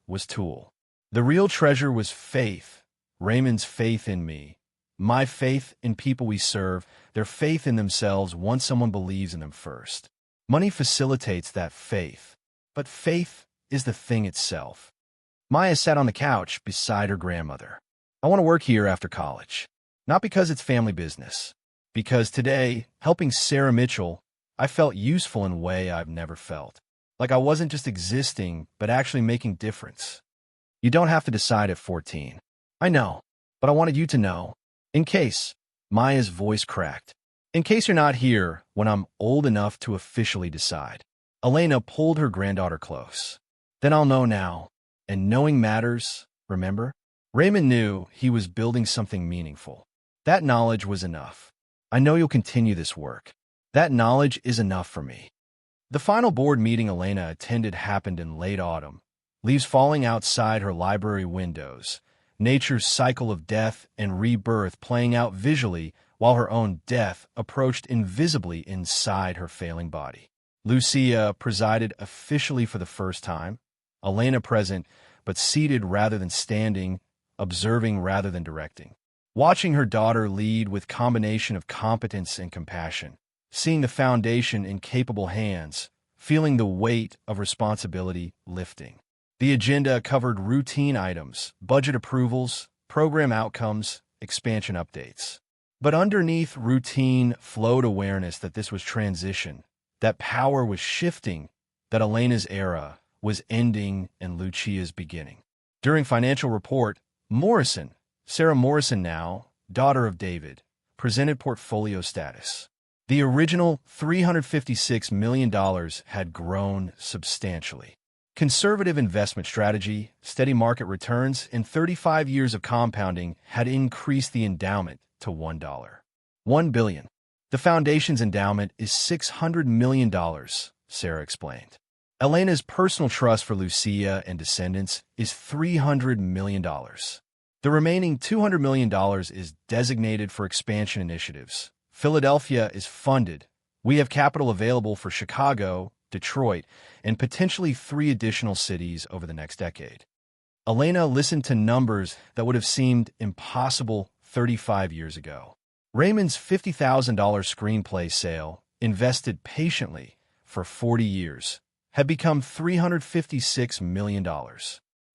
was tool. The real treasure was faith, Raymond's faith in me, my faith in people we serve, their faith in themselves once someone believes in them first. Money facilitates that faith, but faith is the thing itself. Maya sat on the couch beside her grandmother. I want to work here after college. Not because it's family business. Because today, helping Sarah Mitchell, I felt useful in a way I've never felt. Like I wasn't just existing, but actually making difference. You don't have to decide at 14. I know, but I wanted you to know. In case, Maya's voice cracked. In case you're not here when I'm old enough to officially decide. Elena pulled her granddaughter close. Then I'll know now. And knowing matters, remember? Raymond knew he was building something meaningful. That knowledge was enough. I know you'll continue this work. That knowledge is enough for me. The final board meeting Elena attended happened in late autumn. Leaves falling outside her library windows. Nature's cycle of death and rebirth playing out visually while her own death approached invisibly inside her failing body. Lucia presided officially for the first time. Elena present, but seated rather than standing, observing rather than directing. Watching her daughter lead with combination of competence and compassion. Seeing the foundation in capable hands, feeling the weight of responsibility lifting. The agenda covered routine items, budget approvals, program outcomes, expansion updates. But underneath routine flowed awareness that this was transition, that power was shifting, that Elena's era was ending and Lucia's beginning. During financial report, Sarah Morrison now, daughter of David, presented portfolio status. The original $356 million had grown substantially. Conservative investment strategy, steady market returns, and 35 years of compounding had increased the endowment to $1. $1 billion. The foundation's endowment is $600 million, Sarah explained. Elena's personal trust for Lucia and descendants is $300 million. The remaining $200 million is designated for expansion initiatives. Philadelphia is funded. We have capital available for Chicago, Detroit, and potentially 3 additional cities over the next decade. Elena listened to numbers that would have seemed impossible 35 years ago. Raymond's $50,000 screenplay sale, invested patiently for 40 years, had become $356 million.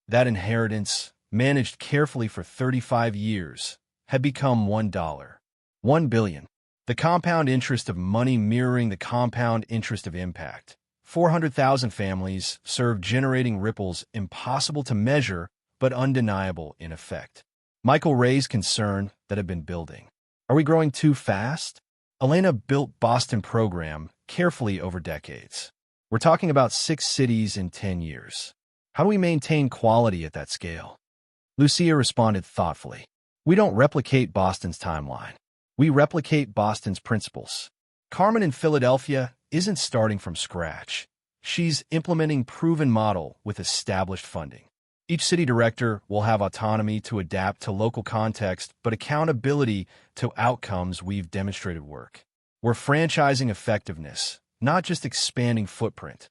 That inheritance, managed carefully for 35 years, had become $1. $1 billion. The compound interest of money mirroring the compound interest of impact. 400,000 families served, generating ripples impossible to measure but undeniable in effect. Michael raised concern that had been building. Are we growing too fast? Elena built Boston program carefully over decades. We're talking about 6 cities in 10 years. How do we maintain quality at that scale? Lucia responded thoughtfully. We don't replicate Boston's timeline. We replicate Boston's principles. Carmen in Philadelphia isn't starting from scratch. She's implementing proven model with established funding. Each city director will have autonomy to adapt to local context, but accountability to outcomes we've demonstrated work. We're franchising effectiveness, not just expanding footprint.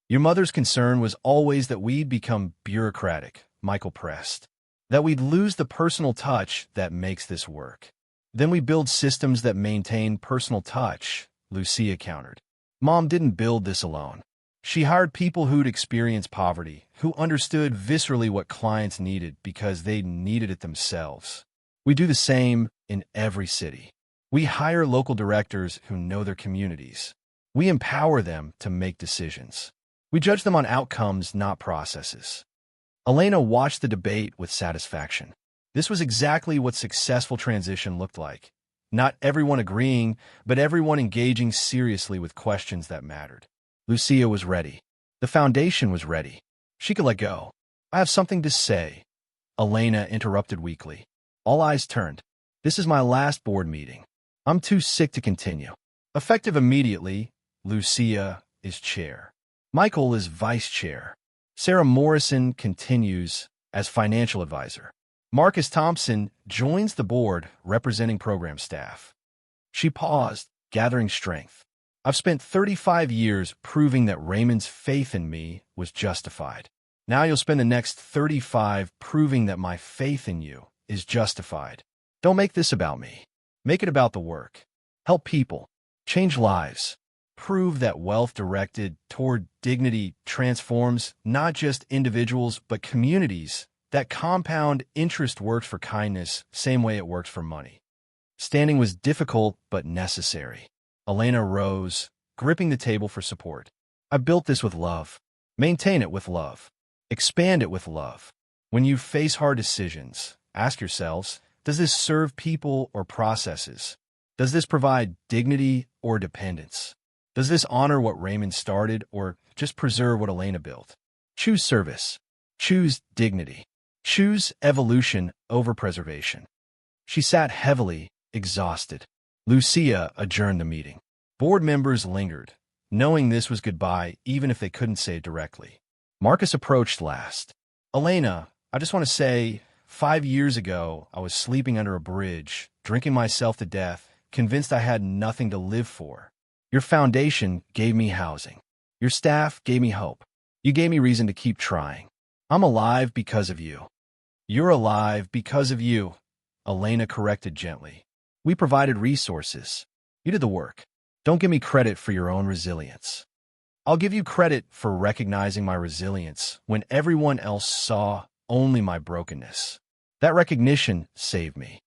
Your mother's concern was always that we'd become bureaucratic, Michael pressed. That we'd lose the personal touch that makes this work. Then we build systems that maintain personal touch, Lucia countered. Mom didn't build this alone. She hired people who'd experienced poverty, who understood viscerally what clients needed because they needed it themselves. We do the same in every city. We hire local directors who know their communities. We empower them to make decisions. We judge them on outcomes, not processes. Elena watched the debate with satisfaction. This was exactly what successful transition looked like. Not everyone agreeing, but everyone engaging seriously with questions that mattered. Lucia was ready. The foundation was ready. She could let go. I have something to say. Elena interrupted weakly. All eyes turned. This is my last board meeting. I'm too sick to continue. Effective immediately, Lucia is chair. Michael is vice chair. Sarah Morrison continues as financial advisor. Marcus Thompson joins the board representing program staff. She paused, gathering strength. I've spent 35 years proving that Raymond's faith in me was justified. Now you'll spend the next 35 proving that my faith in you is justified. Don't make this about me. Make it about the work. Help people. Change lives. Prove that wealth directed toward dignity transforms not just individuals but communities. That compound interest works for kindness, same way it works for money. Standing was difficult but necessary. Elena rose, gripping the table for support. I built this with love. Maintain it with love. Expand it with love. When you face hard decisions, ask yourselves, does this serve people or processes? Does this provide dignity or dependence? Does this honor what Raymond started or just preserve what Elena built? Choose service. Choose dignity. Choose evolution over preservation. She sat heavily, exhausted. Lucia adjourned the meeting. Board members lingered, knowing this was goodbye even if they couldn't say it directly. Marcus approached last. Elena, I just want to say, 5 years ago, I was sleeping under a bridge, drinking myself to death, convinced I had nothing to live for. Your foundation gave me housing. Your staff gave me hope. You gave me reason to keep trying. I'm alive because of you. You're alive because of you, Elena corrected gently. We provided resources. You did the work. Don't give me credit for your own resilience. I'll give you credit for recognizing my resilience when everyone else saw only my brokenness. That recognition saved me.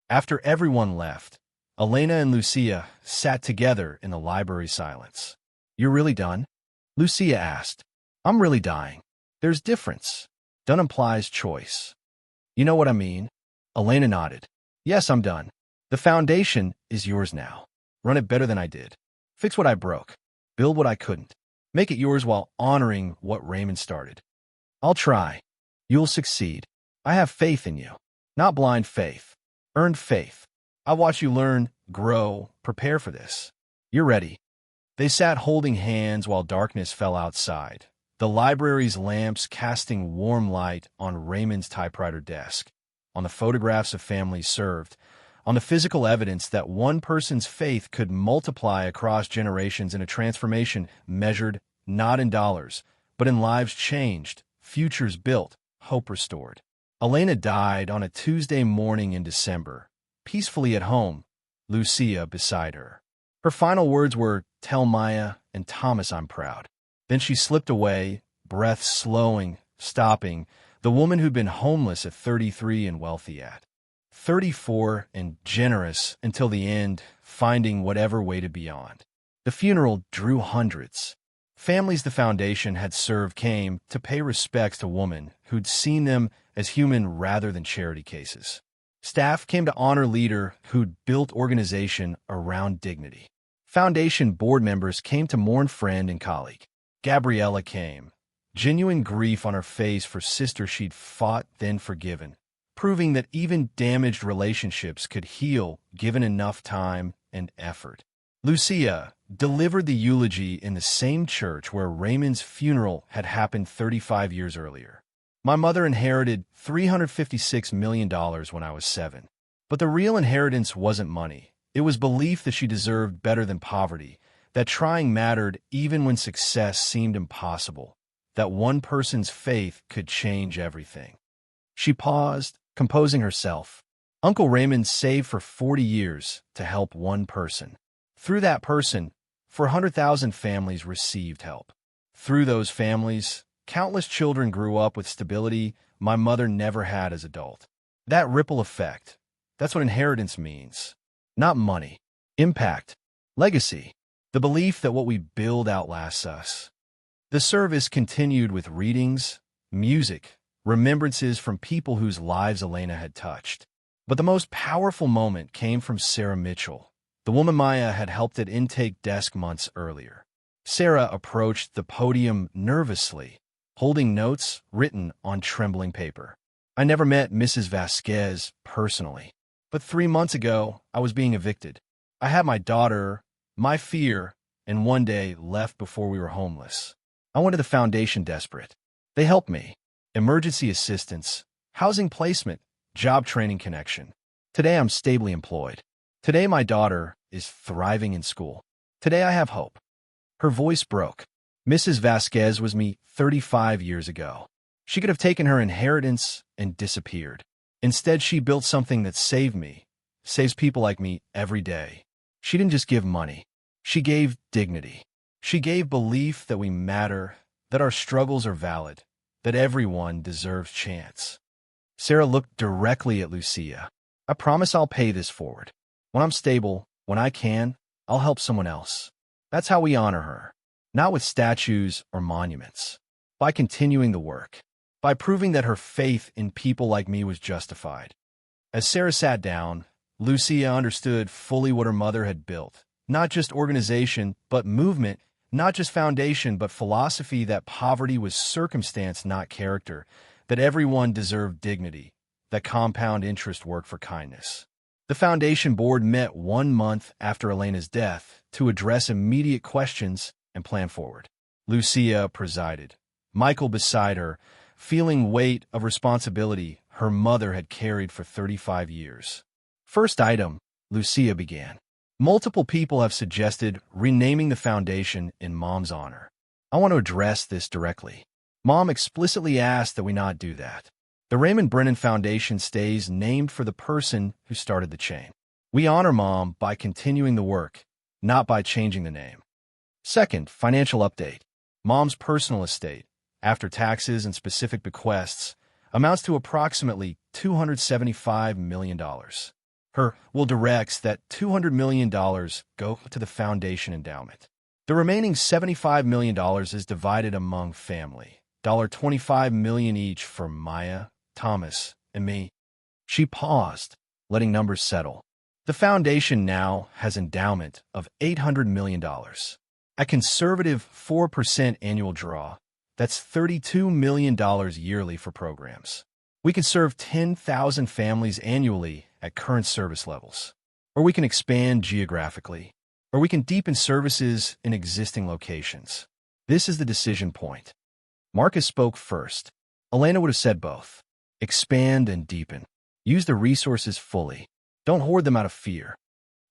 After everyone left, Elena and Lucia sat together in the library silence. You're really done? Lucia asked. I'm really dying. There's difference. Done implies choice. You know what I mean? Elena nodded. Yes, I'm done. The foundation is yours now. Run it better than I did. Fix what I broke. Build what I couldn't. Make it yours while honoring what Raymond started. I'll try. You'll succeed. I have faith in you. Not blind faith. Earned faith. I watch you learn, grow, prepare for this. You're ready. They sat holding hands while darkness fell outside, the library's lamps casting warm light on Raymond's typewriter desk, on the photographs of families served, on the physical evidence that one person's faith could multiply across generations in a transformation measured not in dollars, but in lives changed, futures built, hope restored. Elena died on a Tuesday morning in December, peacefully at home, Lucia beside her. Her final words were, "Tell Maya and Thomas I'm proud." Then she slipped away, breath slowing, stopping, the woman who'd been homeless at 33 and wealthy at 34 and generous until the end, finding whatever waited beyond. The funeral drew hundreds. Families the foundation had served came to pay respects to women who'd seen them as human rather than charity cases. Staff came to honor leader who'd built organization around dignity. Foundation board members came to mourn friend and colleague. Gabriella came, genuine grief on her face for sister she'd fought then forgiven, proving that even damaged relationships could heal given enough time and effort. Lucia delivered the eulogy in the same church where Raymond's funeral had happened 35 years earlier. My mother inherited $356 million when I was 7. But the real inheritance wasn't money. It was belief that she deserved better than poverty, that trying mattered even when success seemed impossible, that one person's faith could change everything. She paused, composing herself. Uncle Raymond saved for 40 years to help one person. Through that person, 400,000 families received help. Through those families, countless children grew up with stability my mother never had as adult. That ripple effect, that's what inheritance means. Not money. Impact. Legacy. The belief that what we build outlasts us. The service continued with readings, music, remembrances from people whose lives Elena had touched. But the most powerful moment came from Sarah Mitchell, the woman Maya had helped at intake desk months earlier. Sarah approached the podium nervously, holding notes written on trembling paper. I never met Mrs. Vasquez personally, but 3 months ago, I was being evicted. I had my daughter, my fear, and one day left before we were homeless. I went to the foundation desperate. They helped me. Emergency assistance, housing placement, job training connection. Today I'm stably employed. Today my daughter is thriving in school. Today I have hope. Her voice broke. Mrs. Vasquez was me 35 years ago. She could have taken her inheritance and disappeared. Instead, she built something that saved me, saves people like me every day. She didn't just give money. She gave dignity. She gave belief that we matter, that our struggles are valid, that everyone deserves chance. Sarah looked directly at Lucia. I promise I'll pay this forward. When I'm stable, when I can, I'll help someone else. That's how we honor her. Not with statues or monuments. By continuing the work. by proving that her faith in people like me was justified. As Sarah sat down, Lucia understood fully what her mother had built. Not just organization, but movement. Not just foundation, but philosophy, that poverty was circumstance, not character. That everyone deserved dignity. That compound interest worked for kindness. The foundation board met 1 month after Elena's death to address immediate questions and plan forward. Lucia presided. Michael beside her, feeling weight of responsibility her mother had carried for 35 years. First item, Lucia began. Multiple people have suggested renaming the foundation in Mom's honor. I want to address this directly. Mom explicitly asked that we not do that. The Raymond Brennan Foundation stays named for the person who started the chain. We honor Mom by continuing the work, not by changing the name. Second, financial update. Mom's personal estate, after taxes and specific bequests, amounts to approximately $275 million. Her will directs that $200 million go to the foundation endowment. The remaining $75 million is divided among family, $25 million each for Maya, Thomas, and me. She paused, letting numbers settle. The foundation now has endowment of $800 million. A conservative 4% annual draw, that's $32 million yearly for programs. We can serve 10,000 families annually at current service levels. Or we can expand geographically. Or we can deepen services in existing locations. This is the decision point. Marcus spoke first. Elena would have said both. Expand and deepen. Use the resources fully. Don't hoard them out of fear.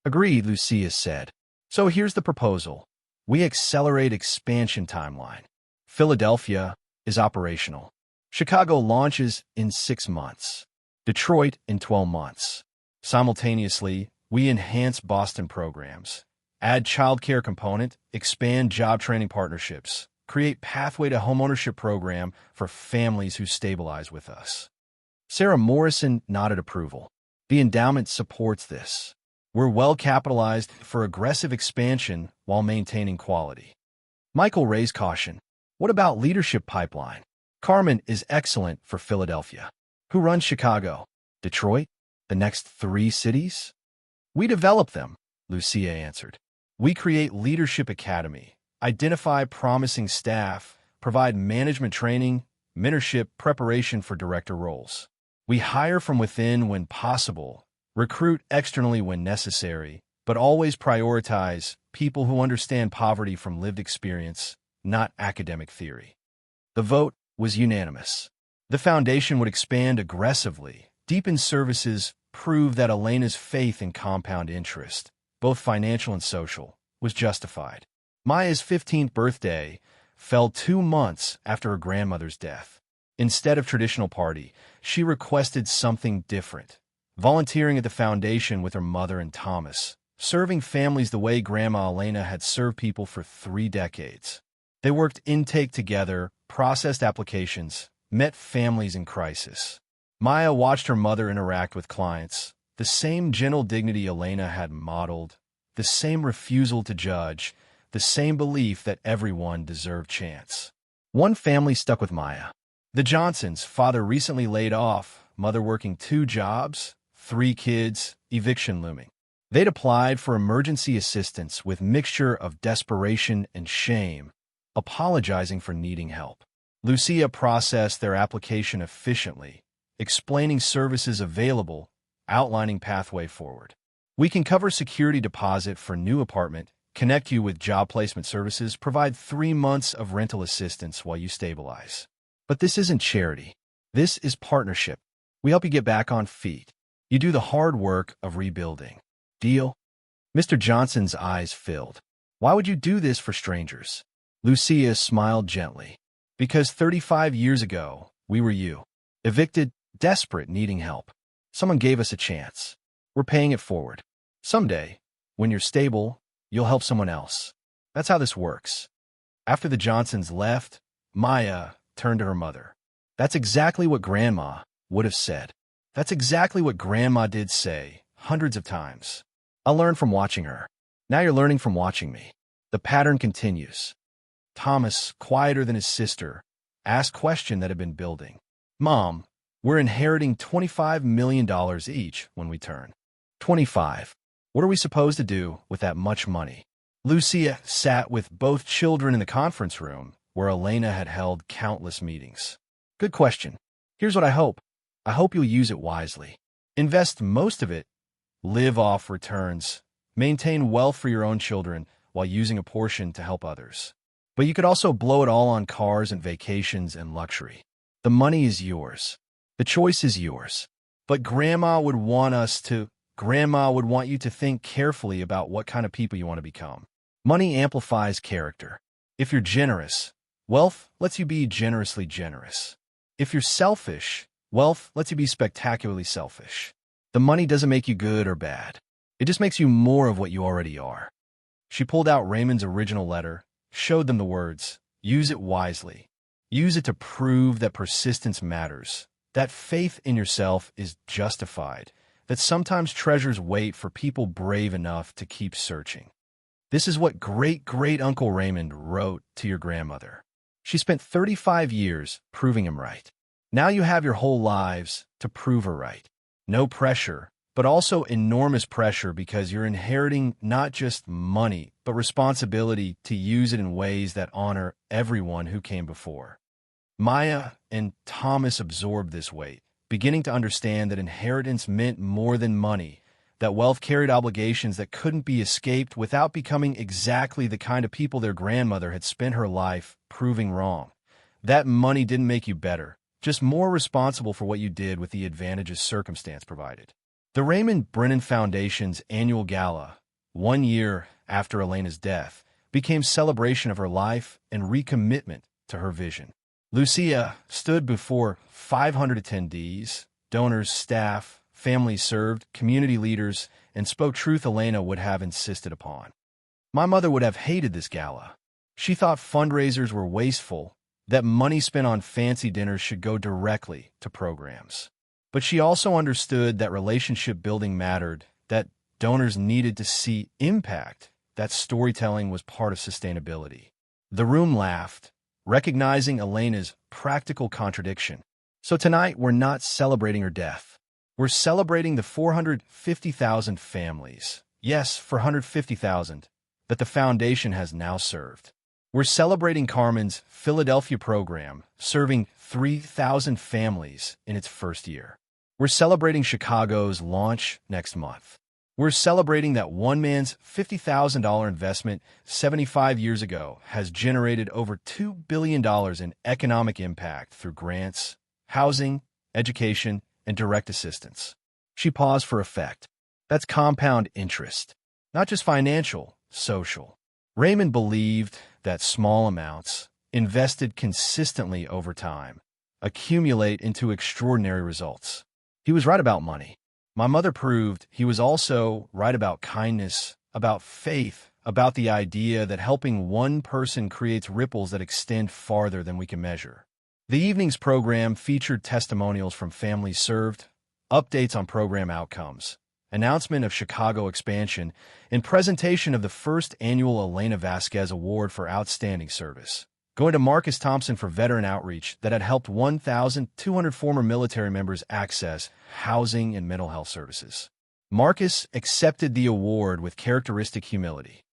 Agreed, Lucia said. So here's the proposal. We accelerate expansion timeline. Philadelphia is operational. Chicago launches in 6 months. Detroit in 12 months. Simultaneously, we enhance Boston programs, add childcare component, expand job training partnerships, create pathway to homeownership program for families who stabilize with us. Sarah Morrison nodded approval. The endowment supports this. We're well capitalized for aggressive expansion while maintaining quality. Michael raised caution. What about leadership pipeline? Carmen is excellent for Philadelphia. Who runs Chicago? Detroit? The next 3 cities? We develop them, Lucia answered. We create leadership academy, identify promising staff, provide management training, mentorship preparation for director roles. We hire from within when possible, recruit externally when necessary, but always prioritize people who understand poverty from lived experience, not academic theory. The vote was unanimous. The foundation would expand aggressively, deepen services, prove that Elena's faith in compound interest, both financial and social, was justified. Maya's 15th birthday fell 2 months after her grandmother's death. Instead of traditional party, she requested something different. Volunteering at the foundation with her mother and Thomas, serving families the way Grandma Elena had served people for 3 decades. They worked intake together, processed applications, met families in crisis. Maya watched her mother interact with clients, the same gentle dignity Elena had modeled, the same refusal to judge, the same belief that everyone deserved chance. One family stuck with Maya. The Johnsons, father recently laid off, mother working 2 jobs, 3 kids, eviction looming. They'd applied for emergency assistance with mixture of desperation and shame, apologizing for needing help. Lucia processed their application efficiently, explaining services available, outlining pathway forward. We can cover security deposit for new apartment, connect you with job placement services, provide 3 months of rental assistance while you stabilize. But this isn't charity. This is partnership. We help you get back on feet. You do the hard work of rebuilding. Deal? Mr. Johnson's eyes filled. Why would you do this for strangers? Lucia smiled gently. Because 35 years ago, we were you. Evicted, desperate, needing help. Someone gave us a chance. We're paying it forward. Someday, when you're stable, you'll help someone else. That's how this works. After the Johnsons left, Maya turned to her mother. That's exactly what Grandma would have said. That's exactly what Grandma did say, hundreds of times. I learned from watching her. Now you're learning from watching me. The pattern continues. Thomas, quieter than his sister, asked question that had been building. Mom, we're inheriting $25 million each when we turn 25. What are we supposed to do with that much money? Lucia sat with both children in the conference room, where Elena had held countless meetings. Good question. Here's what I hope. I hope you'll use it wisely. Invest most of it, live off returns, maintain wealth for your own children while using a portion to help others. But you could also blow it all on cars and vacations and luxury. The money is yours. The choice is yours. But Grandma would want you to think carefully about what kind of people you want to become. Money amplifies character. If you're generous, wealth lets you be generously generous. If you're selfish, wealth lets you be spectacularly selfish. The money doesn't make you good or bad. It just makes you more of what you already are. She pulled out Raymond's original letter, showed them the words, use it wisely. Use it to prove that persistence matters, that faith in yourself is justified, that sometimes treasures wait for people brave enough to keep searching. This is what great-great-uncle Raymond wrote to your grandmother. She spent 35 years proving him right. Now you have your whole lives to prove her right. No pressure, but also enormous pressure because you're inheriting not just money, but responsibility to use it in ways that honor everyone who came before. Maya and Thomas absorbed this weight, beginning to understand that inheritance meant more than money, that wealth carried obligations that couldn't be escaped without becoming exactly the kind of people their grandmother had spent her life proving wrong. That money didn't make you better, just more responsible for what you did with the advantages circumstance provided. The Raymond Brennan Foundation's annual gala, 1 year after Elena's death, became celebration of her life and recommitment to her vision. Lucia stood before 500 attendees, donors, staff, families served, community leaders, and spoke truth Elena would have insisted upon. My mother would have hated this gala. She thought fundraisers were wasteful, that money spent on fancy dinners should go directly to programs. But she also understood that relationship building mattered, that donors needed to see impact, that storytelling was part of sustainability. The room laughed, recognizing Elena's practical contradiction. So tonight, we're not celebrating her death. We're celebrating the 450,000 families, yes, 450,000, that the foundation has now served. We're celebrating Carmen's Philadelphia program, serving 3,000 families in its first year. We're celebrating Chicago's launch next month. We're celebrating that one man's $50,000 investment 75 years ago has generated over $2 billion in economic impact through grants, housing, education, and direct assistance. She paused for effect. That's compound interest, not just financial, social. Raymond believed that small amounts, invested consistently over time, accumulate into extraordinary results. He was right about money. My mother proved he was also right about kindness, about faith, about the idea that helping one person creates ripples that extend farther than we can measure. The evening's program featured testimonials from families served, updates on program outcomes, announcement of Chicago expansion, and presentation of the first annual Elena Vasquez Award for Outstanding Service, going to Marcus Thompson for veteran outreach that had helped 1,200 former military members access housing and mental health services. Marcus accepted the award with characteristic humility.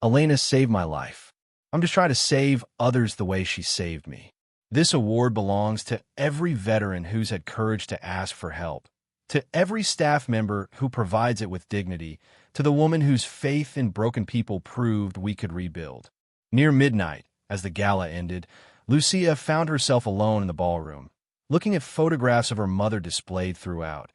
Elena saved my life. I'm just trying to save others the way she saved me. This award belongs to every veteran who's had courage to ask for help, to every staff member who provides it with dignity, to the woman whose faith in broken people proved we could rebuild. Near midnight, as the gala ended, Lucia found herself alone in the ballroom, looking at photographs of her mother displayed throughout.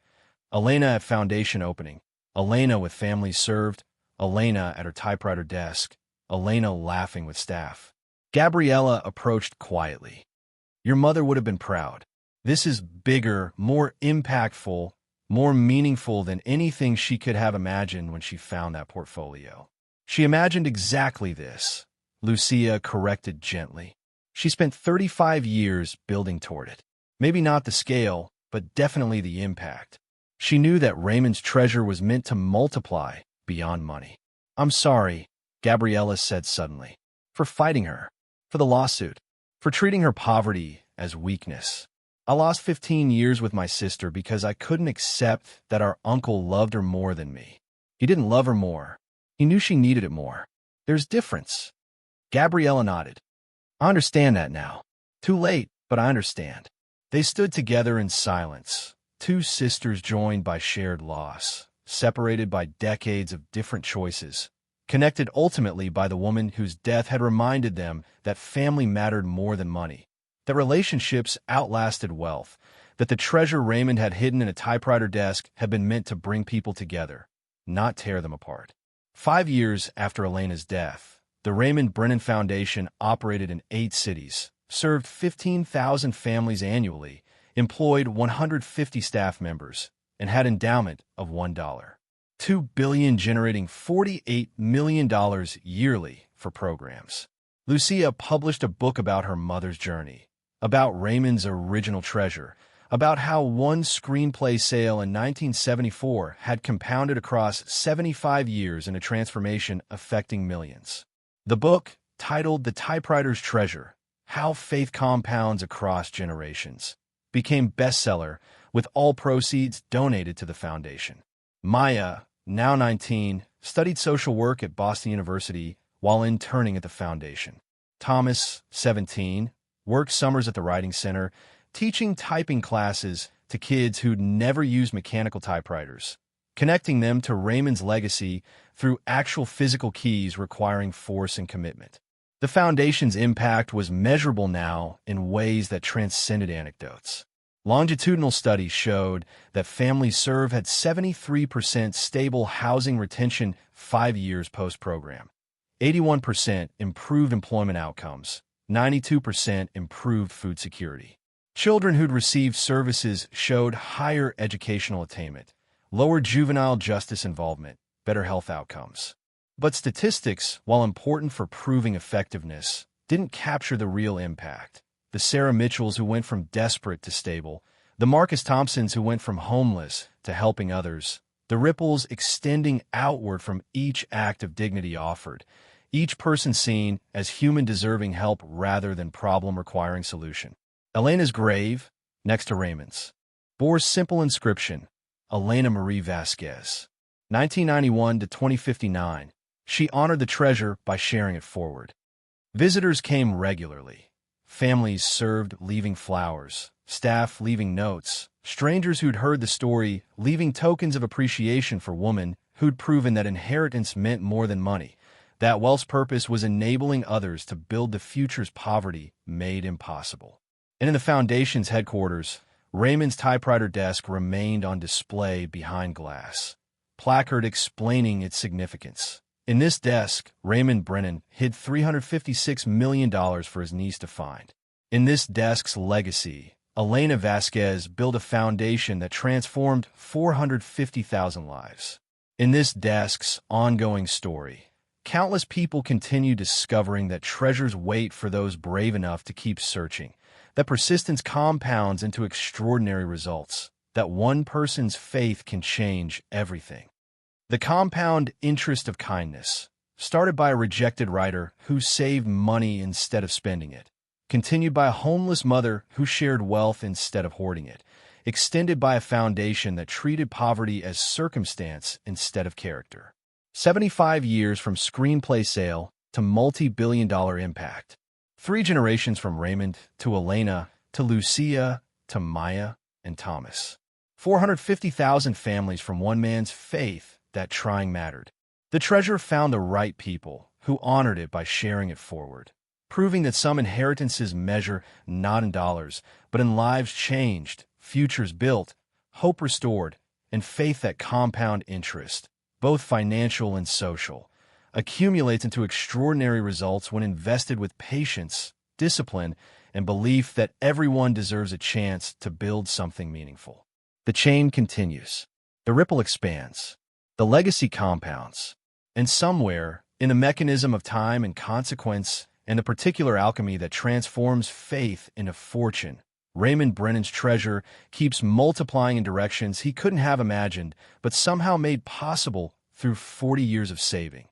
Elena at foundation opening, Elena with families served, Elena at her typewriter desk, Elena laughing with staff. Gabriella approached quietly. Your mother would have been proud. This is bigger, more impactful, more meaningful than anything she could have imagined when she found that portfolio. She imagined exactly this, Lucia corrected gently. She spent 35 years building toward it. Maybe not the scale, but definitely the impact. She knew that Raymond's treasure was meant to multiply beyond money. I'm sorry, Gabriella said suddenly, for fighting her, for the lawsuit, for treating her poverty as weakness. I lost 15 years with my sister because I couldn't accept that our uncle loved her more than me. He didn't love her more. He knew she needed it more. There's difference. Gabriella nodded. I understand that now. Too late, but I understand. They stood together in silence, two sisters joined by shared loss, separated by decades of different choices, connected ultimately by the woman whose death had reminded them that family mattered more than money, that relationships outlasted wealth, that the treasure Raymond had hidden in a typewriter desk had been meant to bring people together, not tear them apart. 5 years after Elena's death, the Raymond Brennan Foundation operated in 8 cities, served 15,000 families annually, employed 150 staff members, and had endowment of $1. $2 billion, generating $48 million yearly for programs. Lucia published a book about her mother's journey, about Raymond's original treasure, about how one screenplay sale in 1974 had compounded across 75 years in a transformation affecting millions. The book, titled The Typewriter's Treasure: How Faith Compounds Across Generations, became bestseller, with all proceeds donated to the foundation. Maya, now 19, studied social work at Boston University while interning at the foundation. Thomas, 17, worked summers at the Writing Center, teaching typing classes to kids who'd never used mechanical typewriters, connecting them to Raymond's legacy through actual physical keys requiring force and commitment. The foundation's impact was measurable now in ways that transcended anecdotes. Longitudinal studies showed that families served had 73% stable housing retention 5 years post-program, 81% improved employment outcomes, 92% improved food security. Children who'd received services showed higher educational attainment, lower juvenile justice involvement, better health outcomes. But statistics, while important for proving effectiveness, didn't capture the real impact. The Sarah Mitchells who went from desperate to stable, the Marcus Thompsons who went from homeless to helping others, the ripples extending outward from each act of dignity offered, each person seen as human deserving help rather than problem requiring solution. Elena's grave, next to Raymond's, bore simple inscription, Elena Marie Vasquez. 1991 to 2059, she honored the treasure by sharing it forward. Visitors came regularly. Families served, leaving flowers, staff leaving notes, strangers who'd heard the story leaving tokens of appreciation for women who'd proven that inheritance meant more than money, that wealth's purpose was enabling others to build the futures poverty made impossible. And in the foundation's headquarters, Raymond's typewriter desk remained on display behind glass, placard explaining its significance. In this desk, Raymond Brennan hid $356 million for his niece to find. In this desk's legacy, Elena Vasquez built a foundation that transformed 450,000 lives. In this desk's ongoing story, countless people continue discovering that treasures wait for those brave enough to keep searching, that persistence compounds into extraordinary results, that one person's faith can change everything. The compound interest of kindness, started by a rejected writer who saved money instead of spending it, continued by a homeless mother who shared wealth instead of hoarding it, extended by a foundation that treated poverty as circumstance instead of character. 75 years from screenplay sale to multi-billion-dollar impact. 3 generations from Raymond to Elena to Lucia to Maya and Thomas. 450,000 families from one man's faith that trying mattered. The treasure found the right people who honored it by sharing it forward, proving that some inheritances measure not in dollars, but in lives changed, futures built, hope restored, and faith that compound interest, both financial and social, accumulates into extraordinary results when invested with patience, discipline, and belief that everyone deserves a chance to build something meaningful. The chain continues. The ripple expands. The legacy compounds. And somewhere, in the mechanism of time and consequence and the particular alchemy that transforms faith into fortune, Raymond Brennan's treasure keeps multiplying in directions he couldn't have imagined, but somehow made possible through 40 years of saving,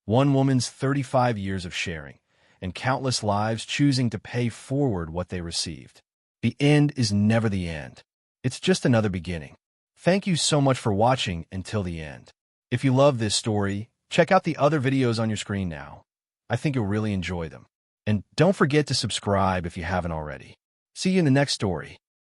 one woman's 35 years of sharing, and countless lives choosing to pay forward what they received. The end is never the end. It's just another beginning. Thank you so much for watching until the end. If you love this story, check out the other videos on your screen now. I think you'll really enjoy them. And don't forget to subscribe if you haven't already. See you in the next story.